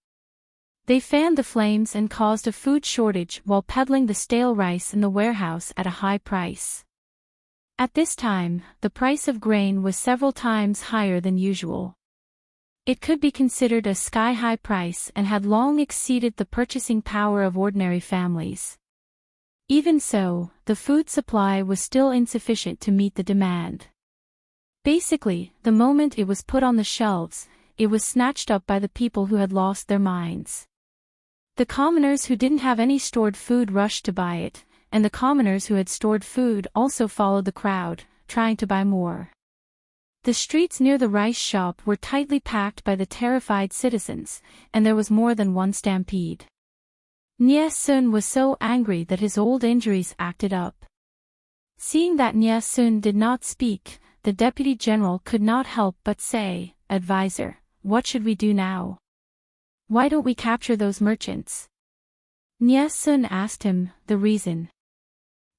They fanned the flames and caused a food shortage while peddling the stale rice in the warehouse at a high price. At this time, the price of grain was several times higher than usual. It could be considered a sky-high price and had long exceeded the purchasing power of ordinary families. Even so, the food supply was still insufficient to meet the demand. Basically, the moment it was put on the shelves, it was snatched up by the people who had lost their minds. The commoners who didn't have any stored food rushed to buy it, and the commoners who had stored food also followed the crowd, trying to buy more. The streets near the rice shop were tightly packed by the terrified citizens, and there was more than one stampede. Nie Sun was so angry that his old injuries acted up. Seeing that Nie Sun did not speak, the deputy general could not help but say, "Advisor, what should we do now? Why don't we capture those merchants?" Nie Sun asked him the reason.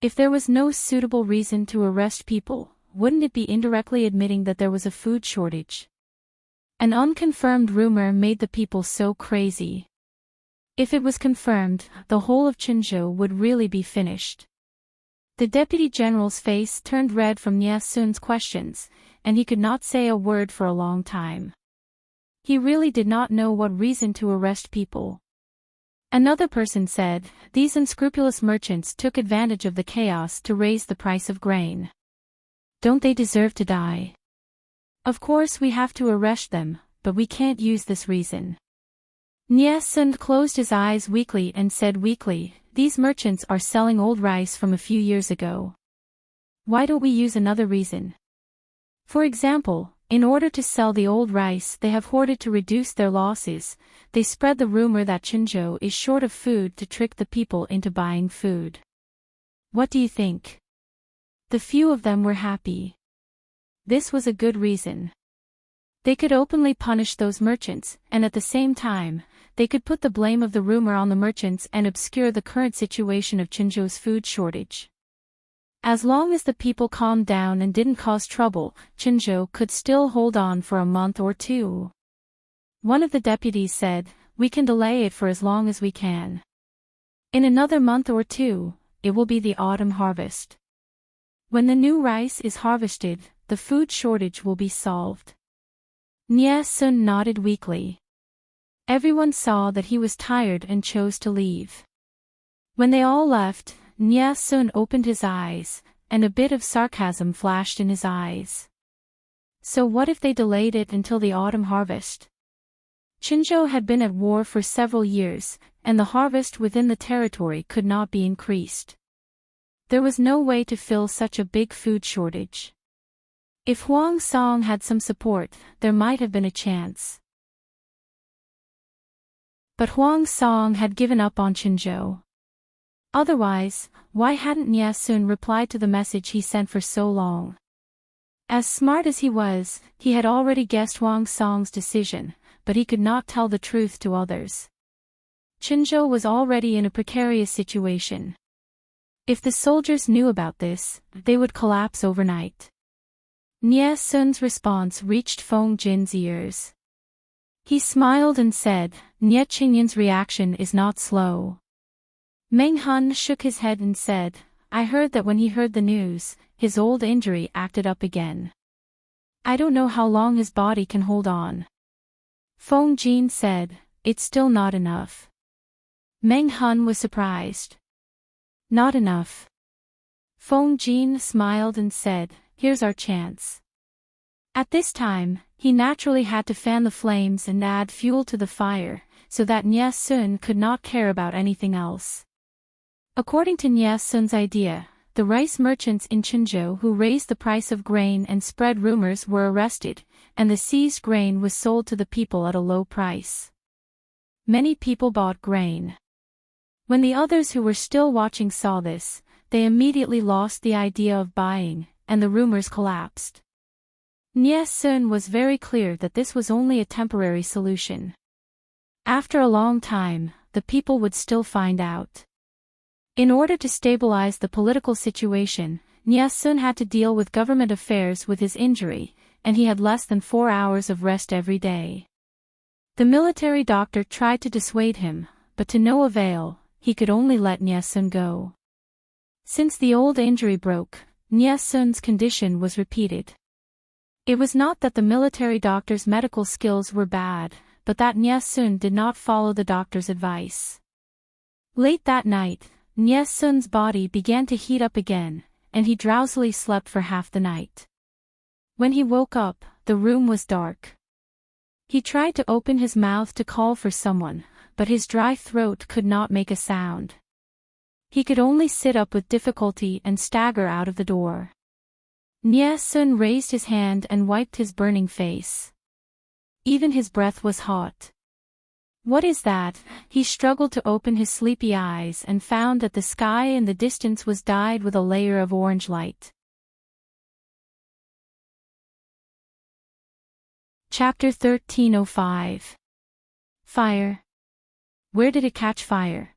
If there was no suitable reason to arrest people, wouldn't it be indirectly admitting that there was a food shortage? An unconfirmed rumor made the people so crazy. If it was confirmed, the whole of Chinzhou would really be finished. The deputy general's face turned red from Nie Sun's questions, and he could not say a word for a long time. He really did not know what reason to arrest people. Another person said, "These unscrupulous merchants took advantage of the chaos to raise the price of grain. Don't they deserve to die? Of course we have to arrest them, but we can't use this reason." Nie Sun closed his eyes weakly and said weakly, "These merchants are selling old rice from a few years ago. Why don't we use another reason? For example, in order to sell the old rice they have hoarded to reduce their losses, they spread the rumor that Chinzhou is short of food to trick the people into buying food. What do you think?" The few of them were happy. This was a good reason. They could openly punish those merchants, and at the same time, they could put the blame of the rumor on the merchants and obscure the current situation of Chinzhou's food shortage. As long as the people calmed down and didn't cause trouble, Chinzhou could still hold on for a month or two. One of the deputies said, "We can delay it for as long as we can. In another month or two, it will be the autumn harvest. When the new rice is harvested, the food shortage will be solved." Nie Sun nodded weakly. Everyone saw that he was tired and chose to leave. When they all left, Nie Sun opened his eyes, and a bit of sarcasm flashed in his eyes. So what if they delayed it until the autumn harvest? Chinzhou had been at war for several years, and the harvest within the territory could not be increased. There was no way to fill such a big food shortage. If Huang Song had some support, there might have been a chance. But Huang Song had given up on Chinzhou. Otherwise, why hadn't Nie Sun replied to the message he sent for so long? As smart as he was, he had already guessed Huang Song's decision, but he could not tell the truth to others. Chinzhou was already in a precarious situation. If the soldiers knew about this, they would collapse overnight. Nie Sun's response reached Feng Jin's ears. He smiled and said, "Nie Qingyan's reaction is not slow." Meng Hun shook his head and said, "I heard that when he heard the news, his old injury acted up again." I don't know how long his body can hold on. Feng Jin said, it's still not enough. Meng Hun was surprised. Not enough. Feng Jin smiled and said, here's our chance. At this time, he naturally had to fan the flames and add fuel to the fire, so that Nie Sun could not care about anything else. According to Nie Sun's idea, the rice merchants in Chinzhou who raised the price of grain and spread rumors were arrested, and the seized grain was sold to the people at a low price. Many people bought grain. When the others who were still watching saw this, they immediately lost the idea of buying, and the rumors collapsed. Nie Sun was very clear that this was only a temporary solution. After a long time, the people would still find out. In order to stabilize the political situation, Nie Sun had to deal with government affairs with his injury, and he had less than 4 hours of rest every day. The military doctor tried to dissuade him, but to no avail, he could only let Nie Sun go. Since the old injury broke, Nie Sun's condition was repeated. It was not that the military doctor's medical skills were bad, but that Nie Sun did not follow the doctor's advice. Late that night, Nie Sun's body began to heat up again, and he drowsily slept for half the night. When he woke up, the room was dark. He tried to open his mouth to call for someone, but his dry throat could not make a sound. He could only sit up with difficulty and stagger out of the door. Nie Sun raised his hand and wiped his burning face. Even his breath was hot. What is that? He struggled to open his sleepy eyes and found that the sky in the distance was dyed with a layer of orange light. Chapter 1305. Fire. Where did it catch fire?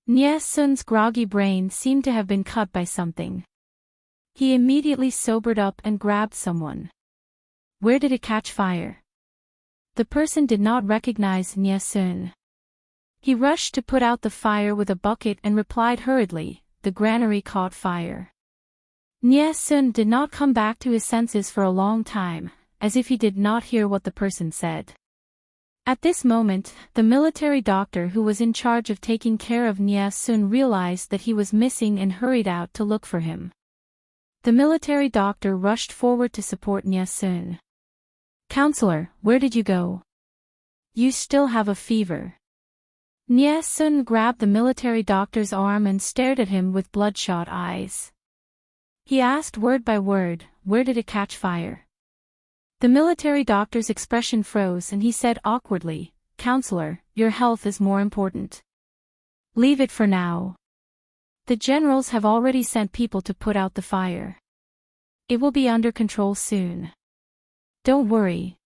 Nie Sun's groggy brain seemed to have been cut by something. He immediately sobered up and grabbed someone. Where did it catch fire? The person did not recognize Nie Sun. He rushed to put out the fire with a bucket and replied hurriedly, the granary caught fire. Nie Sun did not come back to his senses for a long time, as if he did not hear what the person said. At this moment, the military doctor who was in charge of taking care of Nie Sun realized that he was missing and hurried out to look for him. The military doctor rushed forward to support Nie Sun. Counselor, where did you go? You still have a fever. Nie Sun grabbed the military doctor's arm and stared at him with bloodshot eyes. He asked word by word, where did it catch fire? The military doctor's expression froze and he said awkwardly, Counselor, your health is more important. Leave it for now. The generals have already sent people to put out the fire. It will be under control soon. Don't worry.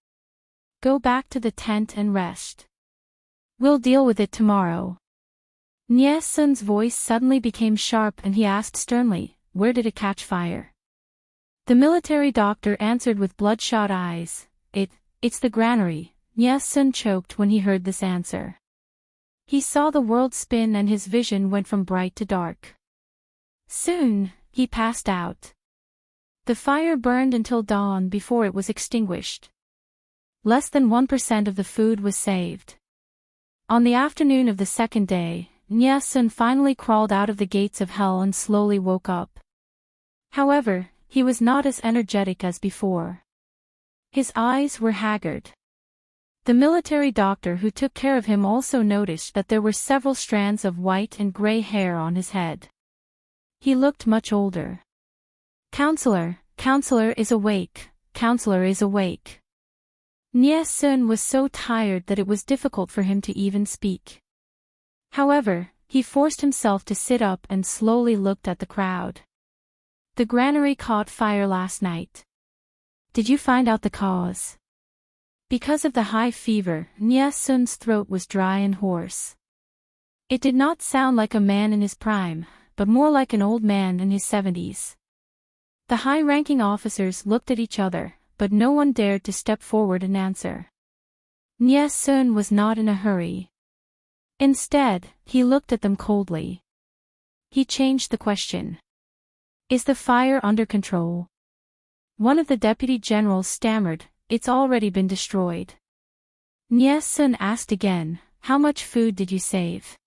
Go back to the tent and rest. We'll deal with it tomorrow. Nie Sun's voice suddenly became sharp and he asked sternly, where did it catch fire? The military doctor answered with bloodshot eyes, it's the granary. Nie Sun choked when he heard this answer. He saw the world spin and his vision went from bright to dark. Soon, he passed out. The fire burned until dawn before it was extinguished. Less than 1% of the food was saved. On the afternoon of the second day, Nie Sun finally crawled out of the gates of hell and slowly woke up. However, he was not as energetic as before. His eyes were haggard. The military doctor who took care of him also noticed that there were several strands of white and gray hair on his head. He looked much older. Counselor is awake, Counselor is awake. Nie Sun was so tired that it was difficult for him to even speak. However, he forced himself to sit up and slowly looked at the crowd. The granary caught fire last night. Did you find out the cause? Because of the high fever, Nie Sun's throat was dry and hoarse. It did not sound like a man in his prime, but more like an old man in his 70s. The high-ranking officers looked at each other, but no one dared to step forward and answer. Nie Sun was not in a hurry. Instead, he looked at them coldly. He changed the question. Is the fire under control? One of the deputy generals stammered, "It's already been destroyed." Nie Sun asked again, "How much food did you save?"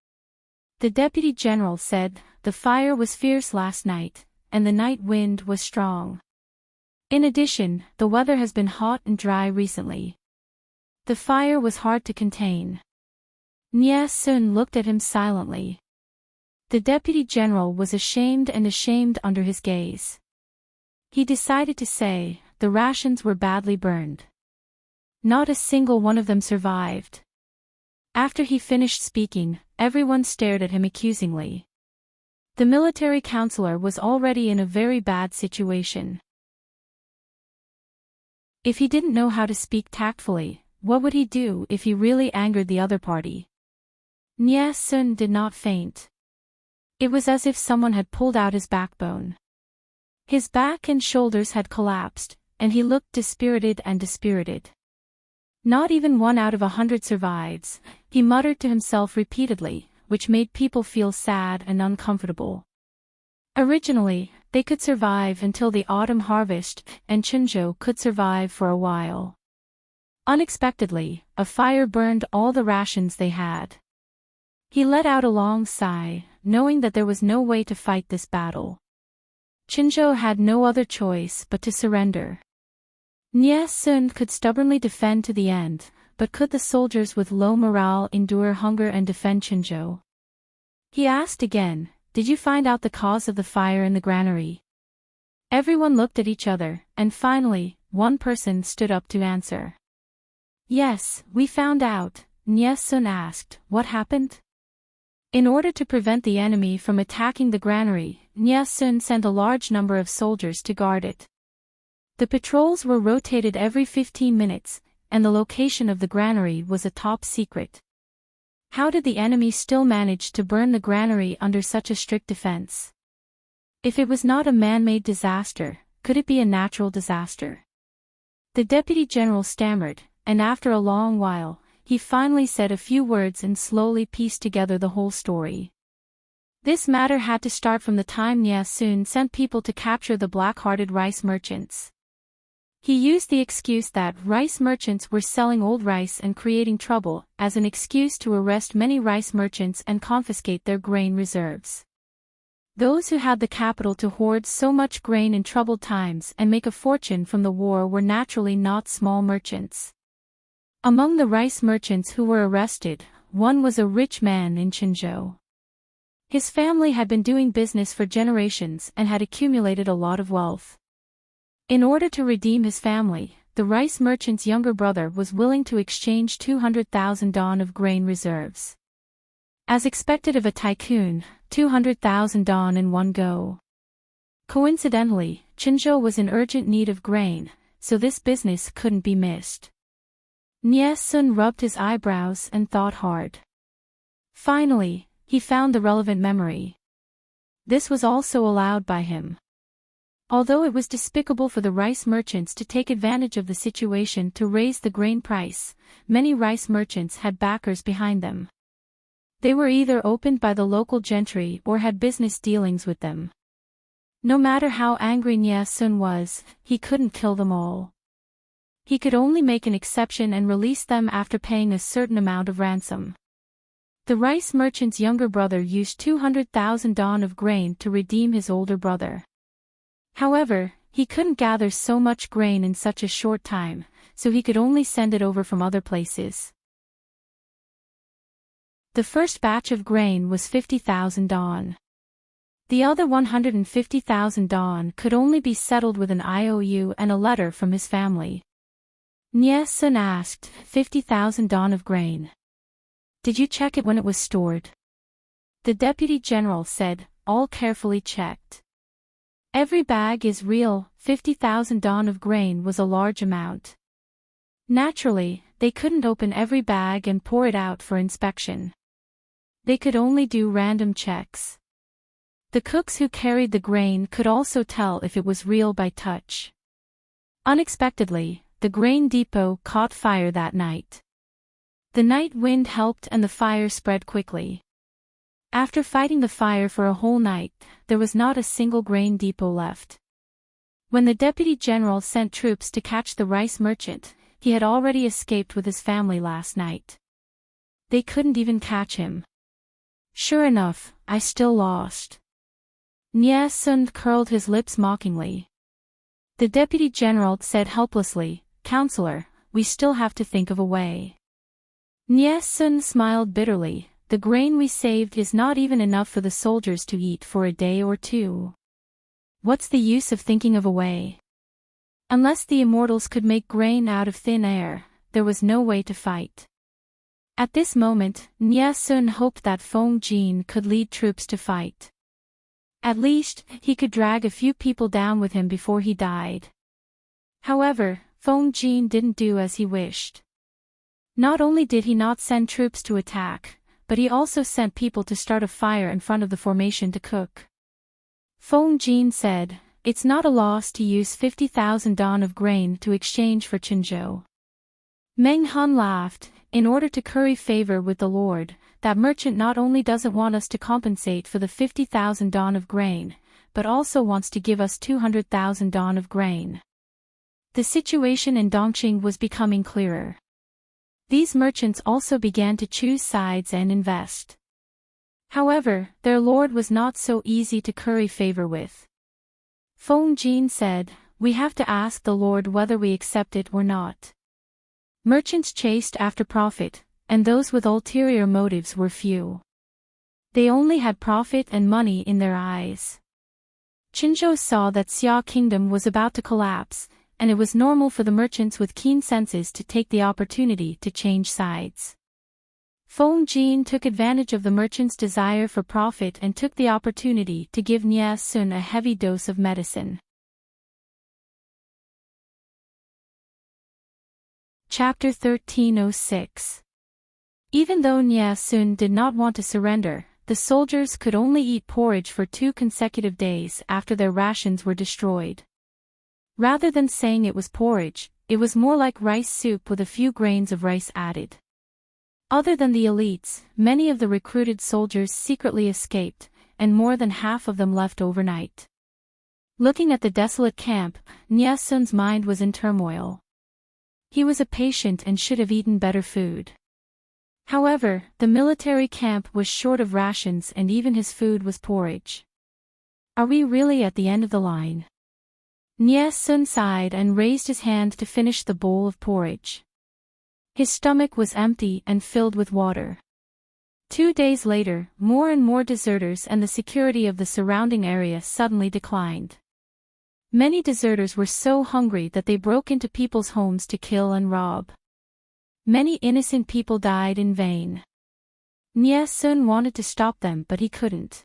The deputy general said, "The fire was fierce last night, and the night wind was strong. In addition, the weather has been hot and dry recently. The fire was hard to contain." Nie Sun looked at him silently. The deputy general was ashamed under his gaze. He decided to say, "The rations were badly burned. Not a single one of them survived." After he finished speaking, everyone stared at him accusingly. The military counselor was already in a very bad situation. If he didn't know how to speak tactfully, what would he do if he really angered the other party? Nie Sun did not faint. It was as if someone had pulled out his backbone. His back and shoulders had collapsed, and he looked dispirited. "Not even 1 out of 100 survives," he muttered to himself repeatedly, which made people feel sad and uncomfortable. Originally, they could survive until the autumn harvest, and Chunjo could survive for a while. Unexpectedly, a fire burned all the rations they had. He let out a long sigh, knowing that there was no way to fight this battle. Chunjo had no other choice but to surrender. Nie Sun could stubbornly defend to the end, but could the soldiers with low morale endure hunger and defend Chunjo? He asked again, "Did you find out the cause of the fire in the granary?" Everyone looked at each other, and finally, one person stood up to answer. "Yes, we found out." Nie Sun asked, "What happened?" In order to prevent the enemy from attacking the granary, Nie Sun sent a large number of soldiers to guard it. The patrols were rotated every 15 minutes, and the location of the granary was a top secret. How did the enemy still manage to burn the granary under such a strict defense? If it was not a man-made disaster, could it be a natural disaster? The deputy general stammered, and after a long while, he finally said a few words and slowly pieced together the whole story. This matter had to start from the time Nie Sun sent people to capture the black-hearted rice merchants. He used the excuse that rice merchants were selling old rice and creating trouble as an excuse to arrest many rice merchants and confiscate their grain reserves. Those who had the capital to hoard so much grain in troubled times and make a fortune from the war were naturally not small merchants. Among the rice merchants who were arrested, one was a rich man in Chunjo. His family had been doing business for generations and had accumulated a lot of wealth. In order to redeem his family, the rice merchant's younger brother was willing to exchange 200,000 don of grain reserves. As expected of a tycoon, 200,000 don in one go. Coincidentally, Chunjo was in urgent need of grain, so this business couldn't be missed. Nie Sun rubbed his eyebrows and thought hard. Finally, he found the relevant memory. This was also allowed by him. Although it was despicable for the rice merchants to take advantage of the situation to raise the grain price, many rice merchants had backers behind them. They were either opened by the local gentry or had business dealings with them. No matter how angry Nie Sun was, he couldn't kill them all. He could only make an exception and release them after paying a certain amount of ransom. The rice merchant's younger brother used 200,000 don of grain to redeem his older brother. However, he couldn't gather so much grain in such a short time, so he could only send it over from other places. The first batch of grain was 50,000 don. The other 150,000 don could only be settled with an IOU and a letter from his family. Nie Sun asked, 50,000 don of grain. Did you check it when it was stored? The deputy general said, all carefully checked. Every bag is real. 50,000 don of grain was a large amount. Naturally, they couldn't open every bag and pour it out for inspection. They could only do random checks. The cooks who carried the grain could also tell if it was real by touch. Unexpectedly, the grain depot caught fire that night. The night wind helped and the fire spread quickly. After fighting the fire for a whole night, there was not a single grain depot left. When the deputy general sent troops to catch the rice merchant, he had already escaped with his family last night. They couldn't even catch him. Sure enough, I still lost. Nya Sun curled his lips mockingly. The deputy general said helplessly, "Counselor, we still have to think of a way." Nya Sun smiled bitterly. "The grain we saved is not even enough for the soldiers to eat for a day or two. What's the use of thinking of a way? Unless the immortals could make grain out of thin air, there was no way to fight." At this moment, Nya Sun hoped that Feng Jin could lead troops to fight. At least, he could drag a few people down with him before he died. However, Feng Jin didn't do as he wished. Not only did he not send troops to attack, but he also sent people to start a fire in front of the formation to cook. Feng Jin said, "It's not a loss to use 50,000 don of grain to exchange for Qinzhou." Meng Han laughed. "In order to curry favor with the Lord, that merchant not only doesn't want us to compensate for the 50,000 don of grain, but also wants to give us 200,000 don of grain." The situation in Dongqing was becoming clearer. These merchants also began to choose sides and invest. However, their lord was not so easy to curry favor with. Feng Jin said, "We have to ask the Lord whether we accept it or not." Merchants chased after profit, and those with ulterior motives were few. They only had profit and money in their eyes. Qinzhou saw that Xia Kingdom was about to collapse, and it was normal for the merchants with keen senses to take the opportunity to change sides. Feng Jin took advantage of the merchants' desire for profit and took the opportunity to give Nya Sun a heavy dose of medicine. Chapter 1306. Even though Nya Sun did not want to surrender, the soldiers could only eat porridge for 2 consecutive days after their rations were destroyed. Rather than saying it was porridge, it was more like rice soup with a few grains of rice added. Other than the elites, many of the recruited soldiers secretly escaped, and more than half of them left overnight. Looking at the desolate camp, Nya Sun's mind was in turmoil. He was a patient and should have eaten better food. However, the military camp was short of rations and even his food was porridge. Are we really at the end of the line? Nya Sun sighed and raised his hand to finish the bowl of porridge. His stomach was empty and filled with water. 2 days later, more and more deserters and the security of the surrounding area suddenly declined. Many deserters were so hungry that they broke into people's homes to kill and rob. Many innocent people died in vain. Nya Sun wanted to stop them but he couldn't.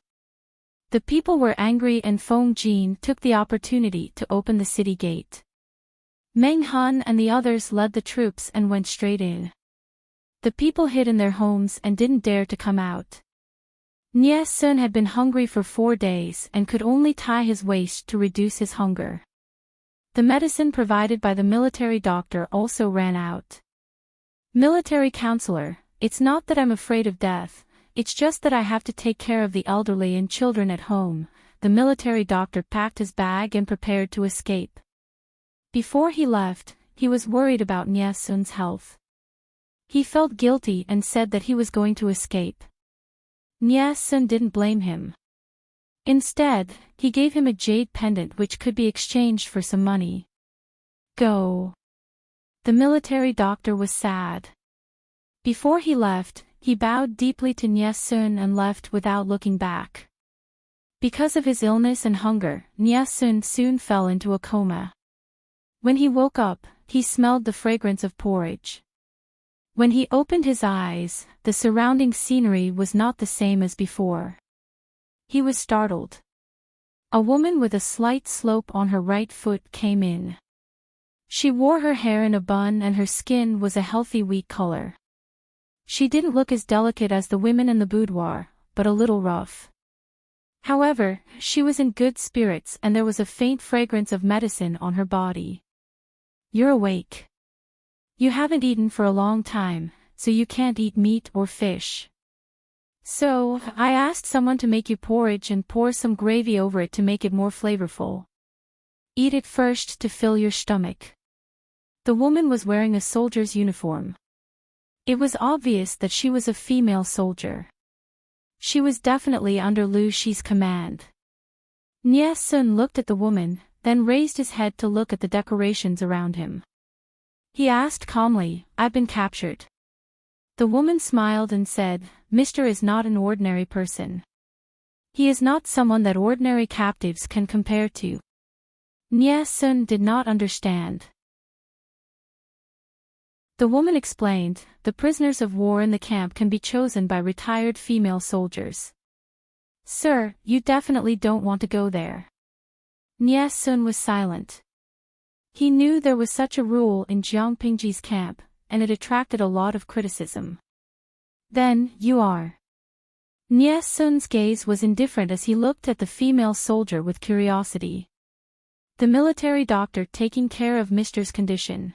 The people were angry and Feng Jin took the opportunity to open the city gate. Meng Han and the others led the troops and went straight in. The people hid in their homes and didn't dare to come out. Nya Sun had been hungry for 4 days and could only tie his waist to reduce his hunger. The medicine provided by the military doctor also ran out. "Military counselor, it's not that I'm afraid of death, it's just that I have to take care of the elderly and children at home." The military doctor packed his bag and prepared to escape. Before he left, he was worried about Nya Sun's health. He felt guilty and said that he was going to escape. Nya Sun didn't blame him. Instead, he gave him a jade pendant which could be exchanged for some money. "Go." The military doctor was sad. Before he left, he bowed deeply to Nya Sun and left without looking back. Because of his illness and hunger, Nya Sun soon fell into a coma. When he woke up, he smelled the fragrance of porridge. When he opened his eyes, the surrounding scenery was not the same as before. He was startled. A woman with a slight slope on her right foot came in. She wore her hair in a bun and her skin was a healthy wheat color. She didn't look as delicate as the women in the boudoir, but a little rough. However, she was in good spirits and there was a faint fragrance of medicine on her body. "You're awake. You haven't eaten for a long time, so you can't eat meat or fish. So, I asked someone to make you porridge and pour some gravy over it to make it more flavorful." Eat it first to fill your stomach. The woman was wearing a soldier's uniform. It was obvious that she was a female soldier. She was definitely under Lu Shi's command. Nie Sun looked at the woman, then raised his head to look at the decorations around him. He asked calmly, "I've been captured." The woman smiled and said, "Mr. is not an ordinary person. He is not someone that ordinary captives can compare to." Nie Sun did not understand. The woman explained, "The prisoners of war in the camp can be chosen by retired female soldiers. Sir, you definitely don't want to go there." Nie Sun was silent. He knew there was such a rule in Jiang Pingji's camp, and it attracted a lot of criticism. "Then, you are." Nie Sun's gaze was indifferent as he looked at the female soldier with curiosity. The military doctor taking care of Mr.'s condition.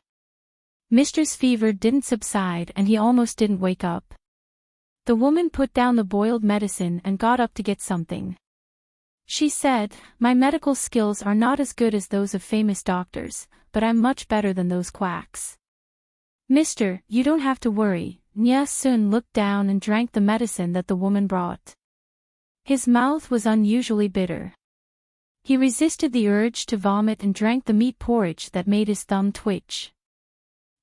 Mr.'s fever didn't subside and he almost didn't wake up. The woman put down the boiled medicine and got up to get something. She said, "My medical skills are not as good as those of famous doctors, but I'm much better than those quacks." "Mister, you don't have to worry." Nie Sun looked down and drank the medicine that the woman brought. His mouth was unusually bitter. He resisted the urge to vomit and drank the meat porridge that made his thumb twitch.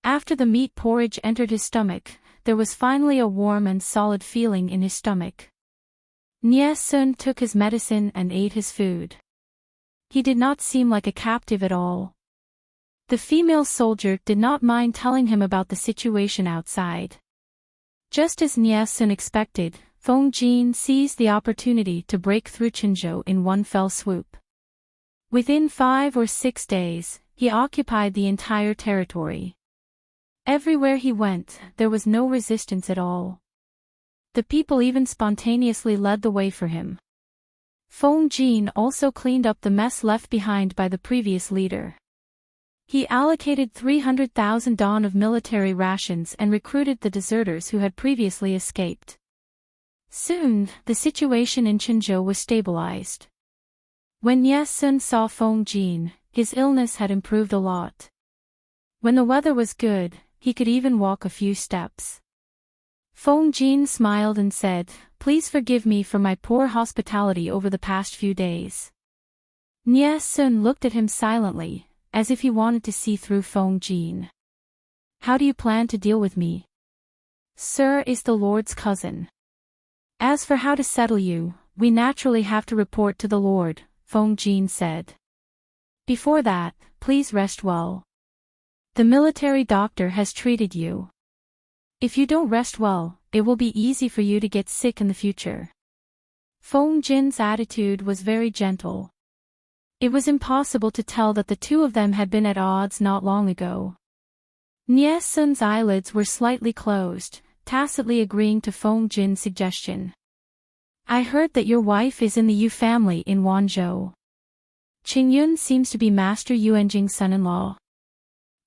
After the meat porridge entered his stomach, there was finally a warm and solid feeling in his stomach. Nie Sun took his medicine and ate his food. He did not seem like a captive at all. The female soldier did not mind telling him about the situation outside. Just as Nie Sun expected, Feng Jin seized the opportunity to break through Qinzhou in one fell swoop. Within 5 or 6 days, he occupied the entire territory. Everywhere he went, there was no resistance at all. The people even spontaneously led the way for him. Feng Jin also cleaned up the mess left behind by the previous leader. He allocated 300,000 dong of military rations and recruited the deserters who had previously escaped. Soon, the situation in Qinzhou was stabilized. When Nie Sun saw Feng Jin, his illness had improved a lot. When the weather was good, he could even walk a few steps. Feng Jin smiled and said, "Please forgive me for my poor hospitality over the past few days." Nie Sun looked at him silently, as if he wanted to see through Feng Jin. "How do you plan to deal with me?" "Sir is the Lord's cousin. As for how to settle you, we naturally have to report to the Lord," Feng Jin said. "Before that, please rest well. The military doctor has treated you. If you don't rest well, it will be easy for you to get sick in the future." Feng Jin's attitude was very gentle. It was impossible to tell that the two of them had been at odds not long ago. Nie Sun's eyelids were slightly closed, tacitly agreeing to Feng Jin's suggestion. "I heard that your wife is in the Yu family in Wanzhou. Qingyun seems to be Master Yuanjing's son-in-law."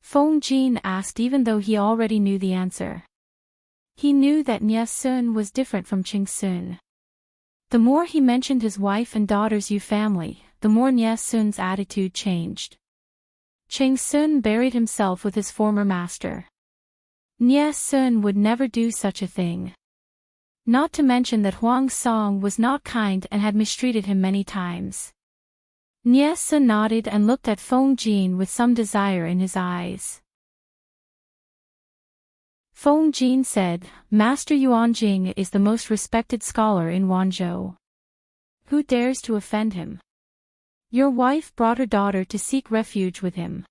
Feng Jin asked even though he already knew the answer. He knew that Nie Sun was different from Qing Sun. The more he mentioned his wife and daughter's Yu family, the more Nie Sun's attitude changed. Qing Sun buried himself with his former master. Nie Sun would never do such a thing. Not to mention that Huang Song was not kind and had mistreated him many times. Nie Sun nodded and looked at Feng Jin with some desire in his eyes. Feng Jin said, "Master Yuanjing is the most respected scholar in Wanzhou. Who dares to offend him? Your wife brought her daughter to seek refuge with him.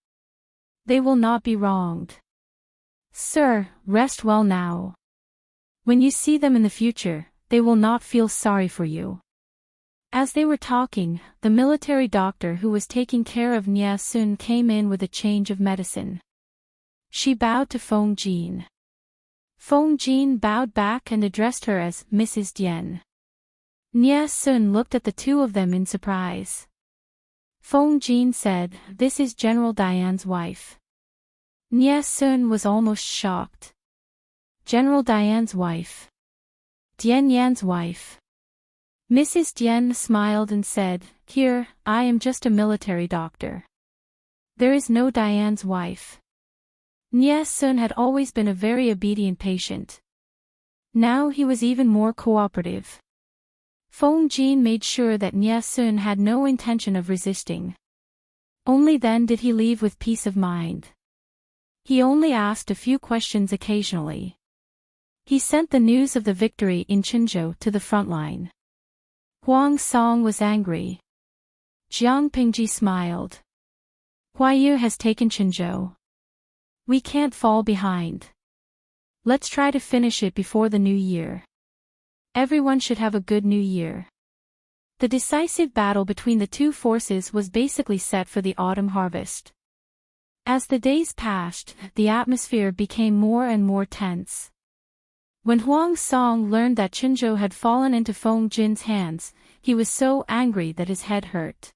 They will not be wronged. Sir, rest well now. When you see them in the future, they will not feel sorry for you." As they were talking, the military doctor who was taking care of Nie Sun came in with a change of medicine. She bowed to Feng Jin. Feng Jin bowed back and addressed her as Mrs. Dian. Nie Sun looked at the two of them in surprise. Feng Jin said, "This is General Dian's wife." Nie Sun was almost shocked. General Dian's wife. Dian Yan's wife. Mrs. Dian smiled and said, "Here, I am just a military doctor. There is no Diane's wife. Nie Sun had always been a very obedient patient. Now he was even more cooperative. Feng Jin made sure that Nie Sun had no intention of resisting. Only then did he leave with peace of mind. He only asked a few questions occasionally. He sent the news of the victory in Qinzhou to the front line. Huang Song was angry. Jiang Pingji smiled. Huayu has taken Qinzhou. We can't fall behind. Let's try to finish it before the new year. Everyone should have a good new year. The decisive battle between the two forces was basically set for the autumn harvest. As the days passed, the atmosphere became more and more tense. When Huang Song learned that Qinzhou had fallen into Feng Jin's hands, he was so angry that his head hurt.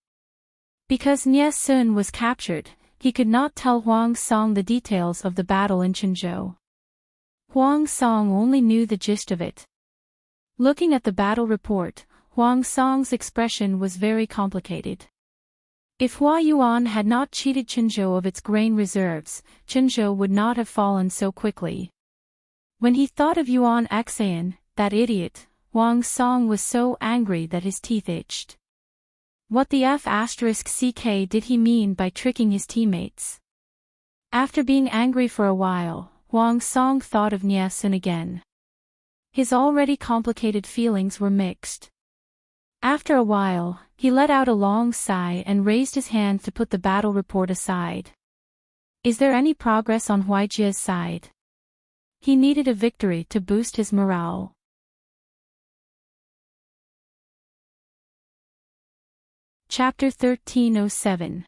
Because Nie Sun was captured, he could not tell Huang Song the details of the battle in Qinzhou. Huang Song only knew the gist of it. Looking at the battle report, Huang Song's expression was very complicated. If Hua Yuan had not cheated Qinzhou of its grain reserves, Qinzhou would not have fallen so quickly. When he thought of Yuan Xan, that idiot, Huang Song was so angry that his teeth itched. What the F***ck did he mean by tricking his teammates? After being angry for a while, Huang Song thought of Nie Sun again. His already complicated feelings were mixed. After a while, he let out a long sigh and raised his hand to put the battle report aside. Is there any progress on Huaijia's side? He needed a victory to boost his morale. Chapter 1307.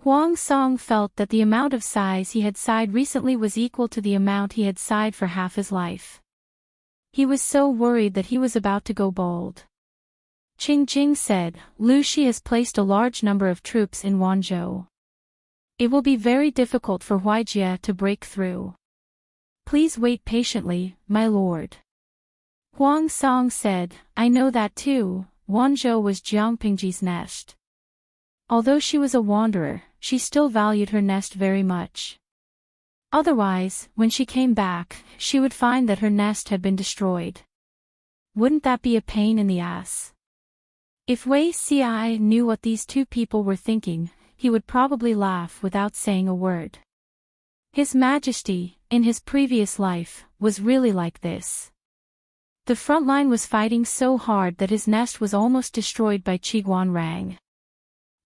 Huang Song felt that the amount of sighs he had sighed recently was equal to the amount he had sighed for half his life. He was so worried that he was about to go bald. Qing Jing said, Lu Shi has placed a large number of troops in Wanzhou. It will be very difficult for Huaijia to break through. Please wait patiently, my lord. Huang Song said, I know that too. Wanzhou was Jiang Pingji's nest. Although she was a wanderer, she still valued her nest very much. Otherwise, when she came back, she would find that her nest had been destroyed. Wouldn't that be a pain in the ass? If Wei Ci knew what these two people were thinking, he would probably laugh without saying a word. His Majesty, in his previous life, was really like this. The front line was fighting so hard that his nest was almost destroyed by Qiguan Rang.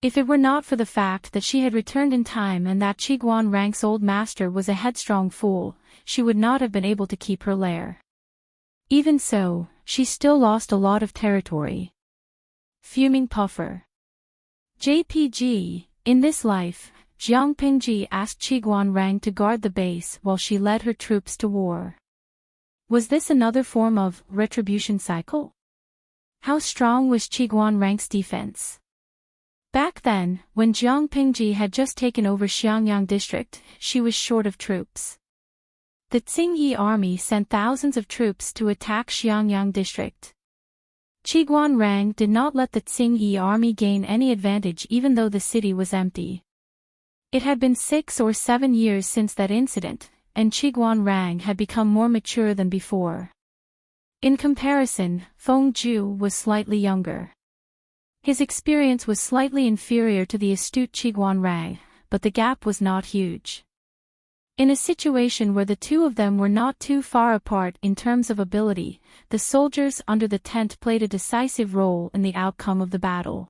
If it were not for the fact that she had returned in time and that Qiguan Rang's old master was a headstrong fool, she would not have been able to keep her lair. Even so, she still lost a lot of territory. Fuming puffer. JPG, in this life, Jiang Pingji asked Qiguan Rang to guard the base while she led her troops to war. Was this another form of retribution cycle? How strong was Qiguan Rang's defense? Back then, when Jiang Pingji had just taken over Xiangyang district, she was short of troops. The Qingyi army sent thousands of troops to attack Xiangyang district. Qiguan Rang did not let the Qingyi army gain any advantage even though the city was empty. It had been 6 or 7 years since that incident, and Qiguan Rang had become more mature than before. In comparison, Feng Ju was slightly younger. His experience was slightly inferior to the astute Qiguan Rang, but the gap was not huge. In a situation where the two of them were not too far apart in terms of ability, the soldiers under the tent played a decisive role in the outcome of the battle.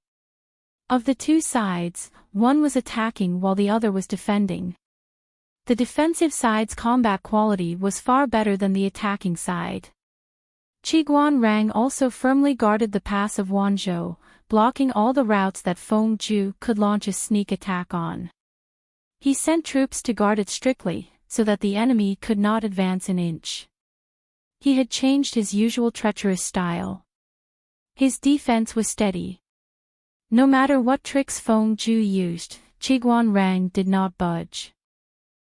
Of the two sides, one was attacking while the other was defending. The defensive side's combat quality was far better than the attacking side. Qiguan Rang also firmly guarded the pass of Wanzhou, blocking all the routes that Feng Ju could launch a sneak attack on. He sent troops to guard it strictly, so that the enemy could not advance an inch. He had changed his usual treacherous style. His defense was steady. No matter what tricks Feng Ju used, Qiguan Rang did not budge.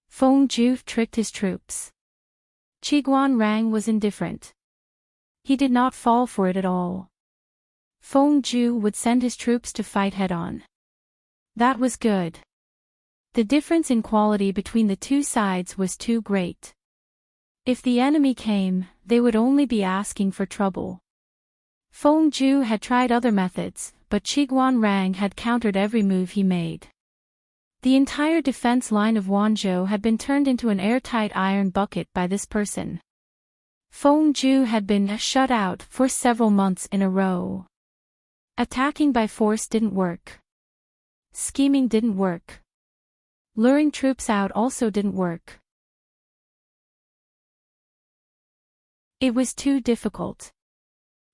Feng Ju tricked his troops. Qiguan Rang was indifferent. He did not fall for it at all. Feng Ju would send his troops to fight head-on. That was good. The difference in quality between the two sides was too great. If the enemy came, they would only be asking for trouble. Feng Ju had tried other methods, but Qiguan Rang had countered every move he made. The entire defense line of Wanzhou had been turned into an airtight iron bucket by this person. Feng Ju had been shut out for several months in a row. Attacking by force didn't work. Scheming didn't work. Luring troops out also didn't work. It was too difficult.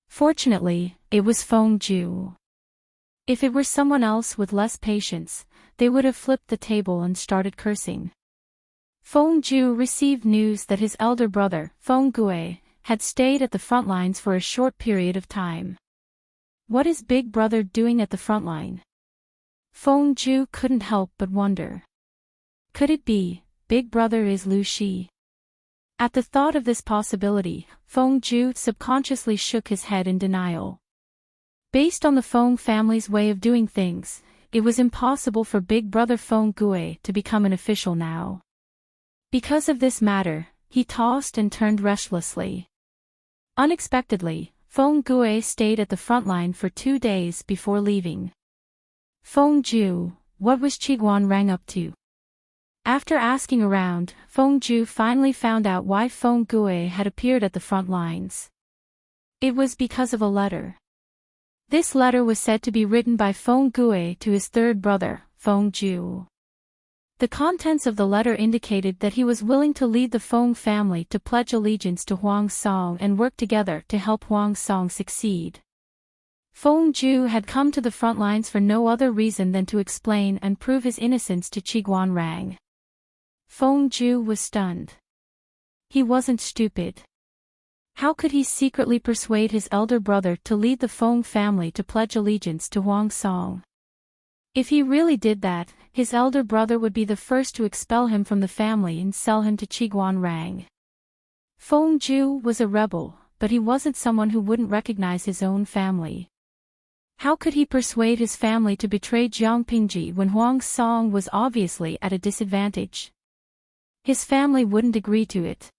Fortunately, it was Feng Ju. If it were someone else with less patience, they would have flipped the table and started cursing. Feng Ju received news that his elder brother, Feng Gue, had stayed at the front lines for a short period of time. What is Big Brother doing at the front line? Feng Ju couldn't help but wonder. Could it be, Big Brother is Lu Shi? At the thought of this possibility, Feng Ju subconsciously shook his head in denial. Based on the Feng family's way of doing things, it was impossible for Big Brother Feng Gue to become an official now. Because of this matter, he tossed and turned restlessly. Unexpectedly, Feng Gue stayed at the front line for 2 days before leaving. Feng Ju, what was Qiguan Rang up to? After asking around, Feng Ju finally found out why Feng Gue had appeared at the front lines. It was because of a letter. This letter was said to be written by Feng Gue to his third brother, Feng Ju. The contents of the letter indicated that he was willing to lead the Feng family to pledge allegiance to Huang Song and work together to help Huang Song succeed. Feng Ju had come to the front lines for no other reason than to explain and prove his innocence to Qiguan Rang. Feng Ju was stunned. He wasn't stupid. How could he secretly persuade his elder brother to lead the Feng family to pledge allegiance to Huang Song? If he really did that, his elder brother would be the first to expel him from the family and sell him to Qiguan Rang. Feng Ju was a rebel, but he wasn't someone who wouldn't recognize his own family. How could he persuade his family to betray Jiang Pingji when Huang Song was obviously at a disadvantage? His family wouldn't agree to it.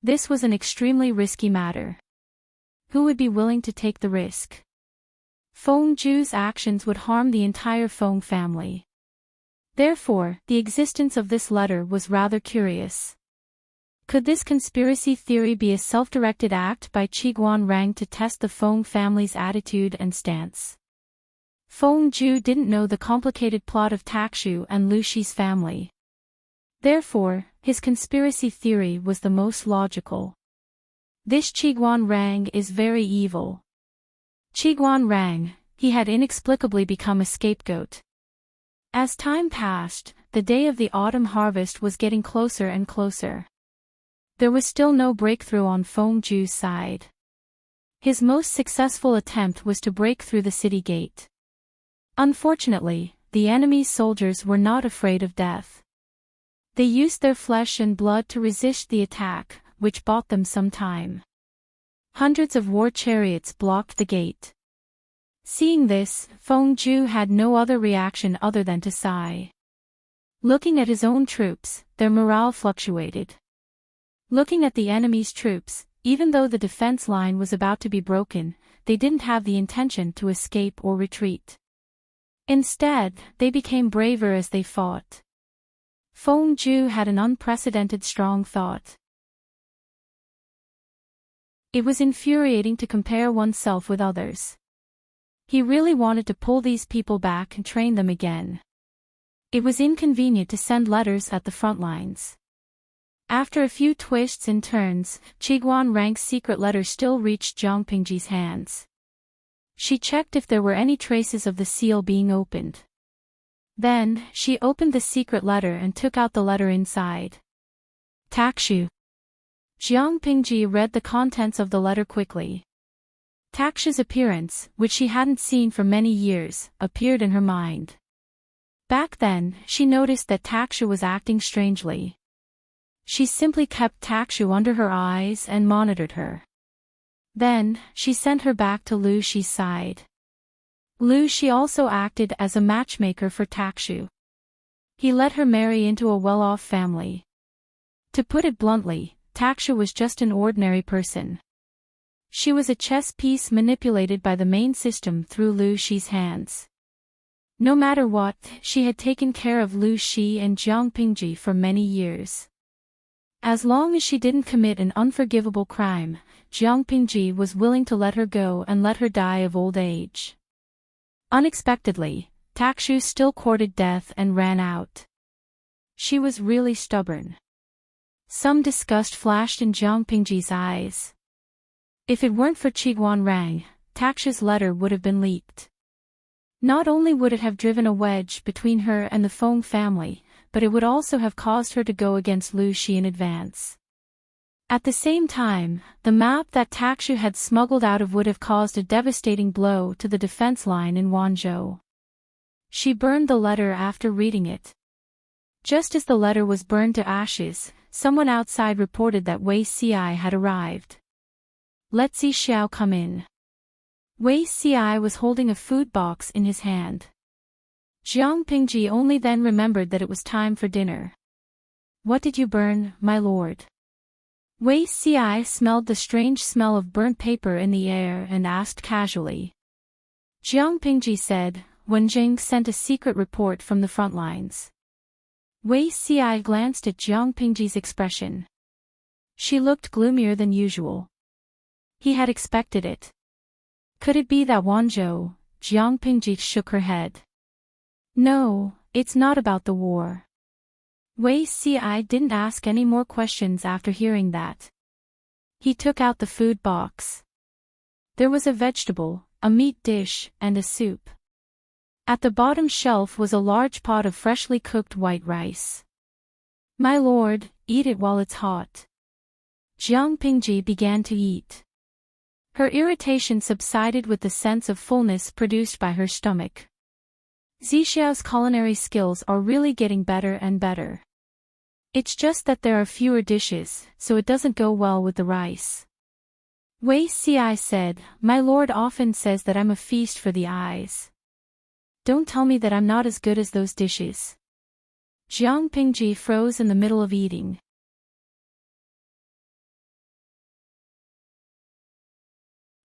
This was an extremely risky matter. Who would be willing to take the risk? Feng Ju's actions would harm the entire Feng family. Therefore, the existence of this letter was rather curious. Could this conspiracy theory be a self-directed act by Qiguan Rang to test the Feng family's attitude and stance? Feng Ju didn't know the complicated plot of Takshu and Lu Shi's family. Therefore, his conspiracy theory was the most logical. This Qiguan Rang is very evil. Qiguan Rang, he had inexplicably become a scapegoat. As time passed, the day of the autumn harvest was getting closer and closer. There was still no breakthrough on Feng Ju's side. His most successful attempt was to break through the city gate. Unfortunately, the enemy's soldiers were not afraid of death. They used their flesh and blood to resist the attack, which bought them some time. Hundreds of war chariots blocked the gate. Seeing this, Feng Ju had no other reaction other than to sigh. Looking at his own troops, their morale fluctuated. Looking at the enemy's troops, even though the defense line was about to be broken, they didn't have the intention to escape or retreat. Instead, they became braver as they fought. Feng Ju had an unprecedented strong thought. It was infuriating to compare oneself with others. He really wanted to pull these people back and train them again. It was inconvenient to send letters at the front lines. After a few twists and turns, Qiguan Rang's secret letter still reached Jiang Pingji's hands. She checked if there were any traces of the seal being opened. Then, she opened the secret letter and took out the letter inside. Takshu. Jiang Pingji read the contents of the letter quickly. Takshu's appearance, which she hadn't seen for many years, appeared in her mind. Back then, she noticed that Takshu was acting strangely. She simply kept Takshu under her eyes and monitored her. Then, she sent her back to Lu Shi's side. Lu Shi also acted as a matchmaker for Takshu. He let her marry into a well-off family. To put it bluntly, Taksha was just an ordinary person. She was a chess piece manipulated by the main system through Lu Shi's hands. No matter what, she had taken care of Lu Shi and Jiang Pingji for many years. As long as she didn't commit an unforgivable crime, Jiang Pingji was willing to let her go and let her die of old age. Unexpectedly, Takshu still courted death and ran out. She was really stubborn. Some disgust flashed in Jiang Pingji's eyes. If it weren't for Qiguan Rang, Takshu's letter would have been leaked. Not only would it have driven a wedge between her and the Feng family, but it would also have caused her to go against Lu Shi in advance. At the same time, the map that Takshu had smuggled out of would have caused a devastating blow to the defense line in Wanzhou. She burned the letter after reading it. Just as the letter was burned to ashes, someone outside reported that Wei Xi had arrived. "Let Zi Xiao come in." Wei Xi was holding a food box in his hand. Jiang Pingji only then remembered that it was time for dinner. "What did you burn, my lord?" Wei Xi smelled the strange smell of burnt paper in the air and asked casually. Jiang Pingji said, "Wenjing sent a secret report from the front lines." Wei Xi glanced at Jiang Pingji's expression. She looked gloomier than usual. He had expected it. Could it be that Wanzhou? Jiang Pingji shook her head. "No, it's not about the war." Wei Xi didn't ask any more questions after hearing that. He took out the food box. There was a vegetable, a meat dish, and a soup. At the bottom shelf was a large pot of freshly cooked white rice. "My lord, eat it while it's hot." Jiang Pingji began to eat. Her irritation subsided with the sense of fullness produced by her stomach. Zixiao's culinary skills are really getting better and better. It's just that there are fewer dishes, so it doesn't go well with the rice. Wei Xi said, "My lord often says that I'm a feast for the eyes. Don't tell me that I'm not as good as those dishes." Jiang Pingji froze in the middle of eating.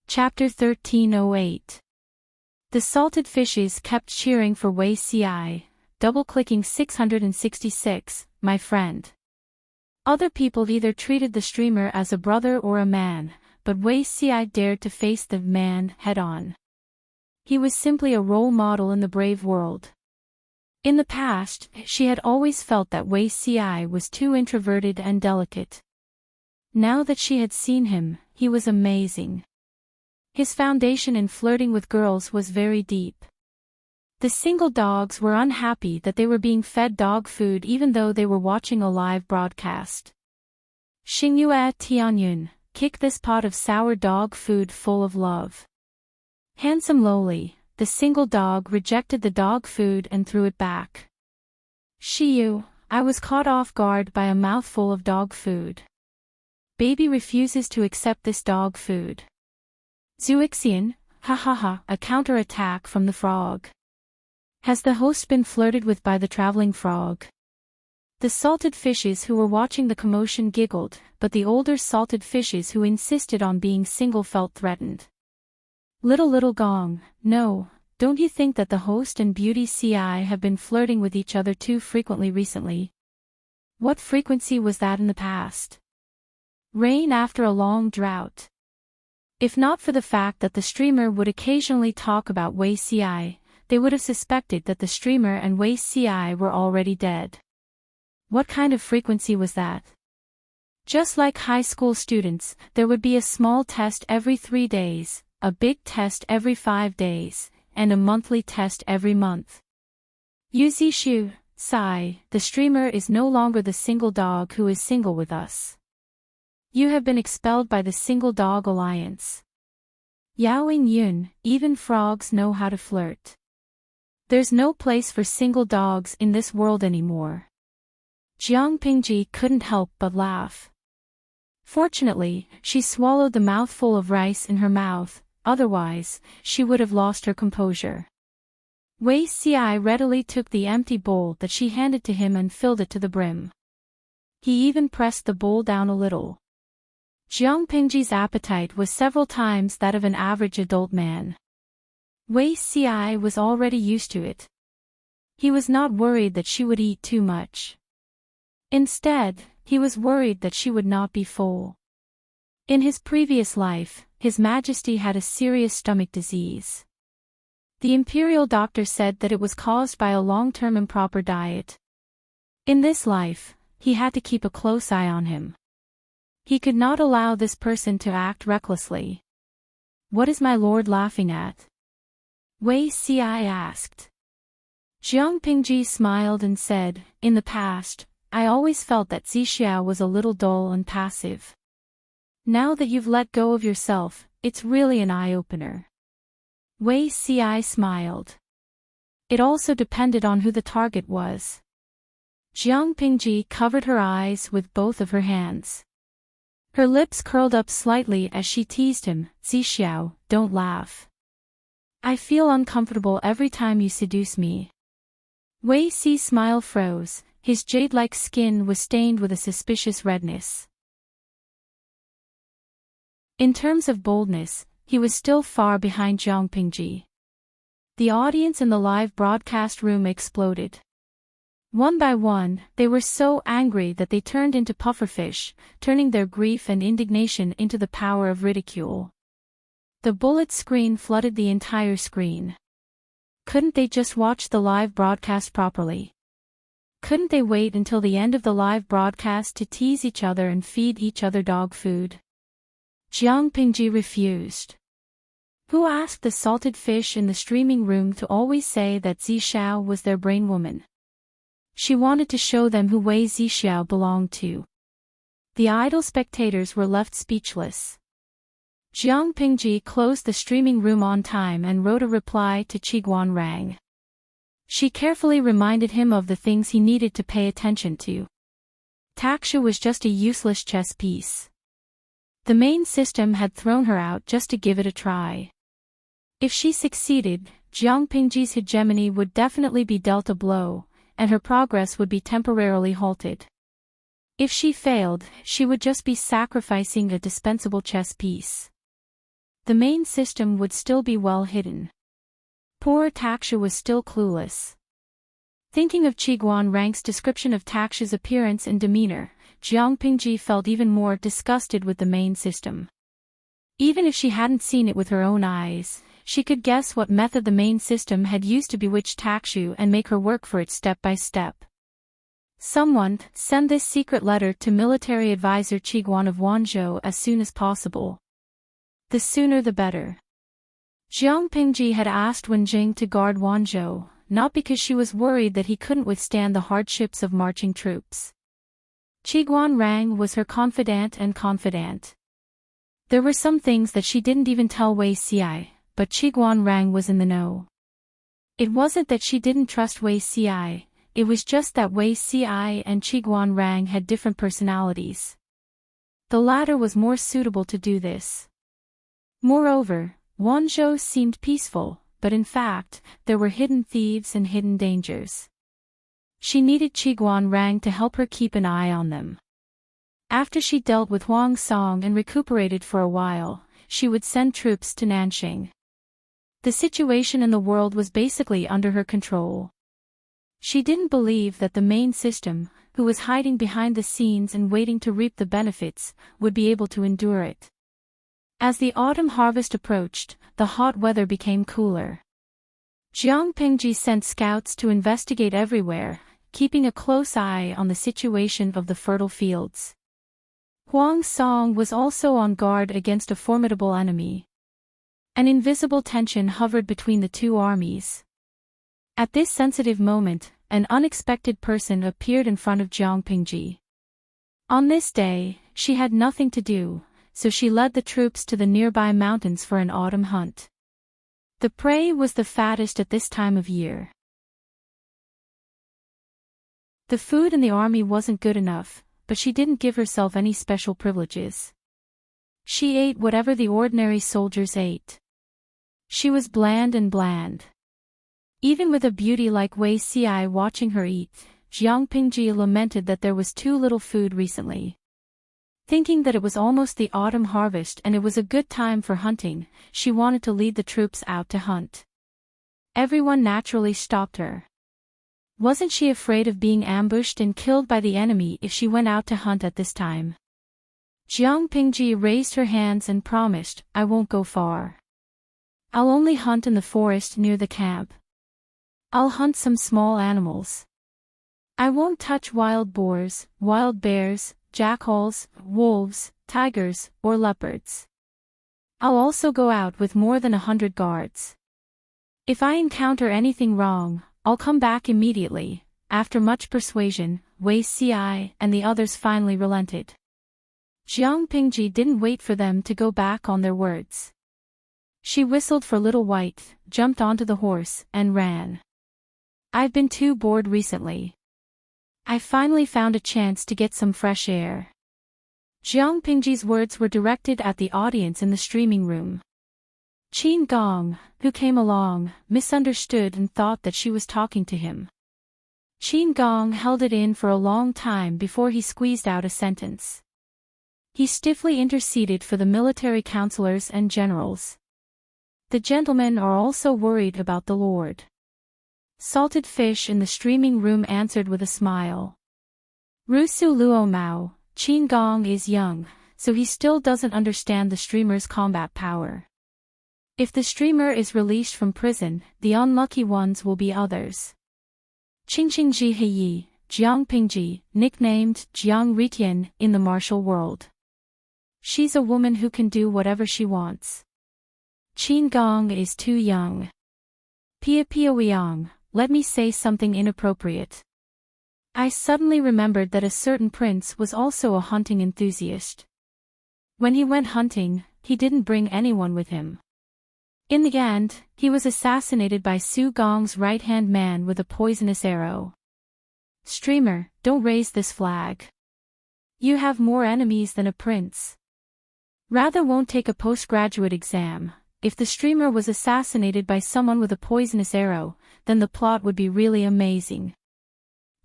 Chapter 1308. The salted fishes kept cheering for Wei Xi, double-clicking 666, my friend. Other people either treated the streamer as a brother or a man, but Wei Xi dared to face the man head-on. He was simply a role model in the brave world. In the past, she had always felt that Wei Xi was too introverted and delicate. Now that she had seen him, he was amazing. His foundation in flirting with girls was very deep. The single dogs were unhappy that they were being fed dog food even though they were watching a live broadcast. Xingyue Tianyun, kick this pot of sour dog food full of love. Handsome lowly, the single dog rejected the dog food and threw it back. Shiyu, I was caught off guard by a mouthful of dog food. Baby refuses to accept this dog food. Zuixian, ha ha ha, a counter-attack from the frog. Has the host been flirted with by the traveling frog? The salted fishes who were watching the commotion giggled, but the older salted fishes who insisted on being single felt threatened. Little Gong, no, don't you think that the host and Beauty Ci have been flirting with each other too frequently recently? What frequency was that in the past? Rain after a long drought. If not for the fact that the streamer would occasionally talk about Wei Xi, they would have suspected that the streamer and Wei Xi were already dead. What kind of frequency was that? Just like high school students, there would be a small test every 3 days, a big test every 5 days, and a monthly test every month. Yuzishu, sigh, the streamer is no longer the single dog who is single with us. You have been expelled by the Single Dog Alliance. Yaoing Yun, even frogs know how to flirt. There's no place for single dogs in this world anymore. Jiang Pingji couldn't help but laugh. Fortunately, she swallowed the mouthful of rice in her mouth, otherwise, she would have lost her composure. Wei Xiai readily took the empty bowl that she handed to him and filled it to the brim. He even pressed the bowl down a little. Jiang Pingji's appetite was several times that of an average adult man. Wei Xiai was already used to it. He was not worried that she would eat too much. Instead, he was worried that she would not be full. In his previous life, His Majesty had a serious stomach disease. The imperial doctor said that it was caused by a long-term improper diet. In this life, he had to keep a close eye on him. He could not allow this person to act recklessly. "What is my lord laughing at?" Wei Xiai asked. Jiang Pingji smiled and said, "In the past, I always felt that Zixiao was a little dull and passive. Now that you've let go of yourself, it's really an eye-opener." Wei Xiai smiled. It also depended on who the target was. Jiang Pingji covered her eyes with both of her hands. Her lips curled up slightly as she teased him, "Zixiao, don't laugh. I feel uncomfortable every time you seduce me." Wei Xi's smile froze, his jade-like skin was stained with a suspicious redness. In terms of boldness, he was still far behind Jiang Pingji. The audience in the live broadcast room exploded. One by one, they were so angry that they turned into pufferfish, turning their grief and indignation into the power of ridicule. The bullet screen flooded the entire screen. Couldn't they just watch the live broadcast properly? Couldn't they wait until the end of the live broadcast to tease each other and feed each other dog food? Jiang Pingji refused. Who asked the salted fish in the streaming room to always say that Zixiao was their brain woman? She wanted to show them who Wei Zixiao belonged to. The idle spectators were left speechless. Jiang Pingji closed the streaming room on time and wrote a reply to Qiguan Rang. She carefully reminded him of the things he needed to pay attention to. Taxia was just a useless chess piece. The main system had thrown her out just to give it a try. If she succeeded, Jiang Pingji's hegemony would definitely be dealt a blow, and her progress would be temporarily halted. If she failed, she would just be sacrificing a dispensable chess piece. The main system would still be well hidden. Poor Taxia was still clueless. Thinking of Qiguan Rang's description of Taxia's appearance and demeanor, Jiang Pingji felt even more disgusted with the main system. Even if she hadn't seen it with her own eyes, she could guess what method the main system had used to bewitch Taxia and make her work for it step by step. Someone, send this secret letter to military advisor Qiguan of Wanzhou as soon as possible. The sooner the better. Jiang Pingji had asked Wen Jing to guard Wanzhou, not because she was worried that he couldn't withstand the hardships of marching troops. Qiguan Rang was her confidant and confidant. There were some things that she didn't even tell Wei Xiai, but Qiguan Rang was in the know. It wasn't that she didn't trust Wei Xiai, it was just that Wei Xiai and Qiguan Rang had different personalities. The latter was more suitable to do this. Moreover, Wanzhou seemed peaceful, but in fact, there were hidden thieves and hidden dangers. She needed Qiguan Rang to help her keep an eye on them. After she dealt with Huang Song and recuperated for a while, she would send troops to Nanxing. The situation in the world was basically under her control. She didn't believe that the main system, who was hiding behind the scenes and waiting to reap the benefits, would be able to endure it. As the autumn harvest approached, the hot weather became cooler. Jiang Pingji sent scouts to investigate everywhere, keeping a close eye on the situation of the fertile fields. Huang Song was also on guard against a formidable enemy. An invisible tension hovered between the two armies. At this sensitive moment, an unexpected person appeared in front of Jiang Pingji. On this day, she had nothing to do, so she led the troops to the nearby mountains for an autumn hunt. The prey was the fattest at this time of year. The food in the army wasn't good enough, but she didn't give herself any special privileges. She ate whatever the ordinary soldiers ate. She was bland and bland. Even with a beauty like Wei Xiai watching her eat, Jiang Pingji lamented that there was too little food recently. Thinking that it was almost the autumn harvest and it was a good time for hunting, she wanted to lead the troops out to hunt. Everyone naturally stopped her. Wasn't she afraid of being ambushed and killed by the enemy if she went out to hunt at this time? Jiang Pingji raised her hands and promised, "I won't go far. I'll only hunt in the forest near the camp. I'll hunt some small animals. I won't touch wild boars, wild bears, jackals, wolves, tigers, or leopards. I'll also go out with more than 100 guards. If I encounter anything wrong, I'll come back immediately." After much persuasion, Wei Xiai and the others finally relented. Jiang Pingji didn't wait for them to go back on their words. She whistled for Little White, jumped onto the horse, and ran. "I've been too bored recently. I finally found a chance to get some fresh air." Jiang Pingji's words were directed at the audience in the streaming room. Qin Gong, who came along, misunderstood and thought that she was talking to him. Qin Gong held it in for a long time before he squeezed out a sentence. He stiffly interceded for the military counselors and generals. "The gentlemen are also worried about the Lord." Salted Fish in the streaming room answered with a smile. "Rusu Luo Mao, Qin Gong is young, so he still doesn't understand the streamer's combat power. If the streamer is released from prison, the unlucky ones will be others." Qingqing Jiheyi, Jiang Pingji, nicknamed Jiang Ritian in the martial world. "She's a woman who can do whatever she wants. Qin Gong is too young. Pia Pia Wiang, let me say something inappropriate. I suddenly remembered that a certain prince was also a hunting enthusiast. When he went hunting, he didn't bring anyone with him. In the end, he was assassinated by Su Gong's right-hand man with a poisonous arrow. Streamer, don't raise this flag. You have more enemies than a prince. Rather won't take a postgraduate exam. If the streamer was assassinated by someone with a poisonous arrow, then the plot would be really amazing."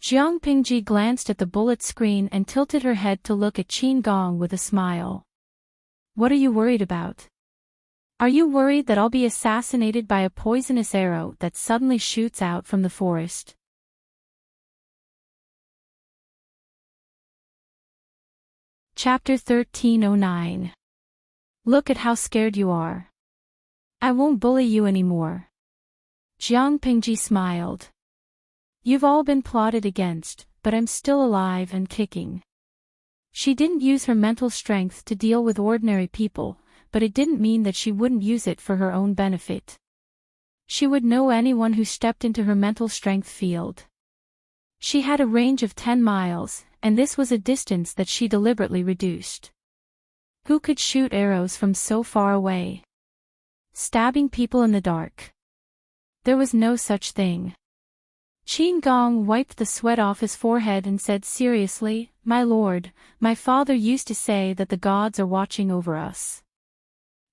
Jiang Pingji glanced at the bullet screen and tilted her head to look at Qin Gong with a smile. "What are you worried about? Are you worried that I'll be assassinated by a poisonous arrow that suddenly shoots out from the forest?" Chapter 1309. Look at how scared you are. I won't bully you anymore. Jiang Pingji smiled. You've all been plotted against, but I'm still alive and kicking. She didn't use her mental strength to deal with ordinary people, but it didn't mean that she wouldn't use it for her own benefit. She would know anyone who stepped into her mental strength field. She had a range of 10 miles, and this was a distance that she deliberately reduced. Who could shoot arrows from so far away? Stabbing people in the dark. There was no such thing. Qin Gong wiped the sweat off his forehead and said seriously, "My lord, my father used to say that the gods are watching over us.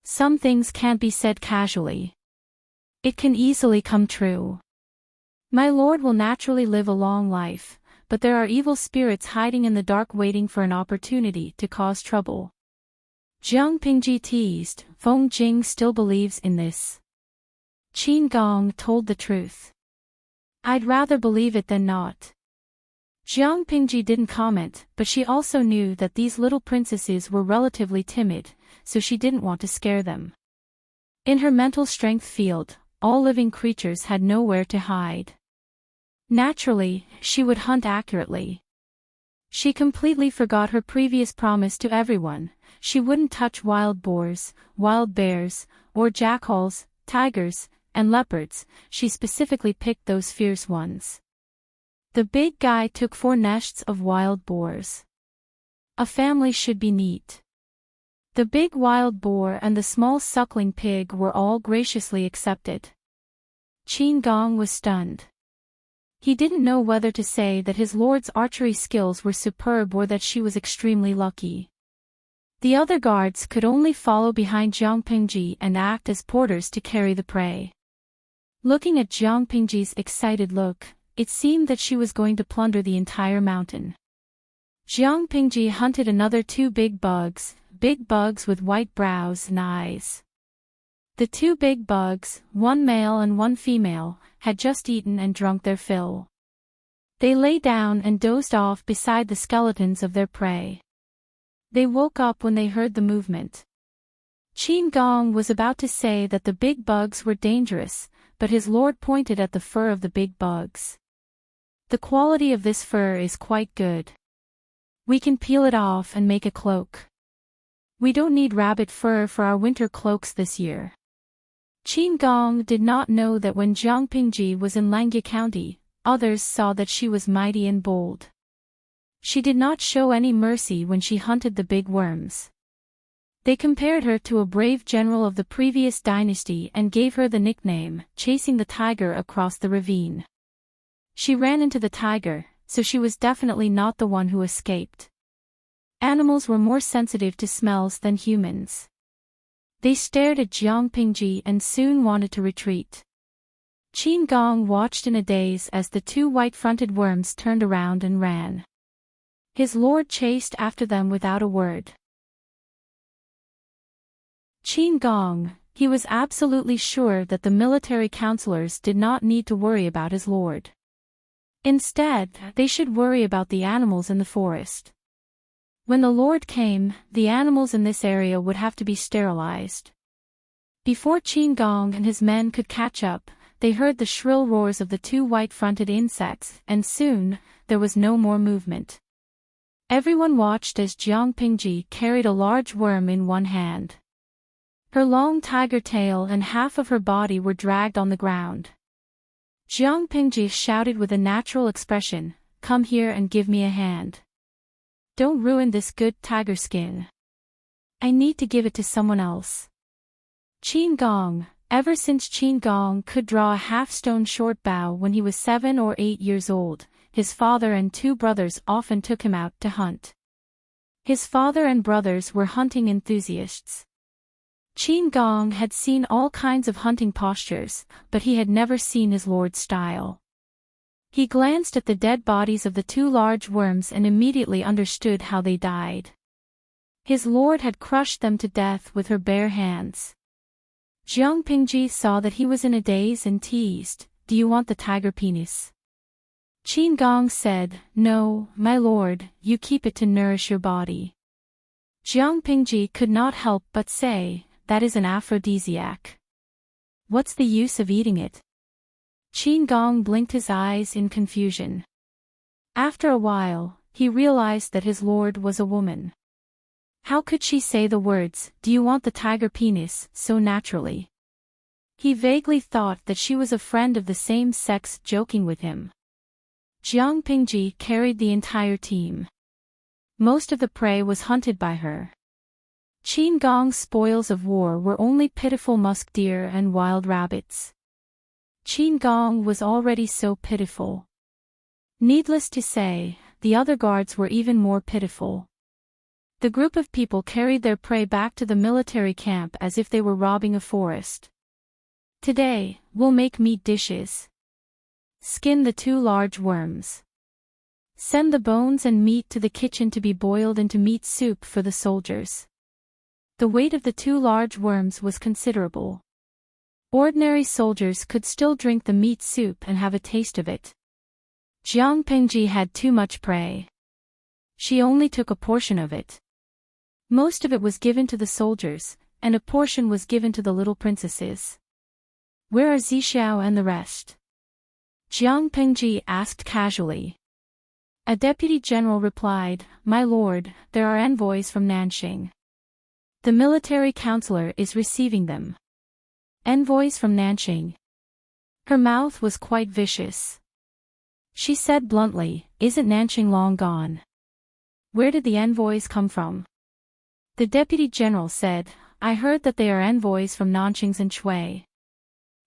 Some things can't be said casually. It can easily come true. My lord will naturally live a long life, but there are evil spirits hiding in the dark waiting for an opportunity to cause trouble." Jiang Pingji teased, Feng Jing still believes in this. Qin Gong told the truth. I'd rather believe it than not. Jiang Pingji didn't comment, but she also knew that these little princesses were relatively timid, so she didn't want to scare them. In her mental strength field, all living creatures had nowhere to hide. Naturally, she would hunt accurately. She completely forgot her previous promise to everyone. She wouldn't touch wild boars, wild bears, or jackals, tigers, and leopards. She specifically picked those fierce ones. The big guy took 4 nests of wild boars. A family should be neat. The big wild boar and the small suckling pig were all graciously accepted. Qin Gong was stunned. He didn't know whether to say that his lord's archery skills were superb or that she was extremely lucky. The other guards could only follow behind Jiang Pingji and act as porters to carry the prey. Looking at Jiang Pingji's excited look, it seemed that she was going to plunder the entire mountain. Jiang Pingji hunted another 2 big bugs with white brows and eyes. The 2 big bugs, one male and one female, had just eaten and drunk their fill. They lay down and dozed off beside the skeletons of their prey. They woke up when they heard the movement. Qin Gong was about to say that the big bugs were dangerous, but his lord pointed at the fur of the big bugs. The quality of this fur is quite good. We can peel it off and make a cloak. We don't need rabbit fur for our winter cloaks this year. Qin Gong did not know that when Jiang Pingji was in Langya County, others saw that she was mighty and bold. She did not show any mercy when she hunted the big worms. They compared her to a brave general of the previous dynasty and gave her the nickname, chasing the tiger across the ravine. She ran into the tiger, so she was definitely not the one who escaped. Animals were more sensitive to smells than humans. They stared at Jiang Pingji and soon wanted to retreat. Qin Gong watched in a daze as the 2 white-fronted worms turned around and ran. His lord chased after them without a word. Qin Gong, he was absolutely sure that the military counselors did not need to worry about his lord. Instead, they should worry about the animals in the forest. When the lord came, the animals in this area would have to be sterilized. Before Qin Gong and his men could catch up, they heard the shrill roars of the 2 white-fronted insects, and soon, there was no more movement. Everyone watched as Jiang Pingji carried a large worm in one hand. Her long tiger tail and half of her body were dragged on the ground. Jiang Pingji shouted with a natural expression, "Come here and give me a hand. Don't ruin this good tiger skin. I need to give it to someone else." Qin Gong, ever since Qin Gong could draw a half-stone short bow when he was 7 or 8 years old, his father and 2 brothers often took him out to hunt. His father and brothers were hunting enthusiasts. Qin Gong had seen all kinds of hunting postures, but he had never seen his lord's style. He glanced at the dead bodies of the 2 large worms and immediately understood how they died. His lord had crushed them to death with her bare hands. Jiang Pingji saw that he was in a daze and teased, "Do you want the tiger penis?" Qin Gong said, "No, my lord, you keep it to nourish your body." Jiang Pingji could not help but say, "That is an aphrodisiac. What's the use of eating it?" Qin Gong blinked his eyes in confusion. After a while, he realized that his lord was a woman. How could she say the words, "Do you want the tiger penis," so naturally? He vaguely thought that she was a friend of the same sex joking with him. Jiang Pingji carried the entire team. Most of the prey was hunted by her. Qin Gong's spoils of war were only pitiful musk deer and wild rabbits. Qin Gong was already so pitiful. Needless to say, the other guards were even more pitiful. The group of people carried their prey back to the military camp as if they were robbing a forest. "Today, we'll make meat dishes. Skin the 2 large worms. Send the bones and meat to the kitchen to be boiled into meat soup for the soldiers." The weight of the 2 large worms was considerable. Ordinary soldiers could still drink the meat soup and have a taste of it. Jiang Pingji had too much prey. She only took a portion of it. Most of it was given to the soldiers, and a portion was given to the little princesses. "Where are Zixiao and the rest?" Jiang Pingji asked casually. A deputy general replied, "My lord, there are envoys from Nanxing. The military counselor is receiving them." Envoys from Nanxing. Her mouth was quite vicious. She said bluntly, "Isn't Nanxing long gone? Where did the envoys come from?" The deputy general said, "I heard that they are envoys from Nanxing's and Shui."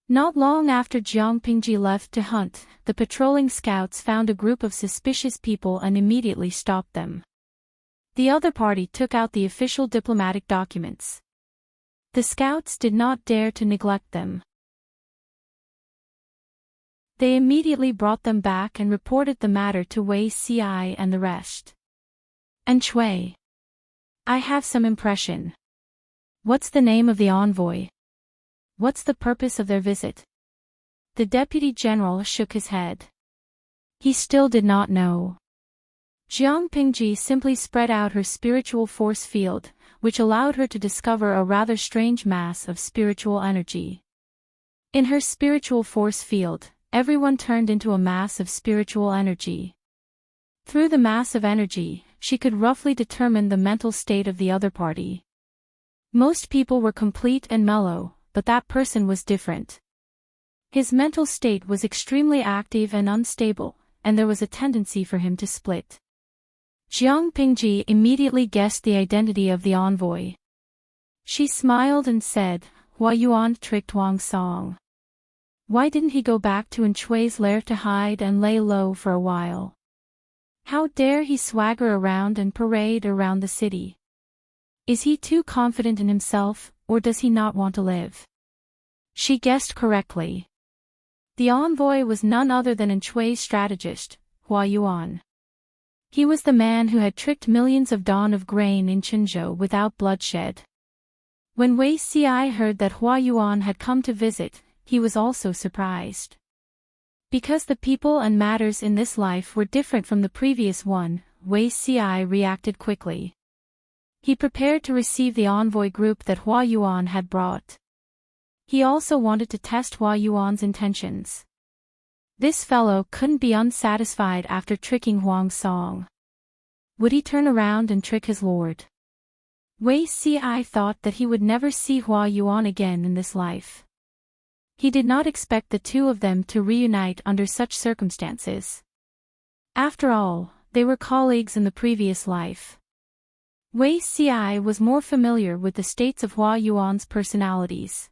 Not long after Jiang Pingji left to hunt, the patrolling scouts found a group of suspicious people and immediately stopped them. The other party took out the official diplomatic documents. The scouts did not dare to neglect them. They immediately brought them back and reported the matter to Wei Xiai and the rest. And Chui, I have some impression. What's the name of the envoy? What's the purpose of their visit? The deputy general shook his head. He still did not know. Jiang Pingji simply spread out her spiritual force field, which allowed her to discover a rather strange mass of spiritual energy. In her spiritual force field, everyone turned into a mass of spiritual energy. Through the mass of energy, she could roughly determine the mental state of the other party. Most people were complete and mellow, but that person was different. His mental state was extremely active and unstable, and there was a tendency for him to split. Jiang Pingji immediately guessed the identity of the envoy. She smiled and said, Hua Yuan tricked Wang Song. Why didn't he go back to Enchui's lair to hide and lay low for a while? How dare he swagger around and parade around the city? Is he too confident in himself, or does he not want to live? She guessed correctly. The envoy was none other than Enchui's strategist, Hua Yuan. He was the man who had tricked millions of dawn of grain in Qinzhou without bloodshed. When Wei Xiai heard that Hua Yuan had come to visit, he was also surprised. Because the people and matters in this life were different from the previous one, Wei Xiai reacted quickly. He prepared to receive the envoy group that Hua Yuan had brought. He also wanted to test Hua Yuan's intentions. This fellow couldn't be unsatisfied after tricking Huang Song. Would he turn around and trick his lord? Wei Xiai thought that he would never see Hua Yuan again in this life. He did not expect the two of them to reunite under such circumstances. After all, they were colleagues in the previous life. Wei Xiai was more familiar with the states of Hua Yuan's personalities.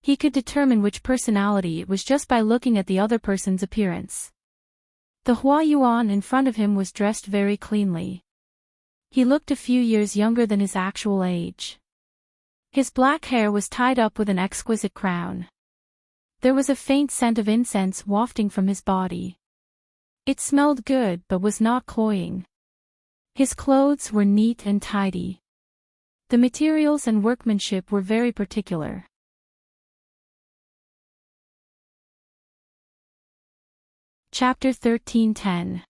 He could determine which personality it was just by looking at the other person's appearance. The Hua Yuan in front of him was dressed very cleanly. He looked a few years younger than his actual age. His black hair was tied up with an exquisite crown. There was a faint scent of incense wafting from his body. It smelled good but was not cloying. His clothes were neat and tidy. The materials and workmanship were very particular. Chapter 13:10.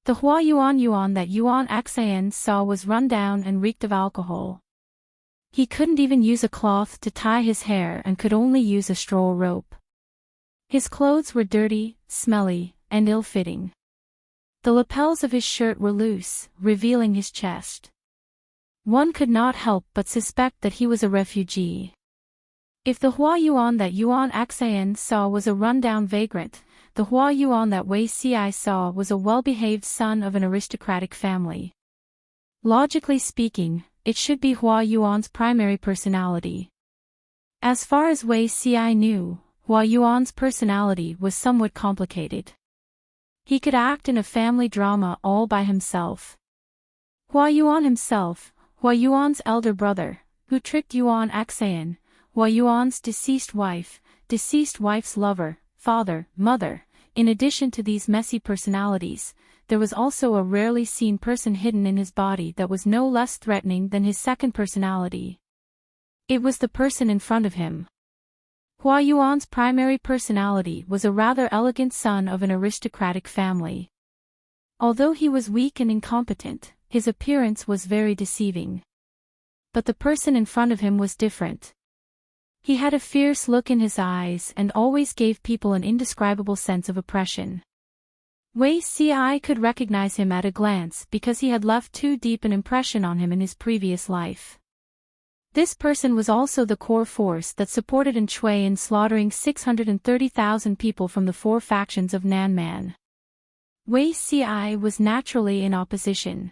The Hua Yuan that Yuan Xian saw was run down and reeked of alcohol. He couldn't even use a cloth to tie his hair and could only use a straw rope. His clothes were dirty, smelly, and ill-fitting. The lapels of his shirt were loose, revealing his chest. One could not help but suspect that he was a refugee. If the Hua Yuan that Yuan Xian saw was a run-down vagrant, the Hua Yuan that Wei Xiai saw was a well-behaved son of an aristocratic family. Logically speaking, it should be Hua Yuan's primary personality. As far as Wei Xiai knew, Hua Yuan's personality was somewhat complicated. He could act in a family drama all by himself. Hua Yuan himself, Hua Yuan's elder brother, who tricked Yuan Xian, Hua Yuan's deceased wife's lover, father, mother. In addition to these messy personalities, there was also a rarely seen person hidden in his body that was no less threatening than his second personality. It was the person in front of him. Hua Yuan's primary personality was a rather elegant son of an aristocratic family. Although he was weak and incompetent, his appearance was very deceiving. But the person in front of him was different. He had a fierce look in his eyes and always gave people an indescribable sense of oppression. Wei Xiai could recognize him at a glance because he had left too deep an impression on him in his previous life. This person was also the core force that supported Enchui in slaughtering 630,000 people from the four factions of Nanman. Wei Xiai was naturally in opposition.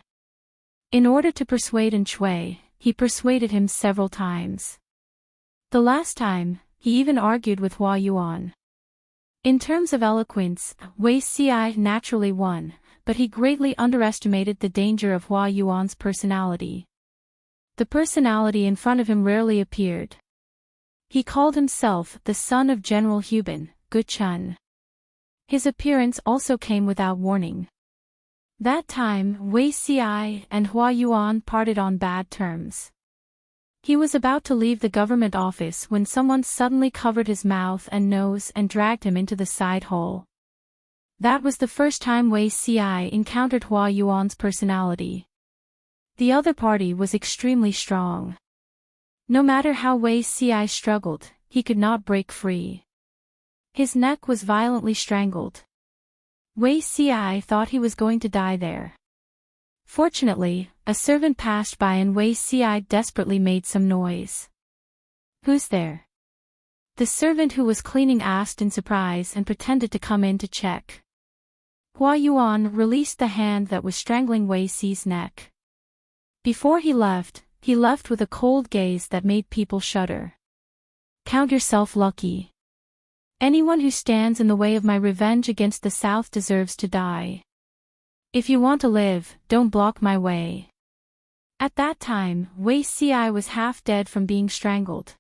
In order to persuade Enchui, he persuaded him several times. The last time, he even argued with Hua Yuan. In terms of eloquence, Wei Xiai naturally won, but he greatly underestimated the danger of Hua Yuan's personality. The personality in front of him rarely appeared. He called himself the son of General Hubin, Gu Chun. His appearance also came without warning. That time, Wei Xi and Hua Yuan parted on bad terms. He was about to leave the government office when someone suddenly covered his mouth and nose and dragged him into the side hall. That was the first time Wei Xi encountered Hua Yuan's personality. The other party was extremely strong. No matter how Wei Xi struggled, he could not break free. His neck was violently strangled. Wei Xi thought he was going to die there. Fortunately, a servant passed by and Wei Xi desperately made some noise. "Who's there?" The servant who was cleaning asked in surprise and pretended to come in to check. Hua Yuan released the hand that was strangling Wei Xi's neck. Before he left with a cold gaze that made people shudder. "Count yourself lucky. Anyone who stands in the way of my revenge against the South deserves to die. If you want to live, don't block my way." At that time, Wei Xi was half dead from being strangled.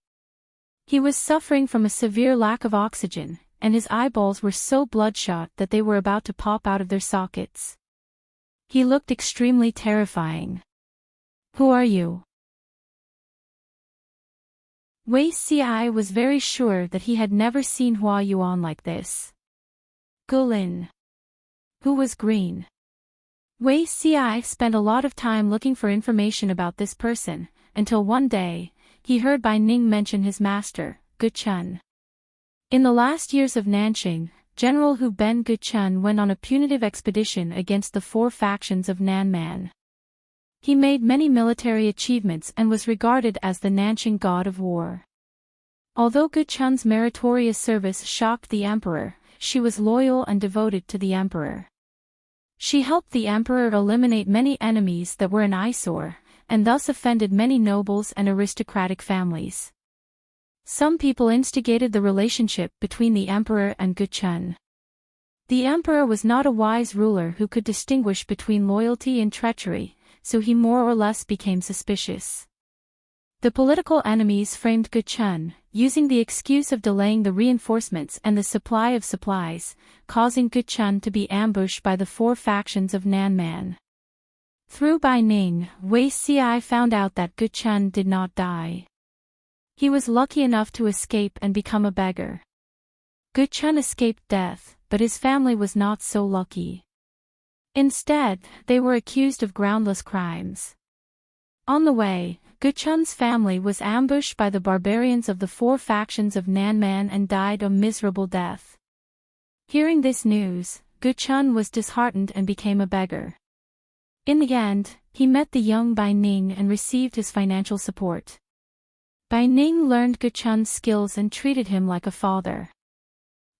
He was suffering from a severe lack of oxygen, and his eyeballs were so bloodshot that they were about to pop out of their sockets. He looked extremely terrifying. "Who are you?" Wei Xi was very sure that he had never seen Hua Yuan like this. Gulin. Who was green? Wei Xi spent a lot of time looking for information about this person, until one day, he heard Bai Ning mention his master, Guchun. In the last years of Nanqing, General Hu Ben Guchun went on a punitive expedition against the four factions of Nanman. He made many military achievements and was regarded as the Nanqing god of war. Although Guchun's meritorious service shocked the emperor, she was loyal and devoted to the emperor. She helped the emperor eliminate many enemies that were an eyesore, and thus offended many nobles and aristocratic families. Some people instigated the relationship between the emperor and Guchun. The emperor was not a wise ruler who could distinguish between loyalty and treachery, so he more or less became suspicious. The political enemies framed Guchun, using the excuse of delaying the reinforcements and the supply of supplies, causing Guchun to be ambushed by the four factions of Nanman. Through Bai Ning, Wei Xi found out that Guchun did not die. He was lucky enough to escape and become a beggar. Guchun escaped death, but his family was not so lucky. Instead, they were accused of groundless crimes. On the way, Guchun's family was ambushed by the barbarians of the four factions of Nanman and died a miserable death. Hearing this news, Guchun was disheartened and became a beggar. In the end, he met the young Bai Ning and received his financial support. Bai Ning learned Guchun's skills and treated him like a father.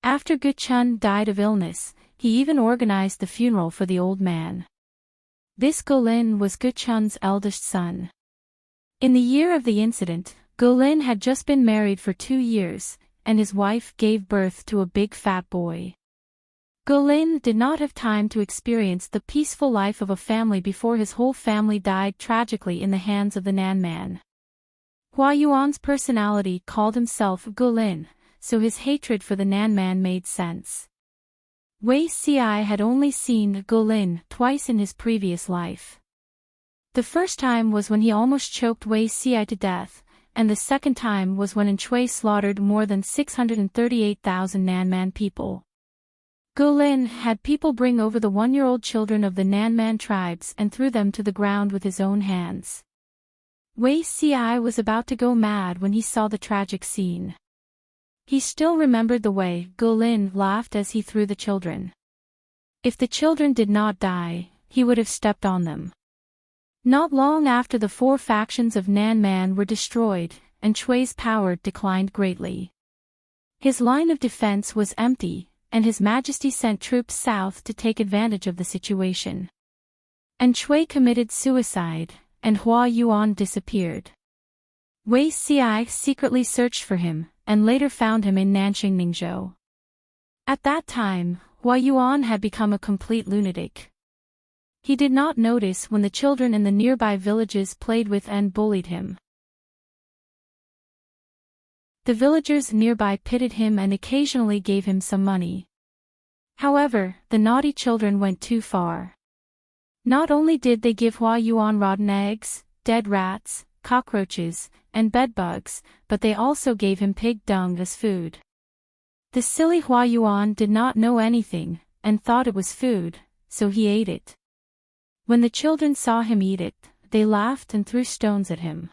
After Guchun died of illness, he even organized the funeral for the old man. This Golin was Guchun's eldest son. In the year of the incident, Golin had just been married for 2 years, and his wife gave birth to a big fat boy. Golin did not have time to experience the peaceful life of a family before his whole family died tragically in the hands of the Nanman. Hua Yuan's personality called himself Golin, so his hatred for the Nanman made sense. Wei Xi had only seen Golin twice in his previous life. The first time was when he almost choked Wei Xi to death, and the second time was when Enchui slaughtered more than 638,000 Nanman people. Golin had people bring over the 1-year-old children of the Nanman tribes and threw them to the ground with his own hands. Wei Xi was about to go mad when he saw the tragic scene. He still remembered the way Golin laughed as he threw the children. If the children did not die, he would have stepped on them. Not long after the four factions of Nanman were destroyed, Enchui's power declined greatly. His line of defense was empty, and His Majesty sent troops south to take advantage of the situation. Enchui committed suicide, and Hua Yuan disappeared. Wei Xi secretly searched for him, and later found him in Nanqing Ningzhou. At that time, Hua Yuan had become a complete lunatic. He did not notice when the children in the nearby villages played with and bullied him. The villagers nearby pitied him and occasionally gave him some money. However, the naughty children went too far. Not only did they give Hua Yuan rotten eggs, dead rats, cockroaches, and bedbugs, but they also gave him pig dung as food. The silly Hua Yuan did not know anything, and thought it was food, so he ate it. When the children saw him eat it, they laughed and threw stones at him.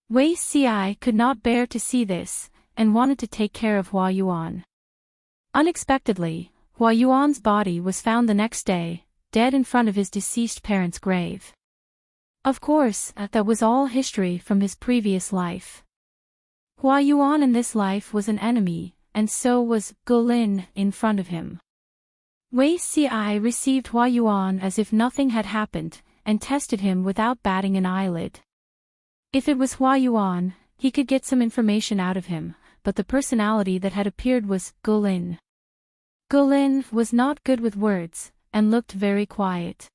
Wei Ci could not bear to see this, and wanted to take care of Hua Yuan. Unexpectedly, Hua Yuan's body was found the next day, dead in front of his deceased parents' grave. Of course, that was all history from his previous life. Hua Yuan in this life was an enemy, and so was Gulin in front of him. Wei Ci received Hua Yuan as if nothing had happened, and tested him without batting an eyelid. If it was Hua Yuan, he could get some information out of him, but the personality that had appeared was Gulin. Gulin was not good with words, and looked very quiet.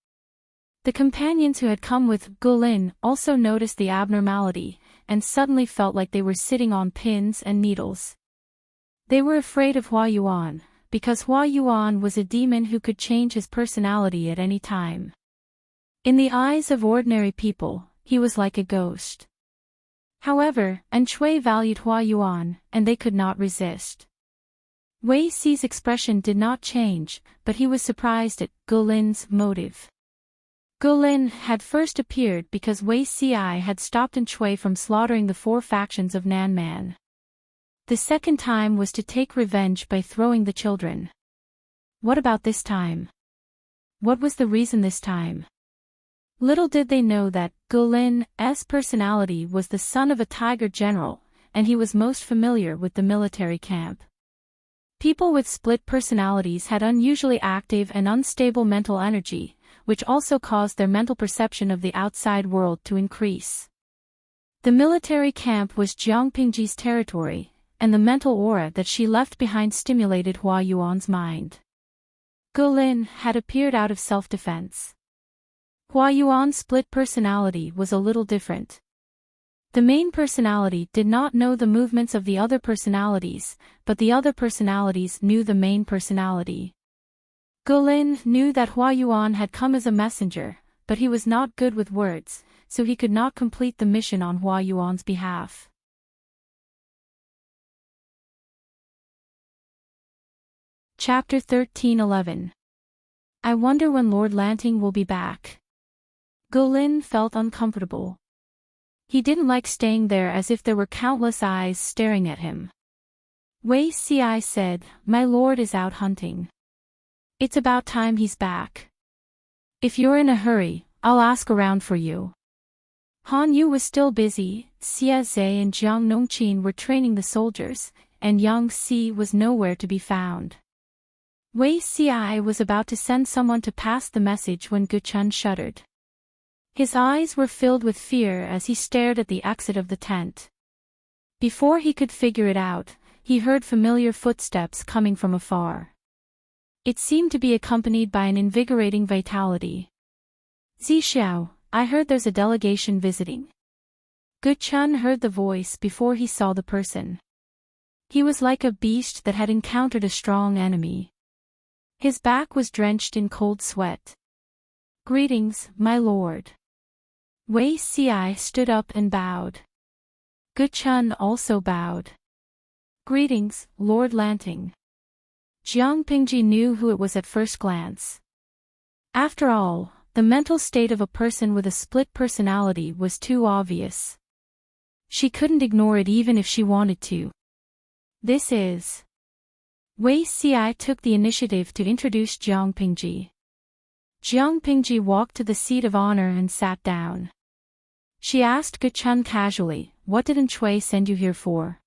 The companions who had come with Gulin also noticed the abnormality, and suddenly felt like they were sitting on pins and needles. They were afraid of Hua Yuan, because Hua Yuan was a demon who could change his personality at any time. In the eyes of ordinary people, he was like a ghost. However, Enchui valued Hua Yuan, and they could not resist. Wei Ci's expression did not change, but he was surprised at Gulin's motive. Gulin had first appeared because Wei Ci had stopped Enchui from slaughtering the 4 factions of Nanman. The second time was to take revenge by throwing the children. What about this time? What was the reason this time? Little did they know that Gulin's personality was the son of a tiger general, and he was most familiar with the military camp. People with split personalities had unusually active and unstable mental energy, which also caused their mental perception of the outside world to increase. The military camp was Jiang Pingji's territory, and the mental aura that she left behind stimulated Hua Yuan's mind. Gulin had appeared out of self-defense. Hua Yuan's split personality was a little different. The main personality did not know the movements of the other personalities, but the other personalities knew the main personality. Gulin knew that Hua Yuan had come as a messenger, but he was not good with words, so he could not complete the mission on Hua Yuan's behalf. Chapter 13:11. I wonder when Lord Lanting will be back. Gulin felt uncomfortable. He didn't like staying there as if there were countless eyes staring at him. Wei Ci said, "My lord is out hunting. It's about time he's back. If you're in a hurry, I'll ask around for you." Han Yu was still busy, Xie Zhe and Jiang Nongqin were training the soldiers, and Yang Si was nowhere to be found. Wei Ci was about to send someone to pass the message when Guchun shuddered. His eyes were filled with fear as he stared at the exit of the tent. Before he could figure it out, he heard familiar footsteps coming from afar. It seemed to be accompanied by an invigorating vitality. "Zixiao, I heard there's a delegation visiting." Guchun heard the voice before he saw the person. He was like a beast that had encountered a strong enemy. His back was drenched in cold sweat. "Greetings, my lord." Wei Ci stood up and bowed. Guchun also bowed. "Greetings, Lord Lanting." Jiang Pingji knew who it was at first glance. After all, the mental state of a person with a split personality was too obvious. She couldn't ignore it even if she wanted to. "This is..." Wei Ci took the initiative to introduce Jiang Pingji. Jiang Pingji walked to the seat of honor and sat down. She asked Guchun casually, "What did Enchui send you here for?"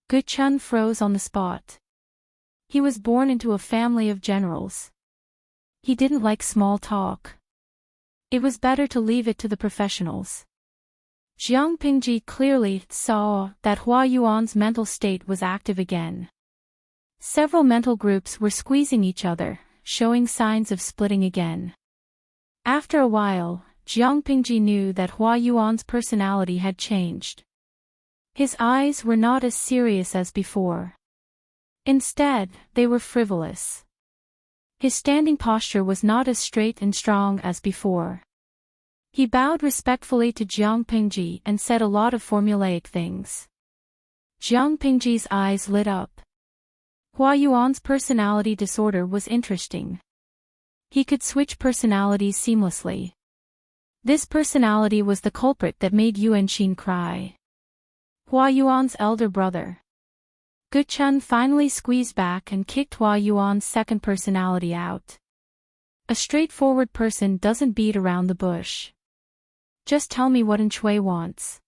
Guchun froze on the spot. He was born into a family of generals. He didn't like small talk. It was better to leave it to the professionals. Jiang Pingji clearly saw that Hua Yuan's mental state was active again. Several mental groups were squeezing each other, showing signs of splitting again. After a while, Jiang Pingji knew that Hua Yuan's personality had changed. His eyes were not as serious as before. Instead, they were frivolous. His standing posture was not as straight and strong as before. He bowed respectfully to Jiang Pingji and said a lot of formulaic things. Jiang Pingji's eyes lit up. Hua Yuan's personality disorder was interesting. He could switch personalities seamlessly. This personality was the culprit that made Yuan Xin cry. Hua Yuan's elder brother. Gu Chun finally squeezed back and kicked Hua Yuan's second personality out. A straightforward person doesn't beat around the bush. Just tell me what Enchui wants.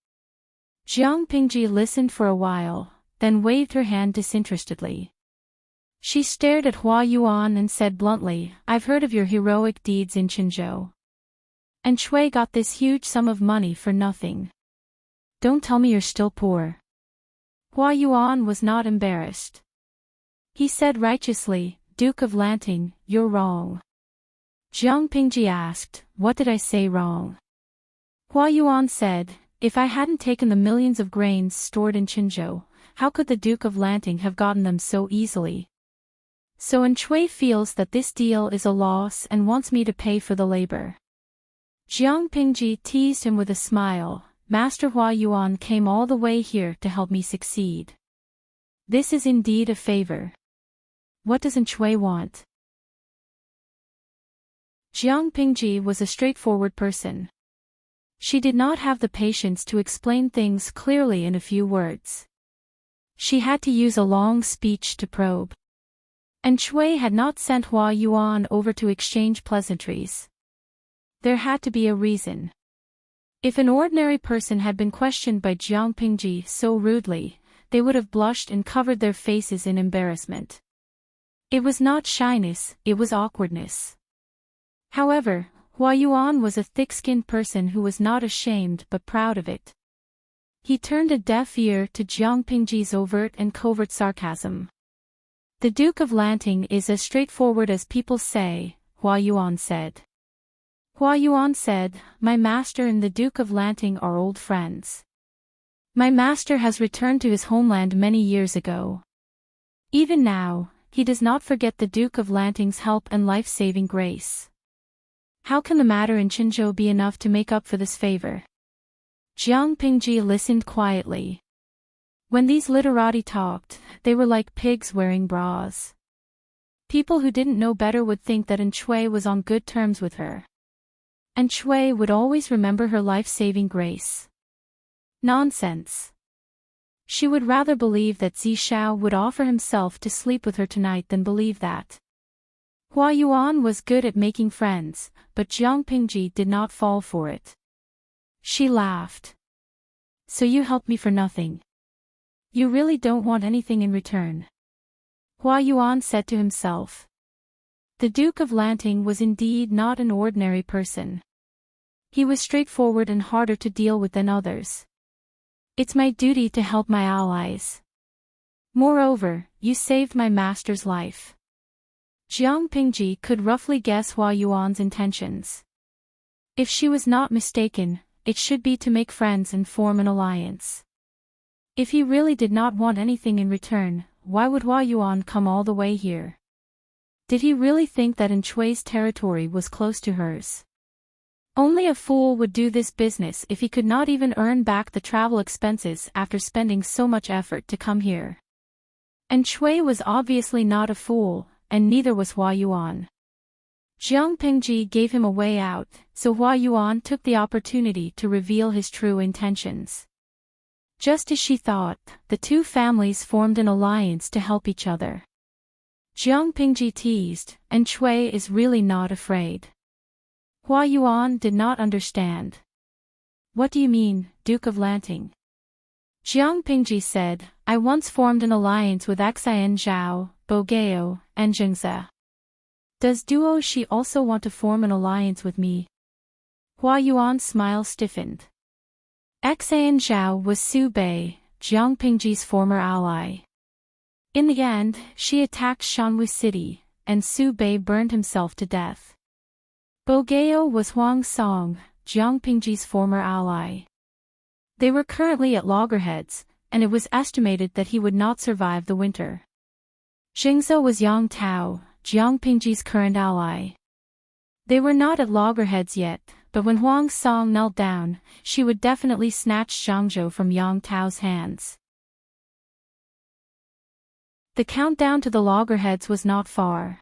Jiang Pingji listened for a while, then waved her hand disinterestedly. She stared at Hua Yuan and said bluntly, I've heard of your heroic deeds in Qinzhou. Enchui got this huge sum of money for nothing. Don't tell me you're still poor. Hua Yuan was not embarrassed. He said righteously, Duke of Lanting, you're wrong. Jiang Pingji asked, what did I say wrong? Hua Yuan said, if I hadn't taken the millions of grains stored in Qinzhou, how could the Duke of Lanting have gotten them so easily? So Enchui feels that this deal is a loss and wants me to pay for the labor. Jiang Pingji teased him with a smile. Master Hua Yuan came all the way here to help me succeed. This is indeed a favor. What does Enchui want? Jiang Pingji was a straightforward person. She did not have the patience to explain things clearly in a few words. She had to use a long speech to probe. Enchui had not sent Hua Yuan over to exchange pleasantries. There had to be a reason. If an ordinary person had been questioned by Jiang Pingji so rudely, they would have blushed and covered their faces in embarrassment. It was not shyness, it was awkwardness. However, Hua Yuan was a thick-skinned person who was not ashamed but proud of it. He turned a deaf ear to Jiang Pingji's overt and covert sarcasm. The Duke of Lanting is as straightforward as people say, Hua Yuan said. Hua Yuan said, my master and the Duke of Lanting are old friends. My master has returned to his homeland many years ago. Even now, he does not forget the Duke of Lanting's help and life-saving grace. How can the matter in Qinzhou be enough to make up for this favor? Jiang Pingji listened quietly. When these literati talked, they were like pigs wearing bras. People who didn't know better would think that Enchui was on good terms with her. Enchui would always remember her life-saving grace. Nonsense. She would rather believe that Zishao would offer himself to sleep with her tonight than believe that. Hua Yuan was good at making friends, but Jiang Pingji did not fall for it. She laughed. So you helped me for nothing. You really don't want anything in return. Hua Yuan said to himself. The Duke of Lanting was indeed not an ordinary person. He was straightforward and harder to deal with than others. It's my duty to help my allies. Moreover, you saved my master's life. Jiang Pingji could roughly guess Hua Yuan's intentions. If she was not mistaken, it should be to make friends and form an alliance. If he really did not want anything in return, why would Hua Yuan come all the way here? Did he really think that Enchui's territory was close to hers? Only a fool would do this business if he could not even earn back the travel expenses after spending so much effort to come here. Enchui was obviously not a fool, and neither was Hua Yuan. Jiang Pingji gave him a way out, so Hua Yuan took the opportunity to reveal his true intentions. Just as she thought, the two families formed an alliance to help each other. Jiang Pingji teased, Enchui is really not afraid. Hua Yuan did not understand. What do you mean, Duke of Lanting? Jiang Pingji said, I once formed an alliance with Xian Zhao, Bogeo, and Jingze. Does Duo Shi also want to form an alliance with me? Hua Yuan's smile stiffened. Xian Zhao was Su Bei, Jiang Pingji's former ally. In the end, she attacked Shanwu City, and Su Bei burned himself to death. Bogeo was Huang Song, Jiang Pingji's former ally. They were currently at loggerheads, and it was estimated that he would not survive the winter. Jingze was Yang Tao, Jiang Pingji's current ally. They were not at loggerheads yet, but when Huang Song knelt down, she would definitely snatch Zhangzhou from Yang Tao's hands. The countdown to the loggerheads was not far.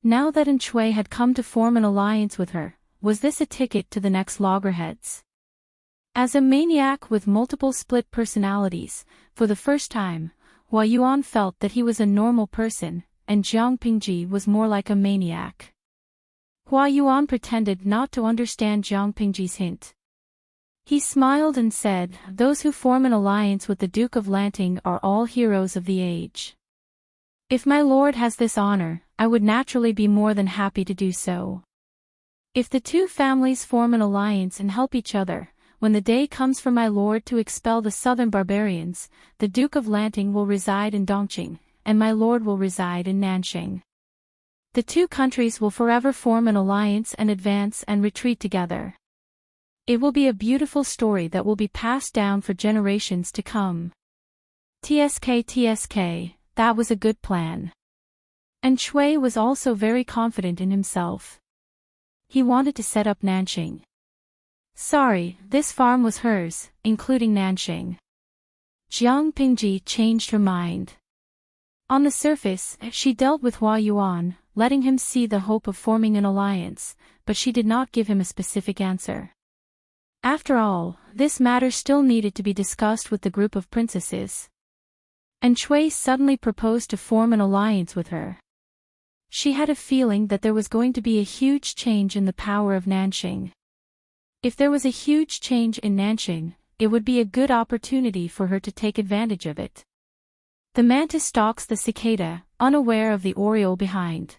Now that Enchui had come to form an alliance with her, was this a ticket to the next loggerheads? As a maniac with multiple split personalities, for the first time, Hua Yuan felt that he was a normal person, and Jiang Pingji was more like a maniac. Hua Yuan pretended not to understand Jiang Pingji's hint. He smiled and said, "Those who form an alliance with the Duke of Lanting are all heroes of the age. If my lord has this honor, I would naturally be more than happy to do so. If the two families form an alliance and help each other, when the day comes for my lord to expel the southern barbarians, the Duke of Lanting will reside in Dongqing, and my lord will reside in Nanxing. The two countries will forever form an alliance and advance and retreat together. It will be a beautiful story that will be passed down for generations to come." TSK, that was a good plan. And Shui was also very confident in himself. He wanted to set up Nanxing. Sorry, this farm was hers, including Nanxing. Jiang Pingji changed her mind. On the surface, she dealt with Hua Yuan, letting him see the hope of forming an alliance, but she did not give him a specific answer. After all, this matter still needed to be discussed with the group of princesses. And Shui suddenly proposed to form an alliance with her. She had a feeling that there was going to be a huge change in the power of Nanxing. If there was a huge change in Nanxing, it would be a good opportunity for her to take advantage of it. The mantis stalks the cicada, unaware of the oriole behind.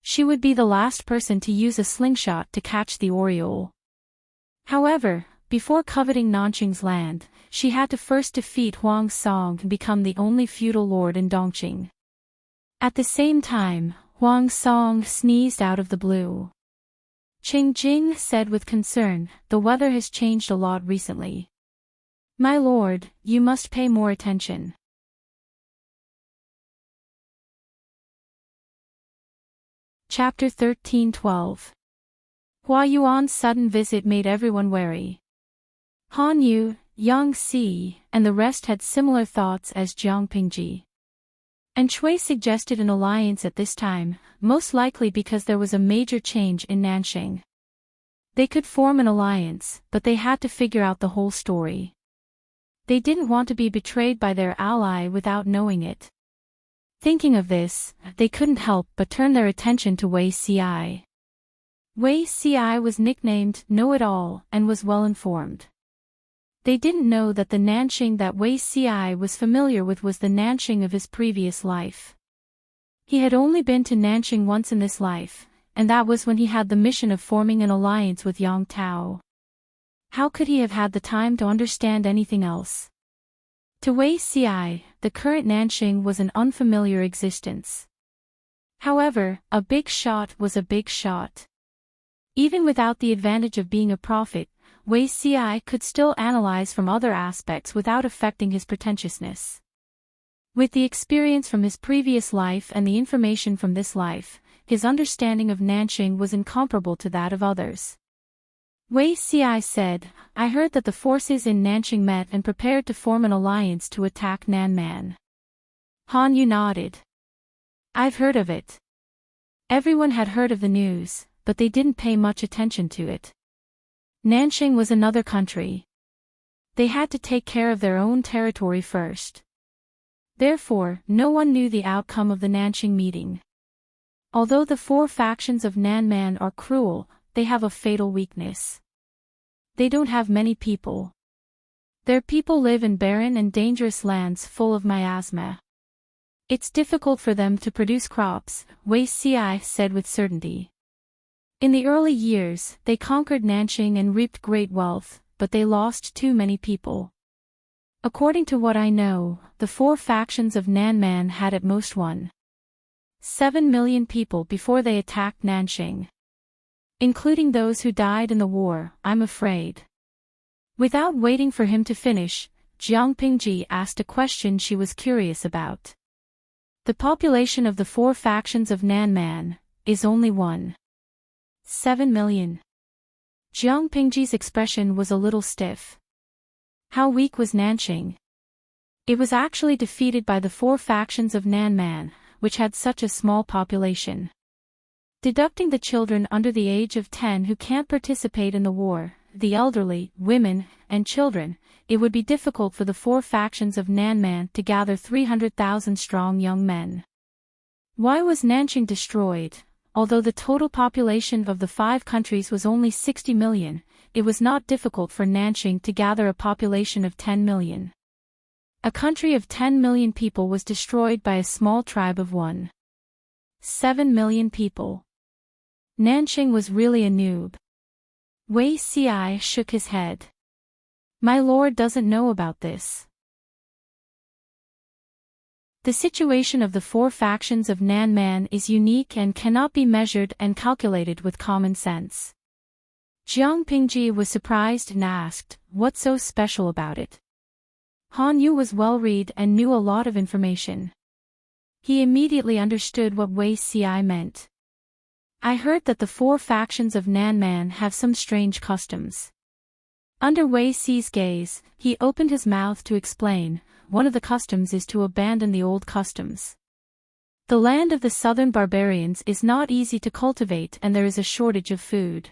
She would be the last person to use a slingshot to catch the oriole. However, before coveting Nanxing's land, she had to first defeat Huang Song and become the only feudal lord in Dongqing. At the same time, Huang Song sneezed out of the blue. Qing Jing said with concern, "The weather has changed a lot recently. My lord, you must pay more attention." Chapter 13-12. Hua Yuan's sudden visit made everyone wary. Han Yu, Yang Si, and the rest had similar thoughts as Jiang Pingji. And Shui suggested an alliance at this time, most likely because there was a major change in Nanxing. They could form an alliance, but they had to figure out the whole story. They didn't want to be betrayed by their ally without knowing it. Thinking of this, they couldn't help but turn their attention to Wei Ci. Wei Ci was nicknamed Know-It-All and was well informed. They didn't know that the Nanxing that Wei Ci was familiar with was the Nanxing of his previous life. He had only been to Nanxing once in this life, and that was when he had the mission of forming an alliance with Yang Tao. How could he have had the time to understand anything else? To Wei Ci, the current Nanxing was an unfamiliar existence. However, a big shot was a big shot. Even without the advantage of being a prophet, Wei Ci could still analyze from other aspects without affecting his pretentiousness. With the experience from his previous life and the information from this life, his understanding of Nanxing was incomparable to that of others. Wei Ci said, "I heard that the forces in Nanxing met and prepared to form an alliance to attack Nanman." Han Yu nodded. "I've heard of it." Everyone had heard of the news, but they didn't pay much attention to it. Nanxing was another country. They had to take care of their own territory first. Therefore, no one knew the outcome of the Nanxing meeting. Although the four factions of Nanman are cruel, they have a fatal weakness. They don't have many people. Their people live in barren and dangerous lands full of miasma. It's difficult for them to produce crops, Wei Ci said with certainty. In the early years, they conquered Nanxing and reaped great wealth, but they lost too many people. According to what I know, the four factions of Nanman had at most 1.7 million people before they attacked Nanxing. Including those who died in the war, I'm afraid. Without waiting for him to finish, Jiang Pingji asked a question she was curious about. The population of the four factions of Nanman is only 1.7 million. Jiang Pingji's expression was a little stiff. How weak was Nanqing? It was actually defeated by the four factions of Nanman, which had such a small population. Deducting the children under the age of 10 who can't participate in the war, the elderly, women, and children, it would be difficult for the four factions of Nanman to gather 300,000 strong young men. Why was Nanqing destroyed? Although the total population of the 5 countries was only 60 million, it was not difficult for Nanqing to gather a population of 10 million. A country of 10 million people was destroyed by a small tribe of 1.7 million people. Nanqing was really a noob. Wei Ci shook his head. My lord doesn't know about this. The situation of the four factions of Nanman is unique and cannot be measured and calculated with common sense. Jiang Pingji was surprised and asked, "What's so special about it?" Han Yu was well-read and knew a lot of information. He immediately understood what Wei Ci meant. I heard that the four factions of Nanman have some strange customs. Under Wei Ci's gaze, he opened his mouth to explain. One of the customs is to abandon the old customs. The land of the southern barbarians is not easy to cultivate and there is a shortage of food.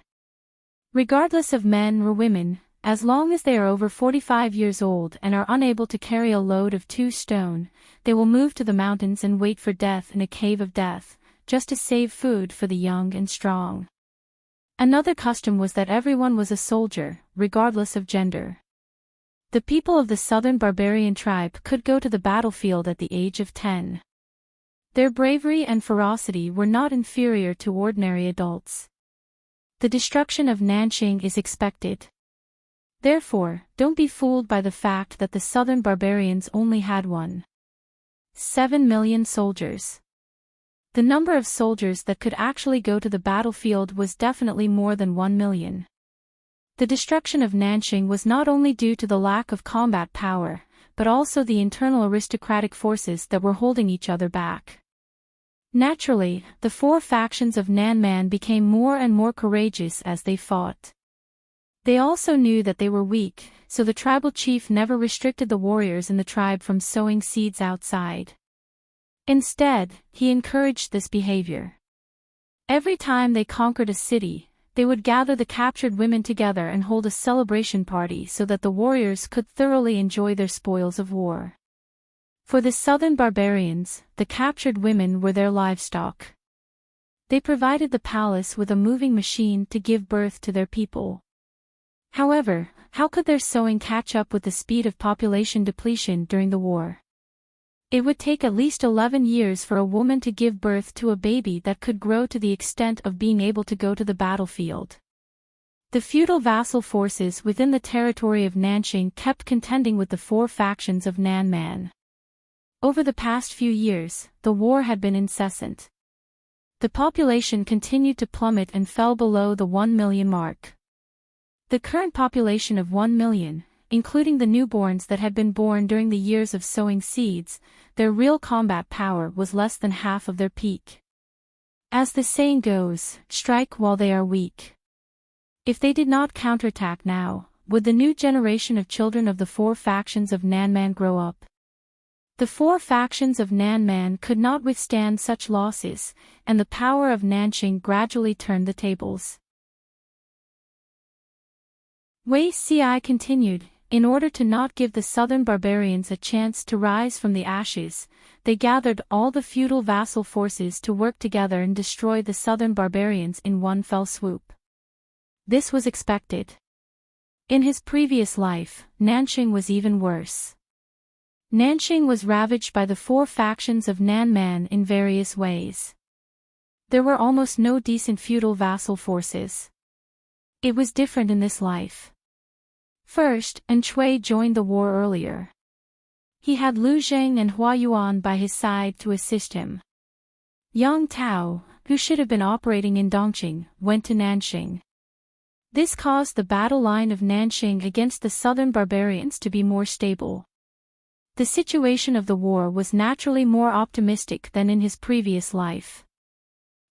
Regardless of men or women, as long as they are over 45 years old and are unable to carry a load of 2 stone, they will move to the mountains and wait for death in a cave of death, just to save food for the young and strong. Another custom was that everyone was a soldier, regardless of gender. The people of the southern barbarian tribe could go to the battlefield at the age of 10. Their bravery and ferocity were not inferior to ordinary adults. The destruction of Nanqing is expected. Therefore, don't be fooled by the fact that the southern barbarians only had 1.7 million soldiers. The number of soldiers that could actually go to the battlefield was definitely more than 1 million. The destruction of Nanqing was not only due to the lack of combat power, but also the internal aristocratic forces that were holding each other back. Naturally, the four factions of Nanman became more and more courageous as they fought. They also knew that they were weak, so the tribal chief never restricted the warriors in the tribe from sowing seeds outside. Instead, he encouraged this behavior. Every time they conquered a city, they would gather the captured women together and hold a celebration party so that the warriors could thoroughly enjoy their spoils of war. For the southern barbarians, the captured women were their livestock. They provided the palace with a moving machine to give birth to their people. However, how could their sowing catch up with the speed of population depletion during the war? It would take at least 11 years for a woman to give birth to a baby that could grow to the extent of being able to go to the battlefield. The feudal vassal forces within the territory of Nanqing kept contending with the four factions of Nanman. Over the past few years, the war had been incessant. The population continued to plummet and fell below the 1 million mark. The current population of 1 million, including the newborns that had been born during the years of sowing seeds, their real combat power was less than half of their peak. As the saying goes, strike while they are weak. If they did not counterattack now, would the new generation of children of the four factions of Nanman grow up? The four factions of Nanman could not withstand such losses, and the power of Nanqing gradually turned the tables. Wei Ci continued. In order to not give the southern barbarians a chance to rise from the ashes, they gathered all the feudal vassal forces to work together and destroy the southern barbarians in one fell swoop. This was expected. In his previous life, Nanqing was even worse. Nanqing was ravaged by the four factions of Nanman in various ways. There were almost no decent feudal vassal forces. It was different in this life. First, Enchui joined the war earlier. He had Lu Zheng and Hua Yuan by his side to assist him. Yang Tao, who should have been operating in Dongqing, went to Nanqing. This caused the battle line of Nanqing against the southern barbarians to be more stable. The situation of the war was naturally more optimistic than in his previous life.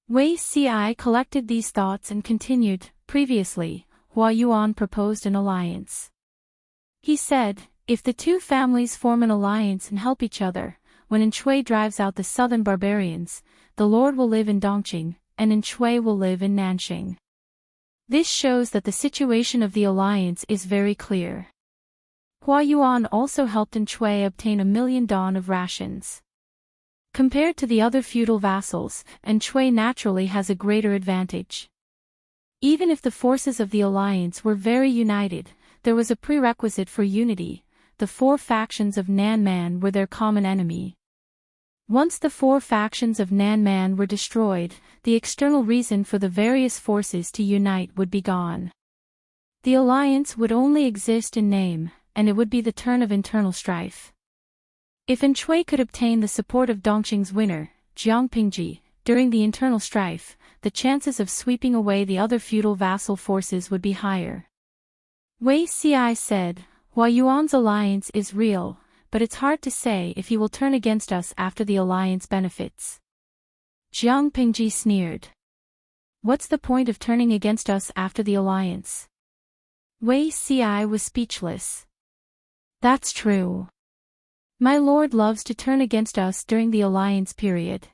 Wei Ci collected these thoughts and continued. Previously, Hua Yuan proposed an alliance. He said, if the two families form an alliance and help each other, when Enchui drives out the southern barbarians, the Lord will live in Dongqing, and Enchui will live in Nanxing. This shows that the situation of the alliance is very clear. Hua Yuan also helped Enchui obtain 1,000,000 don of rations. Compared to the other feudal vassals, Enchui naturally has a greater advantage. Even if the forces of the alliance were very united, there was a prerequisite for unity. The four factions of Nanman were their common enemy. Once the four factions of Nanman were destroyed, the external reason for the various forces to unite would be gone. The alliance would only exist in name, and it would be the turn of internal strife. If Enchui could obtain the support of Dongqing's winner, Jiangpingji, during the internal strife, the chances of sweeping away the other feudal vassal forces would be higher. Wei Ci said, Hua Yuan's alliance is real, but it's hard to say if he will turn against us after the alliance benefits. Jiangpingji sneered. What's the point of turning against us after the alliance? Wei Ci was speechless. That's true. My lord loves to turn against us during the alliance period.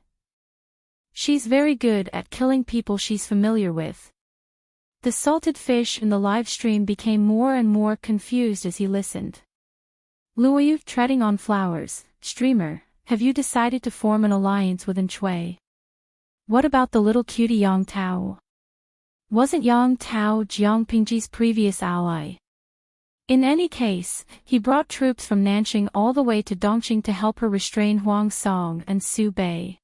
She's very good at killing people she's familiar with. The salted fish in the live stream became more and more confused as he listened. Luoyu treading on flowers, streamer, have you decided to form an alliance with Enchui? What about the little cutie Yang Tao? Wasn't Yang Tao Jiangpingji's previous ally? In any case, he brought troops from Nanxing all the way to Dongqing to help her restrain Huang Song and Su Bei.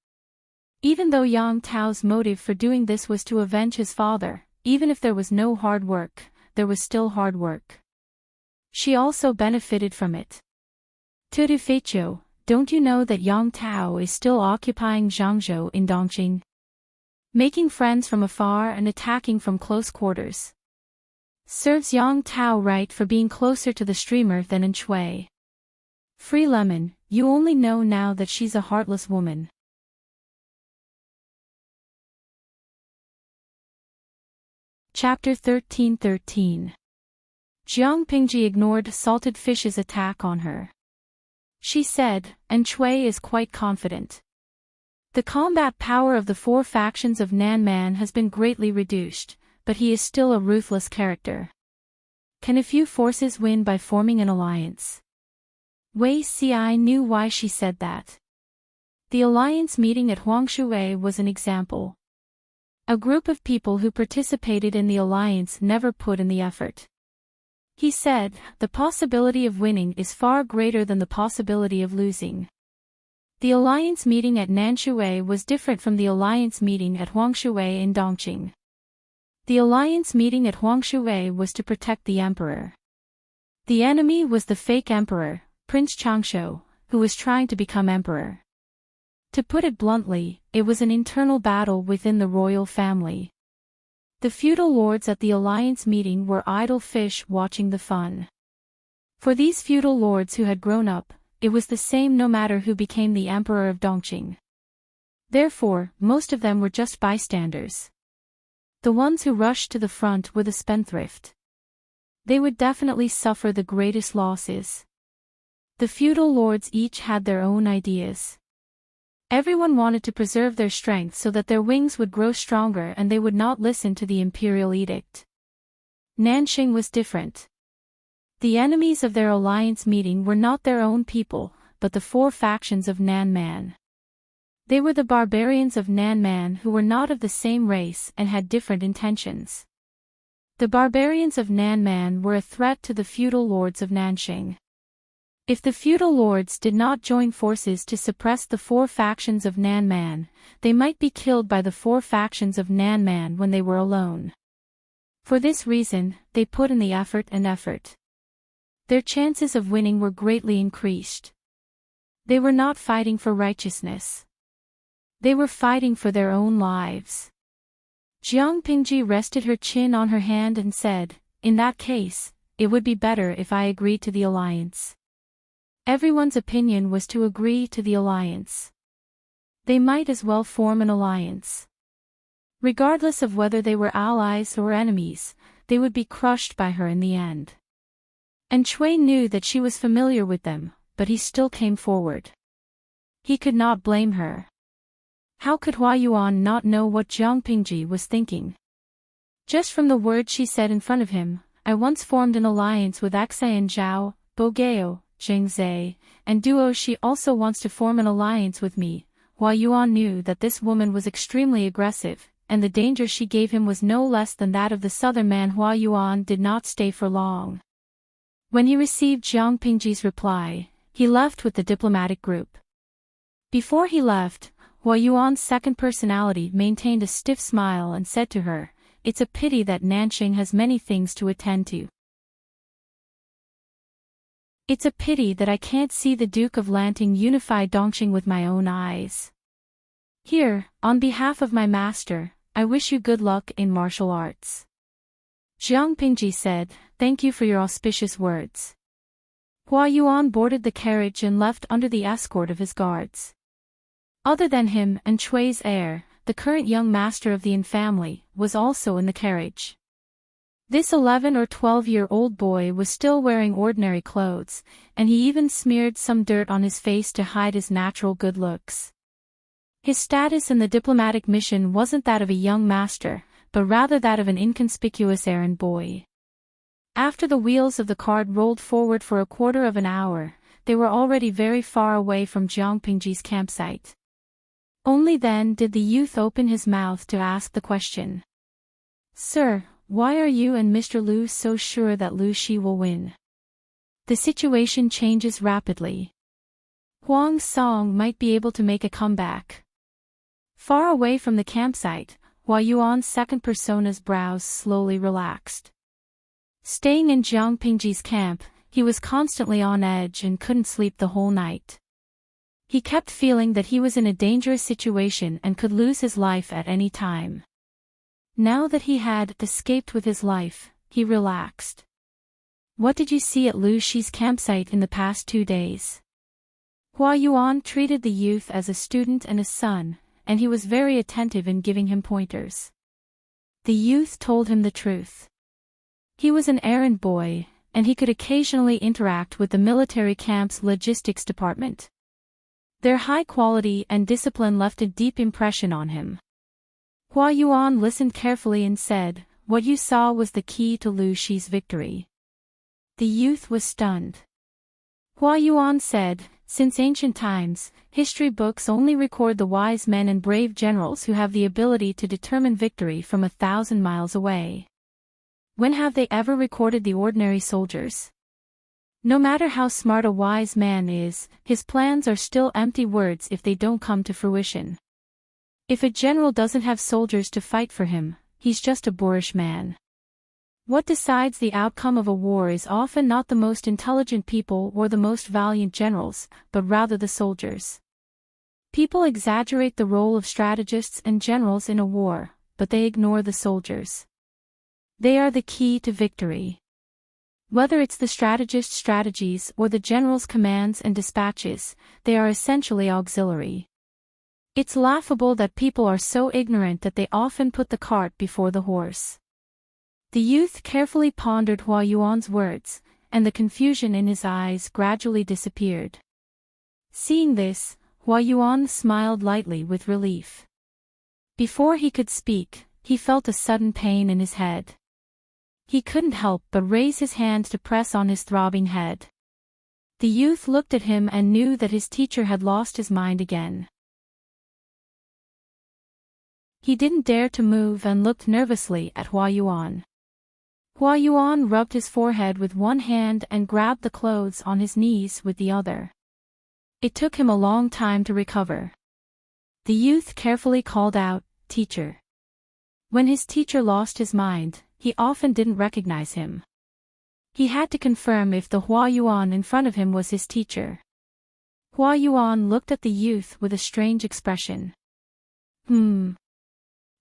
Even though Yang Tao's motive for doing this was to avenge his father, even if there was no hard work, there was still hard work. She also benefited from it. Tutu Feiqiu, don't you know that Yang Tao is still occupying Zhangzhou in Dongqing? Making friends from afar and attacking from close quarters. Serves Yang Tao right for being closer to the streamer than Enchui. Free Lemon, you only know now that she's a heartless woman. Chapter 13:13. Jiangpingji ignored Salted Fish's attack on her. She said, Enchui is quite confident. The combat power of the four factions of Nanman has been greatly reduced, but he is still a ruthless character. Can a few forces win by forming an alliance? Wei Ci knew why she said that. The alliance meeting at Huangshui was an example. A group of people who participated in the alliance never put in the effort. He said, the possibility of winning is far greater than the possibility of losing. The alliance meeting at Nanshui was different from the alliance meeting at Huangshui in Dongqing. The alliance meeting at Huangshui was to protect the emperor. The enemy was the fake emperor, Prince Changshou, who was trying to become emperor. To put it bluntly, it was an internal battle within the royal family. The feudal lords at the alliance meeting were idle fish watching the fun. For these feudal lords who had grown up, it was the same no matter who became the emperor of Dongqing. Therefore, most of them were just bystanders. The ones who rushed to the front were the spendthrift. They would definitely suffer the greatest losses. The feudal lords each had their own ideas. Everyone wanted to preserve their strength so that their wings would grow stronger and they would not listen to the imperial edict. Nanxing was different. The enemies of their alliance meeting were not their own people, but the four factions of Nanman. They were the barbarians of Nanman who were not of the same race and had different intentions. The barbarians of Nanman were a threat to the feudal lords of Nanxing. If the feudal lords did not join forces to suppress the four factions of Nanman, they might be killed by the four factions of Nanman when they were alone. For this reason, they put in the effort. Their chances of winning were greatly increased. They were not fighting for righteousness. They were fighting for their own lives. Jiangpingji rested her chin on her hand and said, in that case, it would be better if I agreed to the alliance. Everyone's opinion was to agree to the alliance. They might as well form an alliance. Regardless of whether they were allies or enemies, they would be crushed by her in the end. And Chui knew that she was familiar with them, but he still came forward. He could not blame her. How could Hua Yuan not know what Jiang Pingji was thinking? Just from the words she said in front of him, I once formed an alliance with Xan Zhao, Bogeo, Zhengzhe, and Duo. She also wants to form an alliance with me. Hua Yuan knew that this woman was extremely aggressive, and the danger she gave him was no less than that of the southern man. Hua Yuan did not stay for long. When he received Jiang Pingji's reply, he left with the diplomatic group. Before he left, Hua Yuan's second personality maintained a stiff smile and said to her, "It's a pity that Nanxing has many things to attend to. It's a pity that I can't see the Duke of Lanting unify Dongxing with my own eyes. Here, on behalf of my master, I wish you good luck in martial arts." Jiang Pingji said, "Thank you for your auspicious words." Hua Yuan boarded the carriage and left under the escort of his guards. Other than him and Chui's heir, the current young master of the Yin family, was also in the carriage. This 11 or 12-year-old boy was still wearing ordinary clothes, and he even smeared some dirt on his face to hide his natural good looks. His status in the diplomatic mission wasn't that of a young master, but rather that of an inconspicuous errand boy. After the wheels of the cart rolled forward for a quarter of an hour, they were already very far away from Jiang Pingji's campsite. Only then did the youth open his mouth to ask the question. "Sir, why are you and Mr. Liu so sure that Liu Shi will win? The situation changes rapidly. Huang Song might be able to make a comeback." Far away from the campsite, Hua Yuan's second persona's brows slowly relaxed. Staying in Jiang Pingji's camp, he was constantly on edge and couldn't sleep the whole night. He kept feeling that he was in a dangerous situation and could lose his life at any time. Now that he had escaped with his life, he relaxed. "What did you see at Liu Shi's campsite in the past 2 days?" Hua Yuan treated the youth as a student and a son, and he was very attentive in giving him pointers. The youth told him the truth. He was an errand boy, and he could occasionally interact with the military camp's logistics department. Their high quality and discipline left a deep impression on him. Hua Yuan listened carefully and said, "What you saw was the key to Liu Shi's victory." The youth was stunned. Hua Yuan said, "Since ancient times, history books only record the wise men and brave generals who have the ability to determine victory from 1,000 miles away. When have they ever recorded the ordinary soldiers? No matter how smart a wise man is, his plans are still empty words if they don't come to fruition. If a general doesn't have soldiers to fight for him, he's just a boorish man. What decides the outcome of a war is often not the most intelligent people or the most valiant generals, but rather the soldiers. People exaggerate the role of strategists and generals in a war, but they ignore the soldiers. They are the key to victory. Whether it's the strategist's strategies or the general's commands and dispatches, they are essentially auxiliary. It's laughable that people are so ignorant that they often put the cart before the horse." The youth carefully pondered Hua Yuan's words, and the confusion in his eyes gradually disappeared. Seeing this, Hua Yuan smiled lightly with relief. Before he could speak, he felt a sudden pain in his head. He couldn't help but raise his hand to press on his throbbing head. The youth looked at him and knew that his teacher had lost his mind again. He didn't dare to move and looked nervously at Hua Yuan. Hua Yuan rubbed his forehead with one hand and grabbed the clothes on his knees with the other. It took him a long time to recover. The youth carefully called out, "Teacher." When his teacher lost his mind, he often didn't recognize him. He had to confirm if the Hua Yuan in front of him was his teacher. Hua Yuan looked at the youth with a strange expression.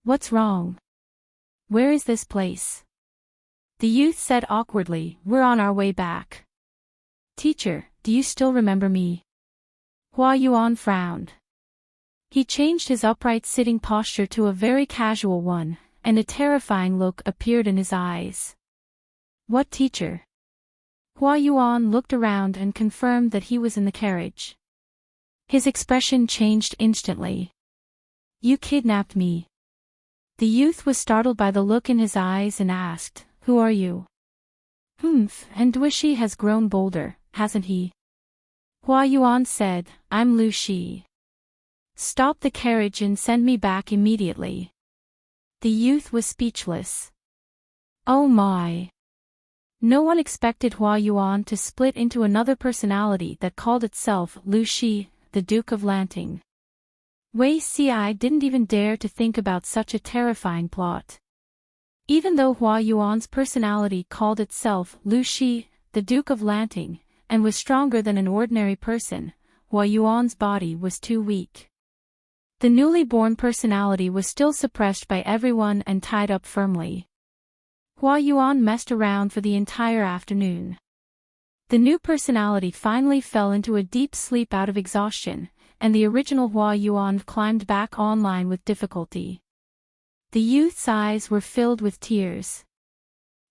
What's wrong? Where is this place?" The youth said awkwardly, "We're on our way back." Teacher, do you still remember me? Hua Yuan frowned. He changed his upright sitting posture to a very casual one, and a terrifying look appeared in his eyes. What teacher? Hua Yuan looked around and confirmed that he was in the carriage. His expression changed instantly. You kidnapped me. The youth was startled by the look in his eyes and asked, Who are you? And Duishi has grown bolder, hasn't he? Hua Yuan said, I'm Lu Shi. Stop the carriage and send me back immediately. The youth was speechless. Oh my. No one expected Hua Yuan to split into another personality that called itself Lu Shi, the Duke of Lanting. Wei Ci didn't even dare to think about such a terrifying plot. Even though Hua Yuan's personality called itself Lu Shi, the Duke of Lanting, and was stronger than an ordinary person, Hua Yuan's body was too weak. The newly born personality was still suppressed by everyone and tied up firmly. Hua Yuan messed around for the entire afternoon. The new personality finally fell into a deep sleep out of exhaustion, and the original Hua Yuan climbed back online with difficulty. The youth's eyes were filled with tears.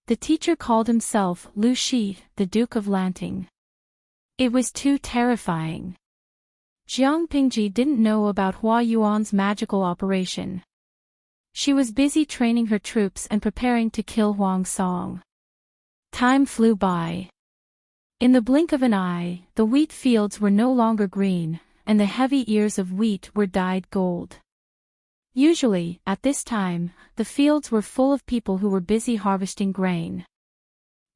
The teacher called himself Lu Shi, the Duke of Lanting. It was too terrifying. Jiang Pingji didn't know about Hua Yuan's magical operation. She was busy training her troops and preparing to kill Huang Song. Time flew by. In the blink of an eye, the wheat fields were no longer green, and the heavy ears of wheat were dyed gold. Usually, at this time, the fields were full of people who were busy harvesting grain.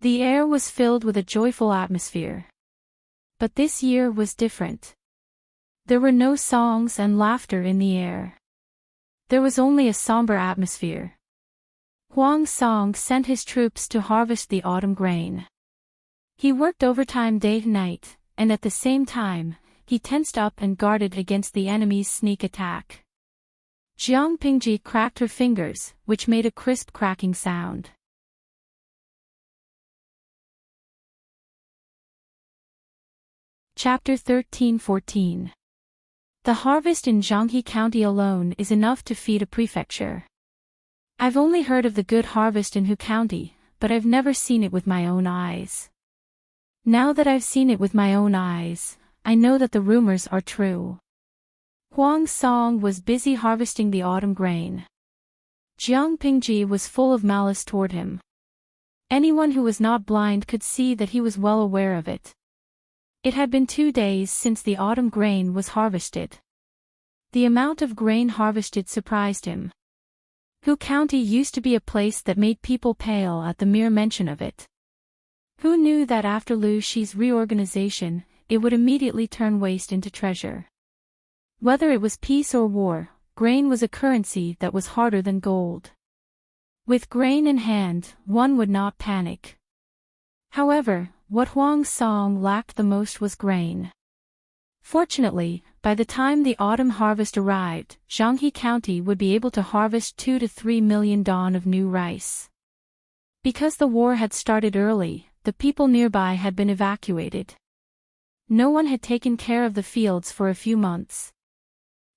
The air was filled with a joyful atmosphere. But this year was different. There were no songs and laughter in the air. There was only a somber atmosphere. Huang Song sent his troops to harvest the autumn grain. He worked overtime day and night, and at the same time, he tensed up and guarded against the enemy's sneak attack. Jiang Pingji cracked her fingers, which made a crisp cracking sound. Chapter 13-14. The harvest in Jianghe County alone is enough to feed a prefecture. I've only heard of the good harvest in Hu County, but I've never seen it with my own eyes. Now that I've seen it with my own eyes, I know that the rumors are true. Huang Song was busy harvesting the autumn grain. Jiang Pingji was full of malice toward him. Anyone who was not blind could see that he was well aware of it. It had been 2 days since the autumn grain was harvested. The amount of grain harvested surprised him. Hu County used to be a place that made people pale at the mere mention of it. Who knew that after Lu Shi's reorganization, it would immediately turn waste into treasure? Whether it was peace or war, grain was a currency that was harder than gold. With grain in hand, one would not panic. However, what Huang Song lacked the most was grain. Fortunately, by the time the autumn harvest arrived, Jianghe County would be able to harvest 2 to 3 million dawn of new rice. Because the war had started early, the people nearby had been evacuated. No one had taken care of the fields for a few months.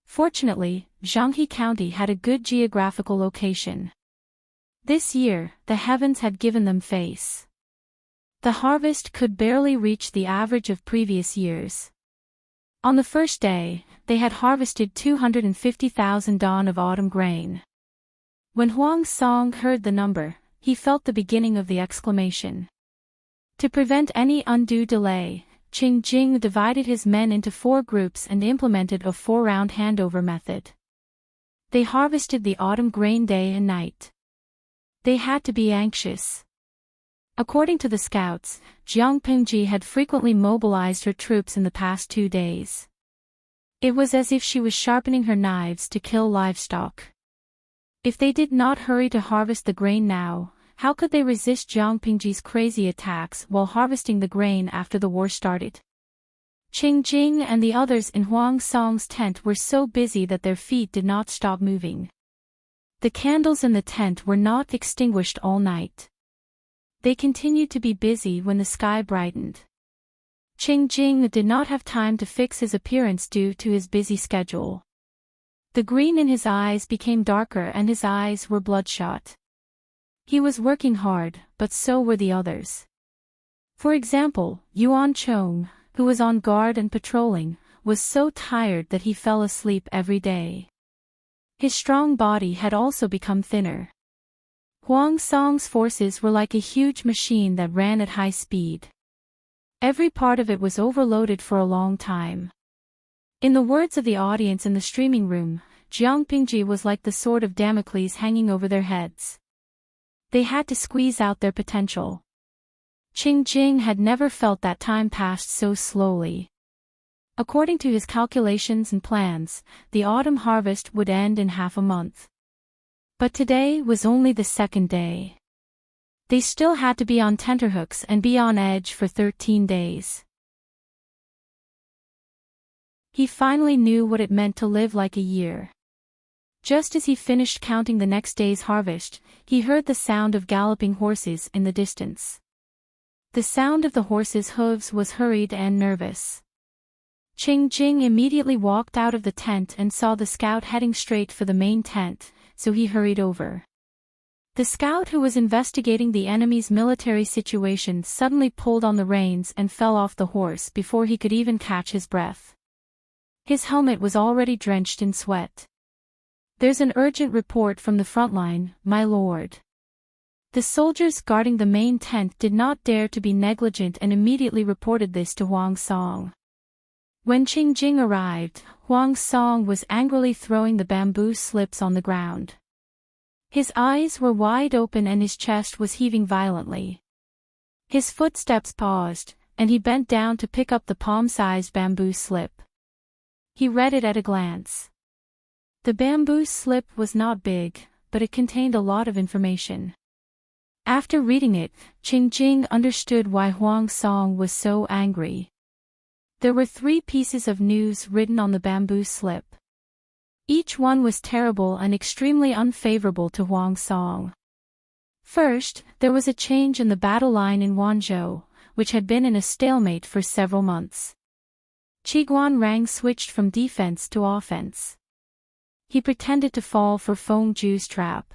Fortunately, Jianghe County had a good geographical location. This year, the heavens had given them face. The harvest could barely reach the average of previous years. On the first day, they had harvested 250,000 dawn of autumn grain. When Huang Song heard the number, he felt the beginning of the exclamation. To prevent any undue delay, Qing Jing divided his men into 4 groups and implemented a 4-round handover method. They harvested the autumn grain day and night. They had to be anxious. According to the scouts, Jiang Pingji had frequently mobilized her troops in the past 2 days. It was as if she was sharpening her knives to kill livestock. If they did not hurry to harvest the grain now, how could they resist Jiang Pingji's crazy attacks while harvesting the grain after the war started? Qing Jing and the others in Huang Song's tent were so busy that their feet did not stop moving. The candles in the tent were not extinguished all night. They continued to be busy when the sky brightened. Qingjing did not have time to fix his appearance due to his busy schedule. The green in his eyes became darker and his eyes were bloodshot. He was working hard, but so were the others. For example, Yuan Chong, who was on guard and patrolling, was so tired that he fell asleep every day. His strong body had also become thinner. Huang Song's forces were like a huge machine that ran at high speed. Every part of it was overloaded for a long time. In the words of the audience in the streaming room, Jiang Pingji was like the sword of Damocles hanging over their heads. They had to squeeze out their potential. Qingjing had never felt that time passed so slowly. According to his calculations and plans, the autumn harvest would end in half a month. But today was only the second day. They still had to be on tenterhooks and be on edge for 13 days. He finally knew what it meant to live like a year. Just as he finished counting the next day's harvest, he heard the sound of galloping horses in the distance. The sound of the horses' hooves was hurried and nervous. Qingjing immediately walked out of the tent and saw the scout heading straight for the main tent, so he hurried over. The scout who was investigating the enemy's military situation suddenly pulled on the reins and fell off the horse before he could even catch his breath. His helmet was already drenched in sweat. "There's an urgent report from the front line, my lord." The soldiers guarding the main tent did not dare to be negligent and immediately reported this to Huang Song. When Qingjing arrived, Huang Song was angrily throwing the bamboo slips on the ground. His eyes were wide open and his chest was heaving violently. His footsteps paused, and he bent down to pick up the palm-sized bamboo slip. He read it at a glance. The bamboo slip was not big, but it contained a lot of information. After reading it, Qingjing understood why Huang Song was so angry. There were 3 pieces of news written on the bamboo slip. Each one was terrible and extremely unfavorable to Huang Song. First, there was a change in the battle line in Wanzhou, which had been in a stalemate for several months. Qiguan Rang switched from defense to offense. He pretended to fall for Feng Ju's trap.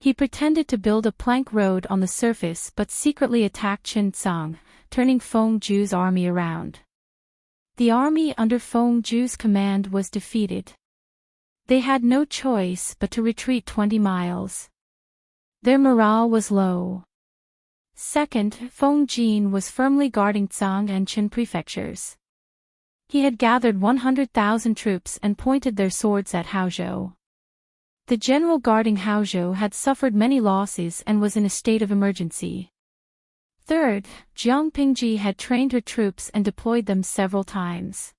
He pretended to build a plank road on the surface but secretly attacked Qincang, turning Feng Ju's army around. The army under Feng Ju's command was defeated. They had no choice but to retreat 20 miles. Their morale was low. Second, Feng Jin was firmly guarding Zhang and Qin prefectures. He had gathered 100,000 troops and pointed their swords at Haozhou. The general guarding Haozhou had suffered many losses and was in a state of emergency. Third, Jiang Pingji had trained her troops and deployed them several times.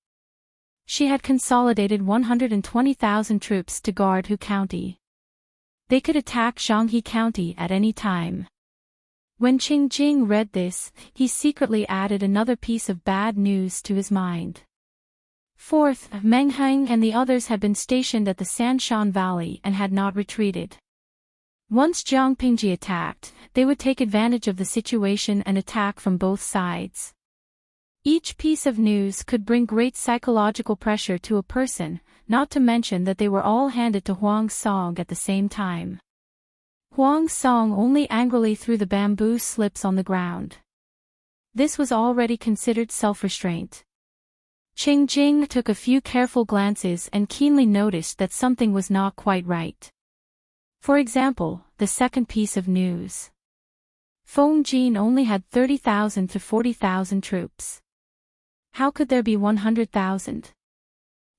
She had consolidated 120,000 troops to guard Hu County. They could attack Zhanghe County at any time. When Qingjing read this, he secretly added another piece of bad news to his mind. Fourth, Meng Heng and the others had been stationed at the Sanshan Valley and had not retreated. Once Jiang Pingji attacked, they would take advantage of the situation and attack from both sides. Each piece of news could bring great psychological pressure to a person, not to mention that they were all handed to Huang Song at the same time. Huang Song only angrily threw the bamboo slips on the ground. This was already considered self-restraint. Qingjing took a few careful glances and keenly noticed that something was not quite right. For example, the second piece of news. Feng Jin only had 30,000 to 40,000 troops. How could there be 100,000?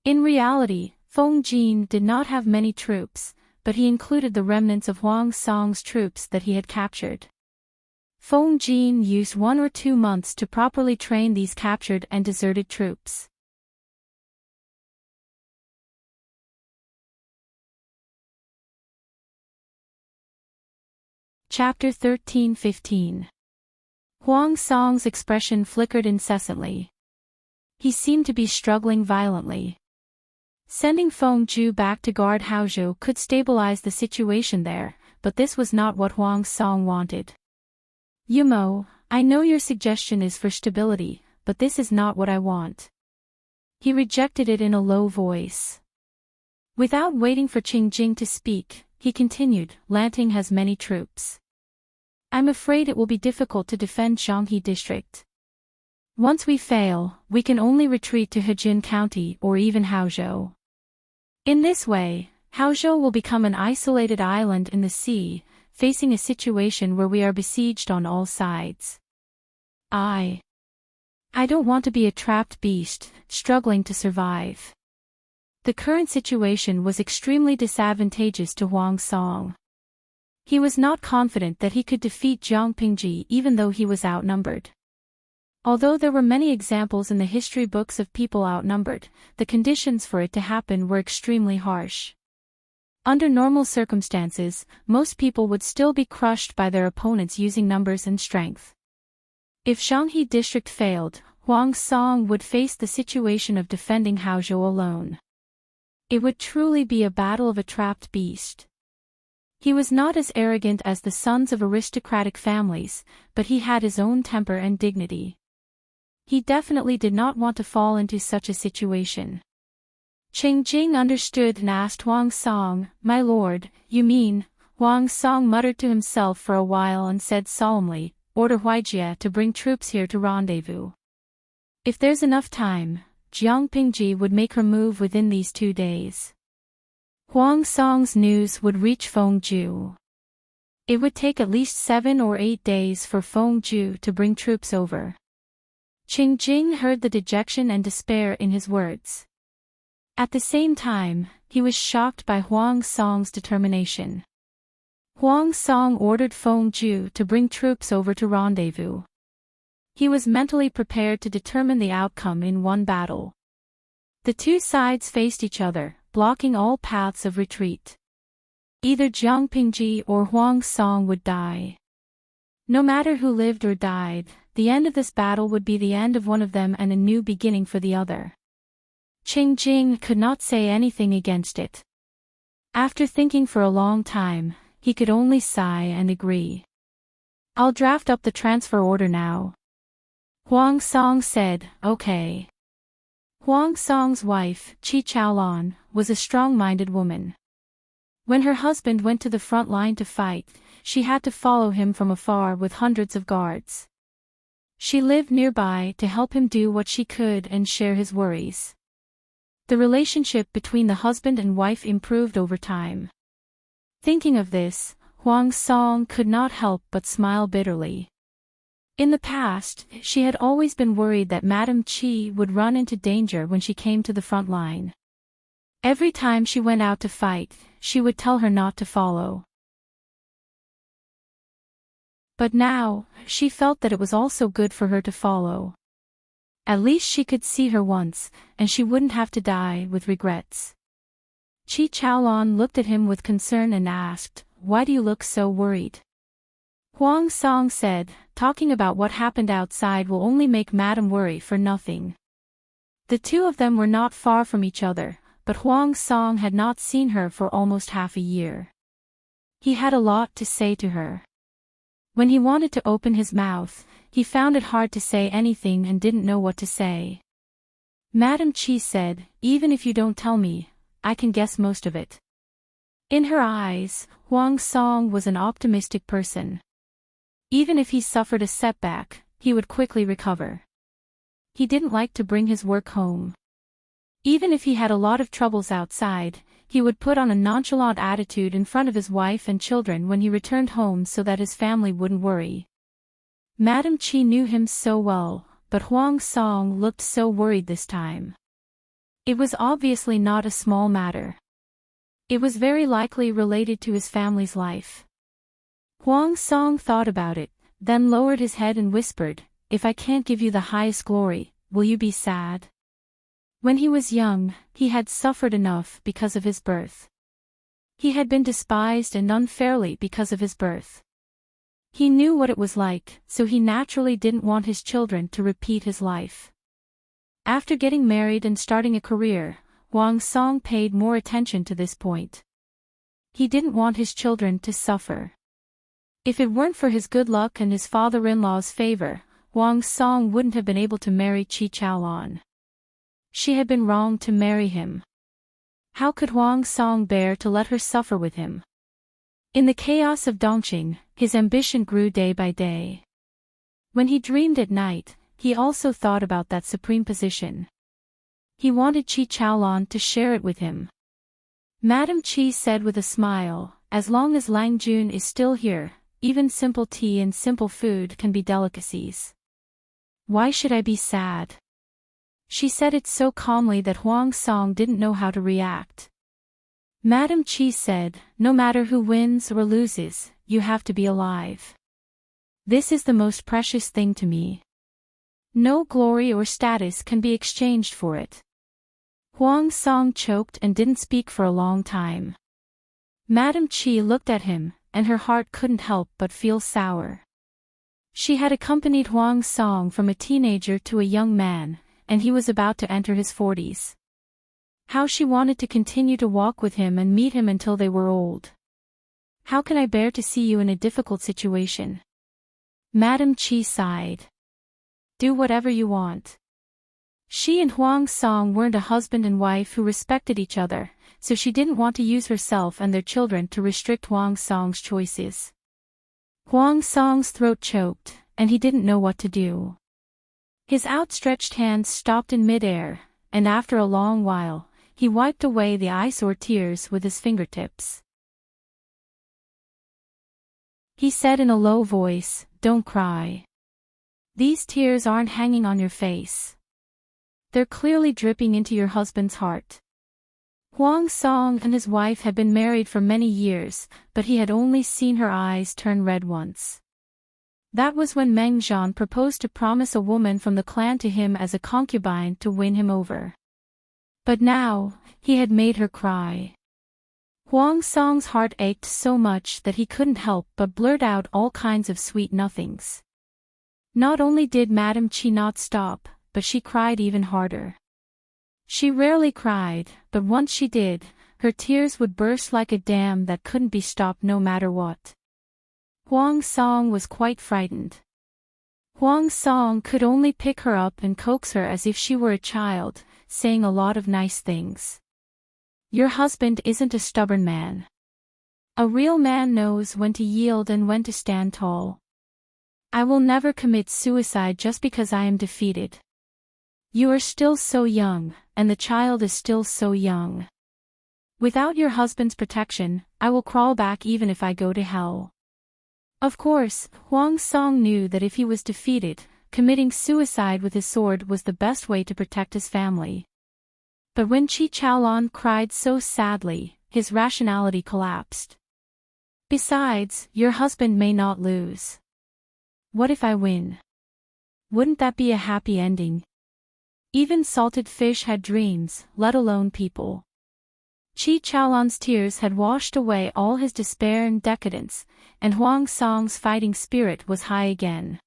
In reality, Feng Jin did not have many troops, but he included the remnants of Huang Song's troops that he had captured. Feng Jin used 1 or 2 months to properly train these captured and deserted troops. Chapter 13-15. Huang Song's expression flickered incessantly. He seemed to be struggling violently. Sending Feng Ju back to guard Haozhou could stabilize the situation there, but this was not what Huang Song wanted. Yumo, I know your suggestion is for stability, but this is not what I want." He rejected it in a low voice. Without waiting for Qingjing to speak, he continued, "Lanting has many troops. I'm afraid it will be difficult to defend Zhanghe district. Once we fail, we can only retreat to Hejin County or even Haozhou. In this way, Haozhou will become an isolated island in the sea, facing a situation where we are besieged on all sides. I don't want to be a trapped beast, struggling to survive." The current situation was extremely disadvantageous to Huang Song. He was not confident that he could defeat Jiang Pingji even though he was outnumbered. Although there were many examples in the history books of people outnumbered, the conditions for it to happen were extremely harsh. Under normal circumstances, most people would still be crushed by their opponents using numbers and strength. If Zhanghe district failed, Huang Song would face the situation of defending Haozhou alone. It would truly be a battle of a trapped beast. He was not as arrogant as the sons of aristocratic families, but he had his own temper and dignity. He definitely did not want to fall into such a situation. Qingjing understood and asked Huang Song, "My lord, you mean?" Huang Song muttered to himself for a while and said solemnly, "Order Huijie to bring troops here to rendezvous. If there's enough time, Jiang Pingji would make her move within these 2 days. Huang Song's news would reach Fengju. It would take at least 7 or 8 days for Fengju to bring troops over." Qingjing heard the dejection and despair in his words. At the same time, he was shocked by Huang Song's determination. Huang Song ordered Fengju to bring troops over to rendezvous. He was mentally prepared to determine the outcome in one battle. The two sides faced each other, blocking all paths of retreat. Either Jiang Pingji or Huang Song would die. No matter who lived or died, the end of this battle would be the end of one of them and a new beginning for the other. Qingjing could not say anything against it. After thinking for a long time, he could only sigh and agree. "I'll draft up the transfer order now." Huang Song said, "Okay." Huang Song's wife, Qi Chaolan, was a strong-minded woman. When her husband went to the front line to fight, she had to follow him from afar with hundreds of guards. She lived nearby to help him do what she could and share his worries. The relationship between the husband and wife improved over time. Thinking of this, Huang Song could not help but smile bitterly. In the past, she had always been worried that Madame Qi would run into danger when she came to the front line. Every time she went out to fight, she would tell her not to follow. But now, she felt that it was also good for her to follow. At least she could see her once, and she wouldn't have to die with regrets. Qi Chaolan looked at him with concern and asked, "Why do you look so worried?" Huang Song said, "Talking about what happened outside will only make Madame worry for nothing." The two of them were not far from each other, but Huang Song had not seen her for almost half a year. He had a lot to say to her. When he wanted to open his mouth, he found it hard to say anything and didn't know what to say. Madame Qi said, "Even if you don't tell me, I can guess most of it." In her eyes, Huang Song was an optimistic person. Even if he suffered a setback, he would quickly recover. He didn't like to bring his work home. Even if he had a lot of troubles outside, he would put on a nonchalant attitude in front of his wife and children when he returned home so that his family wouldn't worry. Madame Qi knew him so well, but Huang Song looked so worried this time. It was obviously not a small matter. It was very likely related to his family's life. Huang Song thought about it, then lowered his head and whispered, "If I can't give you the highest glory, will you be sad?" When he was young, he had suffered enough because of his birth. He had been despised and unfairly because of his birth. He knew what it was like, so he naturally didn't want his children to repeat his life. After getting married and starting a career, Huang Song paid more attention to this point. He didn't want his children to suffer. If it weren't for his good luck and his father-in-law's favor, Huang Song wouldn't have been able to marry Qi Chaolan. She had been wrong to marry him. How could Huang Song bear to let her suffer with him? In the chaos of Dongqing, his ambition grew day by day. When he dreamed at night, he also thought about that supreme position. He wanted Qi Chaolan to share it with him. Madame Qi said with a smile, "As long as Lang Jun is still here, even simple tea and simple food can be delicacies. Why should I be sad?" She said it so calmly that Huang Song didn't know how to react. Madame Qi said, "No matter who wins or loses, you have to be alive. This is the most precious thing to me. No glory or status can be exchanged for it." Huang Song choked and didn't speak for a long time. Madame Qi looked at him, and her heart couldn't help but feel sour. She had accompanied Huang Song from a teenager to a young man, and he was about to enter his 40s. How she wanted to continue to walk with him and meet him until they were old. "How can I bear to see you in a difficult situation?" Madame Qi sighed. "Do whatever you want." She and Huang Song weren't a husband and wife who respected each other, so she didn't want to use herself and their children to restrict Huang Song's choices. Huang Song's throat choked, and he didn't know what to do. His outstretched hands stopped in midair, and after a long while, he wiped away the eyesore tears with his fingertips. He said in a low voice, "Don't cry. These tears aren't hanging on your face. They're clearly dripping into your husband's heart." Huang Song and his wife had been married for many years, but he had only seen her eyes turn red once. That was when Meng Zhan proposed to promise a woman from the clan to him as a concubine to win him over. But now, he had made her cry. Huang Song's heart ached so much that he couldn't help but blurt out all kinds of sweet nothings. Not only did Madame Qi not stop, but she cried even harder. She rarely cried, but once she did, her tears would burst like a dam that couldn't be stopped no matter what. Huang Song was quite frightened. Huang Song could only pick her up and coax her as if she were a child, saying a lot of nice things. "Your husband isn't a stubborn man. A real man knows when to yield and when to stand tall. I will never commit suicide just because I am defeated. You are still so young, and the child is still so young. Without your husband's protection, I will crawl back even if I go to hell." Of course, Huang Song knew that if he was defeated, committing suicide with his sword was the best way to protect his family. But when Qi Chaolan cried so sadly, his rationality collapsed. "Besides, your husband may not lose. What if I win? Wouldn't that be a happy ending?" Even salted fish had dreams, let alone people. Qi Chaolan's tears had washed away all his despair and decadence, and Huang Song's fighting spirit was high again.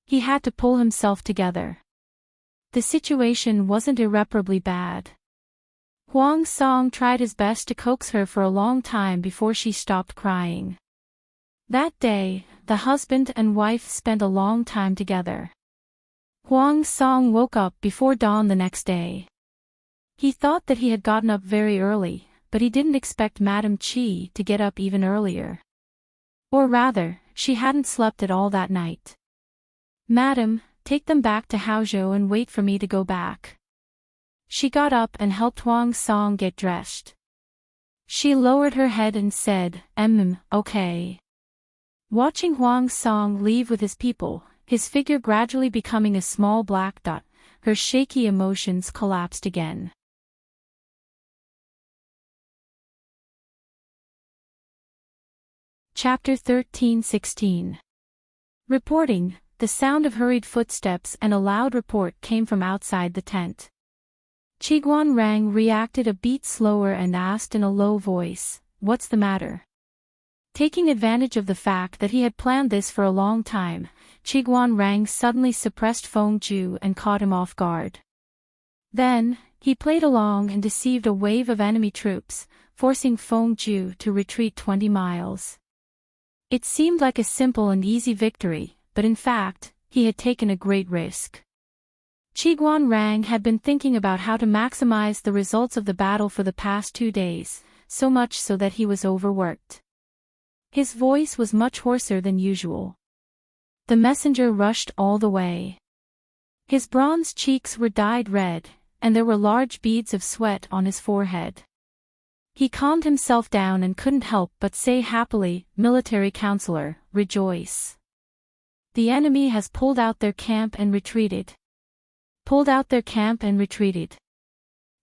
He had to pull himself together. The situation wasn't irreparably bad. Huang Song tried his best to coax her for a long time before she stopped crying. That day, the husband and wife spent a long time together. Huang Song woke up before dawn the next day. He thought that he had gotten up very early, but he didn't expect Madame Qi to get up even earlier. Or rather, she hadn't slept at all that night. "Madam, take them back to Haozhou and wait for me to go back." She got up and helped Huang Song get dressed. She lowered her head and said, Okay." Watching Huang Song leave with his people, his figure gradually becoming a small black dot, her shaky emotions collapsed again. Chapter 13-16. Reporting. The sound of hurried footsteps and a loud report came from outside the tent. Qiguan Rang reacted a beat slower and asked in a low voice, "What's the matter?" Taking advantage of the fact that he had planned this for a long time, Qiguan Rang suddenly suppressed Feng Ju and caught him off guard. Then, he played along and deceived a wave of enemy troops, forcing Feng Ju to retreat 20 miles. It seemed like a simple and easy victory, but in fact, he had taken a great risk. Qiguanrang had been thinking about how to maximize the results of the battle for the past 2 days, so much so that he was overworked. His voice was much hoarser than usual. The messenger rushed all the way. His bronze cheeks were dyed red, and there were large beads of sweat on his forehead. He calmed himself down and couldn't help but say happily, "Military counselor, rejoice. The enemy has pulled out their camp and retreated." Pulled out their camp and retreated.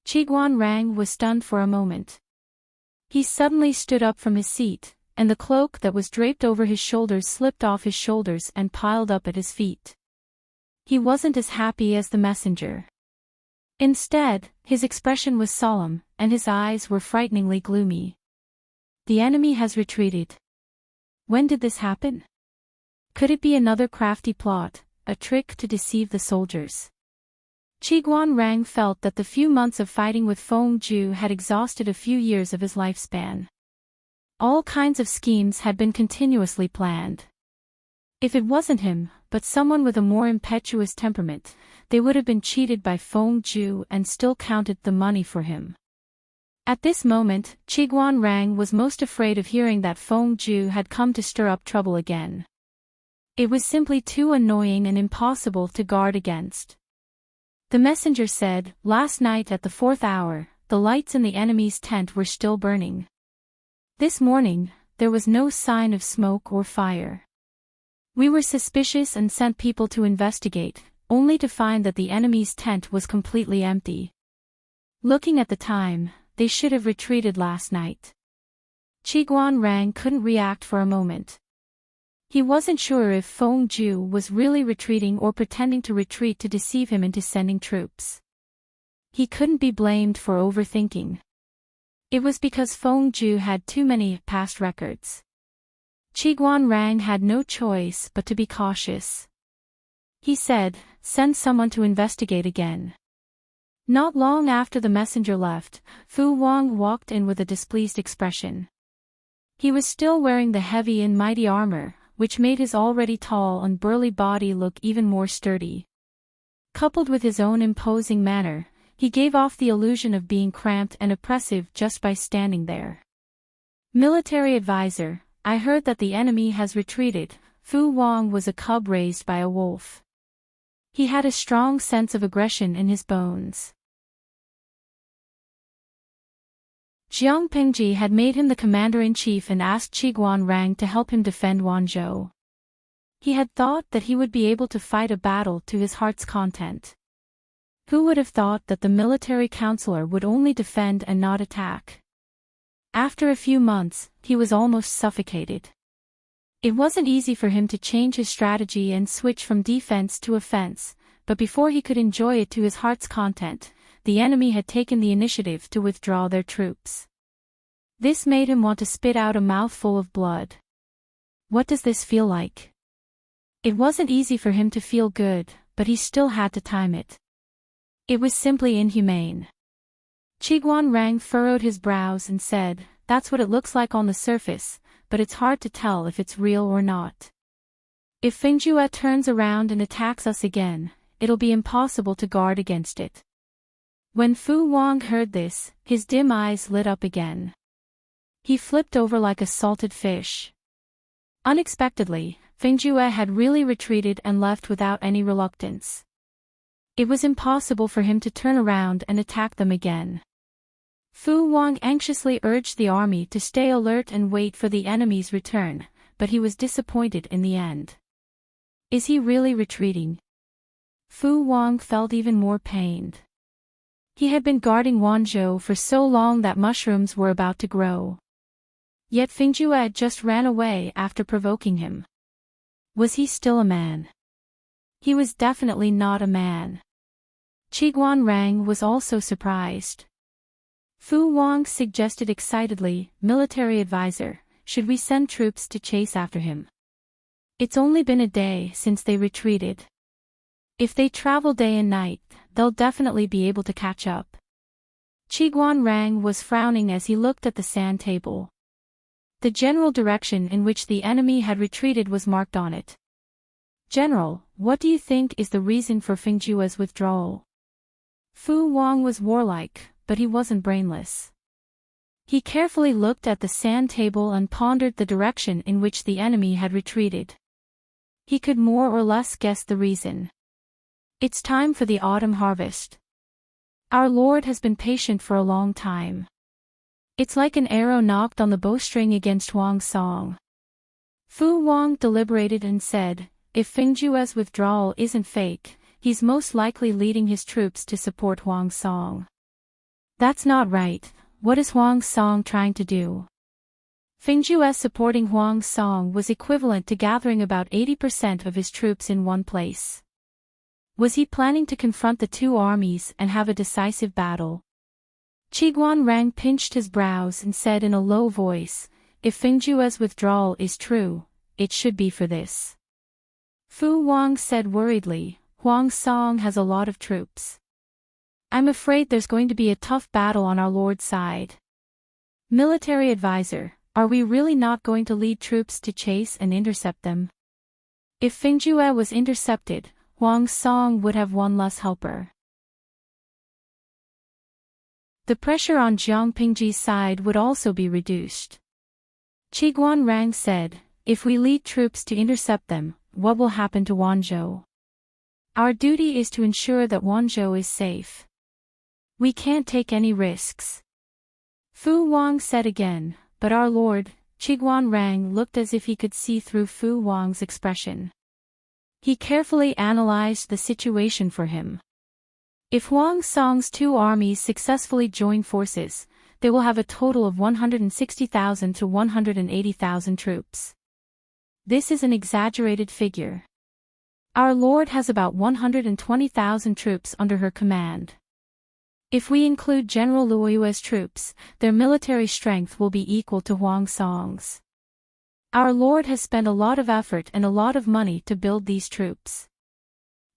Qiguanrang was stunned for a moment. He suddenly stood up from his seat, and the cloak that was draped over his shoulders slipped off his shoulders and piled up at his feet. He wasn't as happy as the messenger. Instead, his expression was solemn, and his eyes were frighteningly gloomy. The enemy has retreated. When did this happen? Could it be another crafty plot, a trick to deceive the soldiers? Qiguanrang felt that the few months of fighting with Feng Zhu had exhausted a few years of his lifespan. All kinds of schemes had been continuously planned. If it wasn't him, but someone with a more impetuous temperament, they would have been cheated by Feng Zhu and still counted the money for him. At this moment, Qiguanrang was most afraid of hearing that Feng Zhu had come to stir up trouble again. It was simply too annoying and impossible to guard against. The messenger said, "Last night at the 4th hour, the lights in the enemy's tent were still burning. This morning, there was no sign of smoke or fire. We were suspicious and sent people to investigate, only to find that the enemy's tent was completely empty. Looking at the time, they should have retreated last night." Qiguanrang couldn't react for a moment. He wasn't sure if Feng Zhu was really retreating or pretending to retreat to deceive him into sending troops. He couldn't be blamed for overthinking. It was because Feng Zhu had too many past records. Qiguanrang had no choice but to be cautious. He said, "Send someone to investigate again." Not long after the messenger left, Fu Wang walked in with a displeased expression. He was still wearing the heavy and mighty armor, which made his already tall and burly body look even more sturdy. Coupled with his own imposing manner, he gave off the illusion of being cramped and oppressive just by standing there. "Military advisor, I heard that the enemy has retreated." Fu Wang was a cub raised by a wolf. He had a strong sense of aggression in his bones. Jiang Pengji had made him the commander-in-chief and asked Qiguanrang to help him defend Wanzhou. He had thought that he would be able to fight a battle to his heart's content. Who would have thought that the military counselor would only defend and not attack? After a few months, he was almost suffocated. It wasn't easy for him to change his strategy and switch from defense to offense, but before he could enjoy it to his heart's content, the enemy had taken the initiative to withdraw their troops. This made him want to spit out a mouthful of blood. What does this feel like? It wasn't easy for him to feel good, but he still had to time it. It was simply inhumane. Qiguanrang furrowed his brows and said, "That's what it looks like on the surface, but it's hard to tell if it's real or not. If Feng Zhu turns around and attacks us again, it'll be impossible to guard against it." When Fu Wang heard this, his dim eyes lit up again. He flipped over like a salted fish. Unexpectedly, Feng Zhu had really retreated and left without any reluctance. It was impossible for him to turn around and attack them again. Fu Wang anxiously urged the army to stay alert and wait for the enemy's return, but he was disappointed in the end. Is he really retreating? Fu Wang felt even more pained. He had been guarding Wanzhou for so long that mushrooms were about to grow. Yet Feng Zhu just ran away after provoking him. Was he still a man? He was definitely not a man. Qiguanrang was also surprised. Fu Wang suggested excitedly, "Military advisor, should we send troops to chase after him? It's only been a day since they retreated. If they travel day and night, they'll definitely be able to catch up." Qiguanrang was frowning as he looked at the sand table. The general direction in which the enemy had retreated was marked on it. General, what do you think is the reason for Fengjue's withdrawal? Fu Wang was warlike, but he wasn't brainless. He carefully looked at the sand table and pondered the direction in which the enemy had retreated. He could more or less guess the reason. It's time for the autumn harvest. Our Lord has been patient for a long time. It's like an arrow knocked on the bowstring against Huang Song. Fu Wang deliberated and said, if Fengjue's withdrawal isn't fake, he's most likely leading his troops to support Huang Song. That's not right. What is Huang Song trying to do? Fengjue's supporting Huang Song was equivalent to gathering about 80% of his troops in one place. Was he planning to confront the two armies and have a decisive battle? Qiguan Rang pinched his brows and said in a low voice, if Fengjue's withdrawal is true, it should be for this. Fu Wang said worriedly, Huang Song has a lot of troops. I'm afraid there's going to be a tough battle on our Lord's side. Military advisor, are we really not going to lead troops to chase and intercept them? If Fengjue was intercepted, Huang Song would have one less helper. The pressure on Jiang Pingji's side would also be reduced. Qiguan Rang said, if we lead troops to intercept them, what will happen to Wanzhou? Our duty is to ensure that Wanzhou is safe. We can't take any risks. Fu Wang said again, but our Lord, Qiguan Rang looked as if he could see through Fu Wang's expression. He carefully analyzed the situation for him. If Huang Song's two armies successfully join forces, they will have a total of 160,000 to 180,000 troops. This is an exaggerated figure. Our Lord has about 120,000 troops under her command. If we include General Luoyue's troops, their military strength will be equal to Huang Song's. Our Lord has spent a lot of effort and a lot of money to build these troops.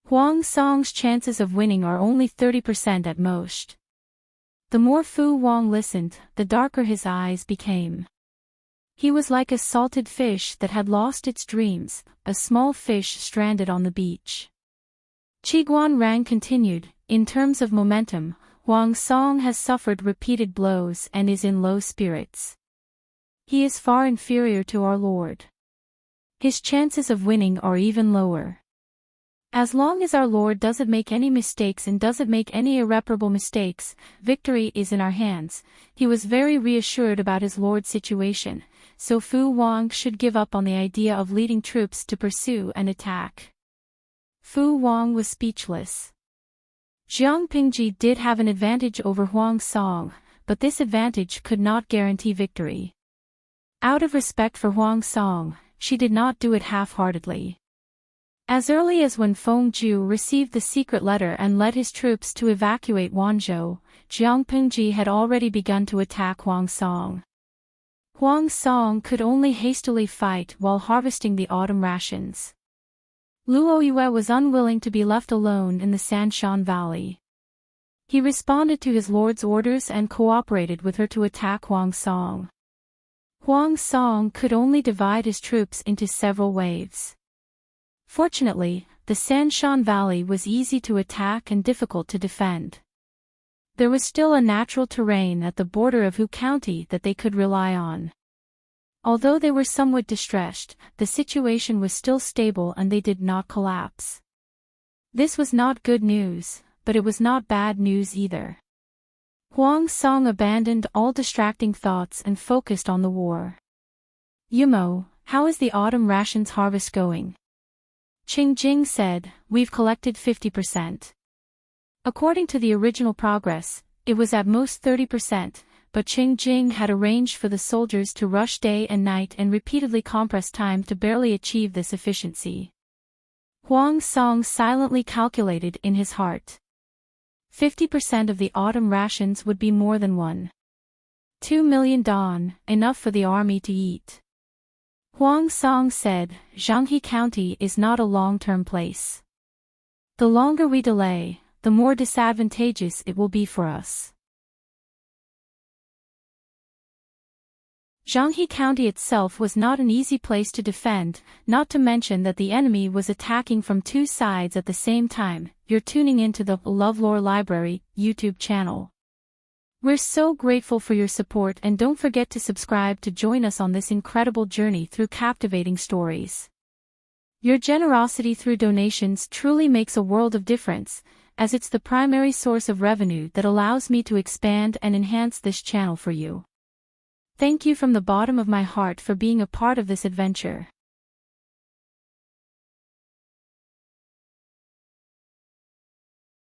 Huang Song's chances of winning are only 30% at most. The more Fu Wang listened, the darker his eyes became. He was like a salted fish that had lost its dreams, a small fish stranded on the beach. Qiguan Rang continued, in terms of momentum, Huang Song has suffered repeated blows and is in low spirits. He is far inferior to our Lord. His chances of winning are even lower. As long as our Lord doesn't make any mistakes and doesn't make any irreparable mistakes, victory is in our hands. He was very reassured about his Lord's situation, so Fu Wang should give up on the idea of leading troops to pursue and attack. Fu Wang was speechless. Jiang Pingji did have an advantage over Huang Song, but this advantage could not guarantee victory. Out of respect for Huang Song, she did not do it half-heartedly. As early as when Fengju received the secret letter and led his troops to evacuate Wanzhou, Jiang Pingji had already begun to attack Huang Song. Huang Song could only hastily fight while harvesting the autumn rations. Luoyue was unwilling to be left alone in the Sanshan Valley. He responded to his lord's orders and cooperated with her to attack Huang Song. Huang Song could only divide his troops into several waves. Fortunately, the Sanshan Valley was easy to attack and difficult to defend. There was still a natural terrain at the border of Hu County that they could rely on. Although they were somewhat distressed, the situation was still stable and they did not collapse. This was not good news, but it was not bad news either. Huang Song abandoned all distracting thoughts and focused on the war. Yumo, how is the autumn rations harvest going? Qing Jing said, we've collected 50%. According to the original progress, it was at most 30%, but Qing Jing had arranged for the soldiers to rush day and night and repeatedly compress time to barely achieve this efficiency. Huang Song silently calculated in his heart. 50% of the autumn rations would be more than 1.2 million don, enough for the army to eat. Huang Song said, Zhanghe County is not a long-term place. The longer we delay, the more disadvantageous it will be for us. Zhanghe County itself was not an easy place to defend, not to mention that the enemy was attacking from two sides at the same time. You're tuning into the LoveLore Library YouTube channel. We're so grateful for your support, and don't forget to subscribe to join us on this incredible journey through captivating stories. Your generosity through donations truly makes a world of difference, as it's the primary source of revenue that allows me to expand and enhance this channel for you. Thank you from the bottom of my heart for being a part of this adventure.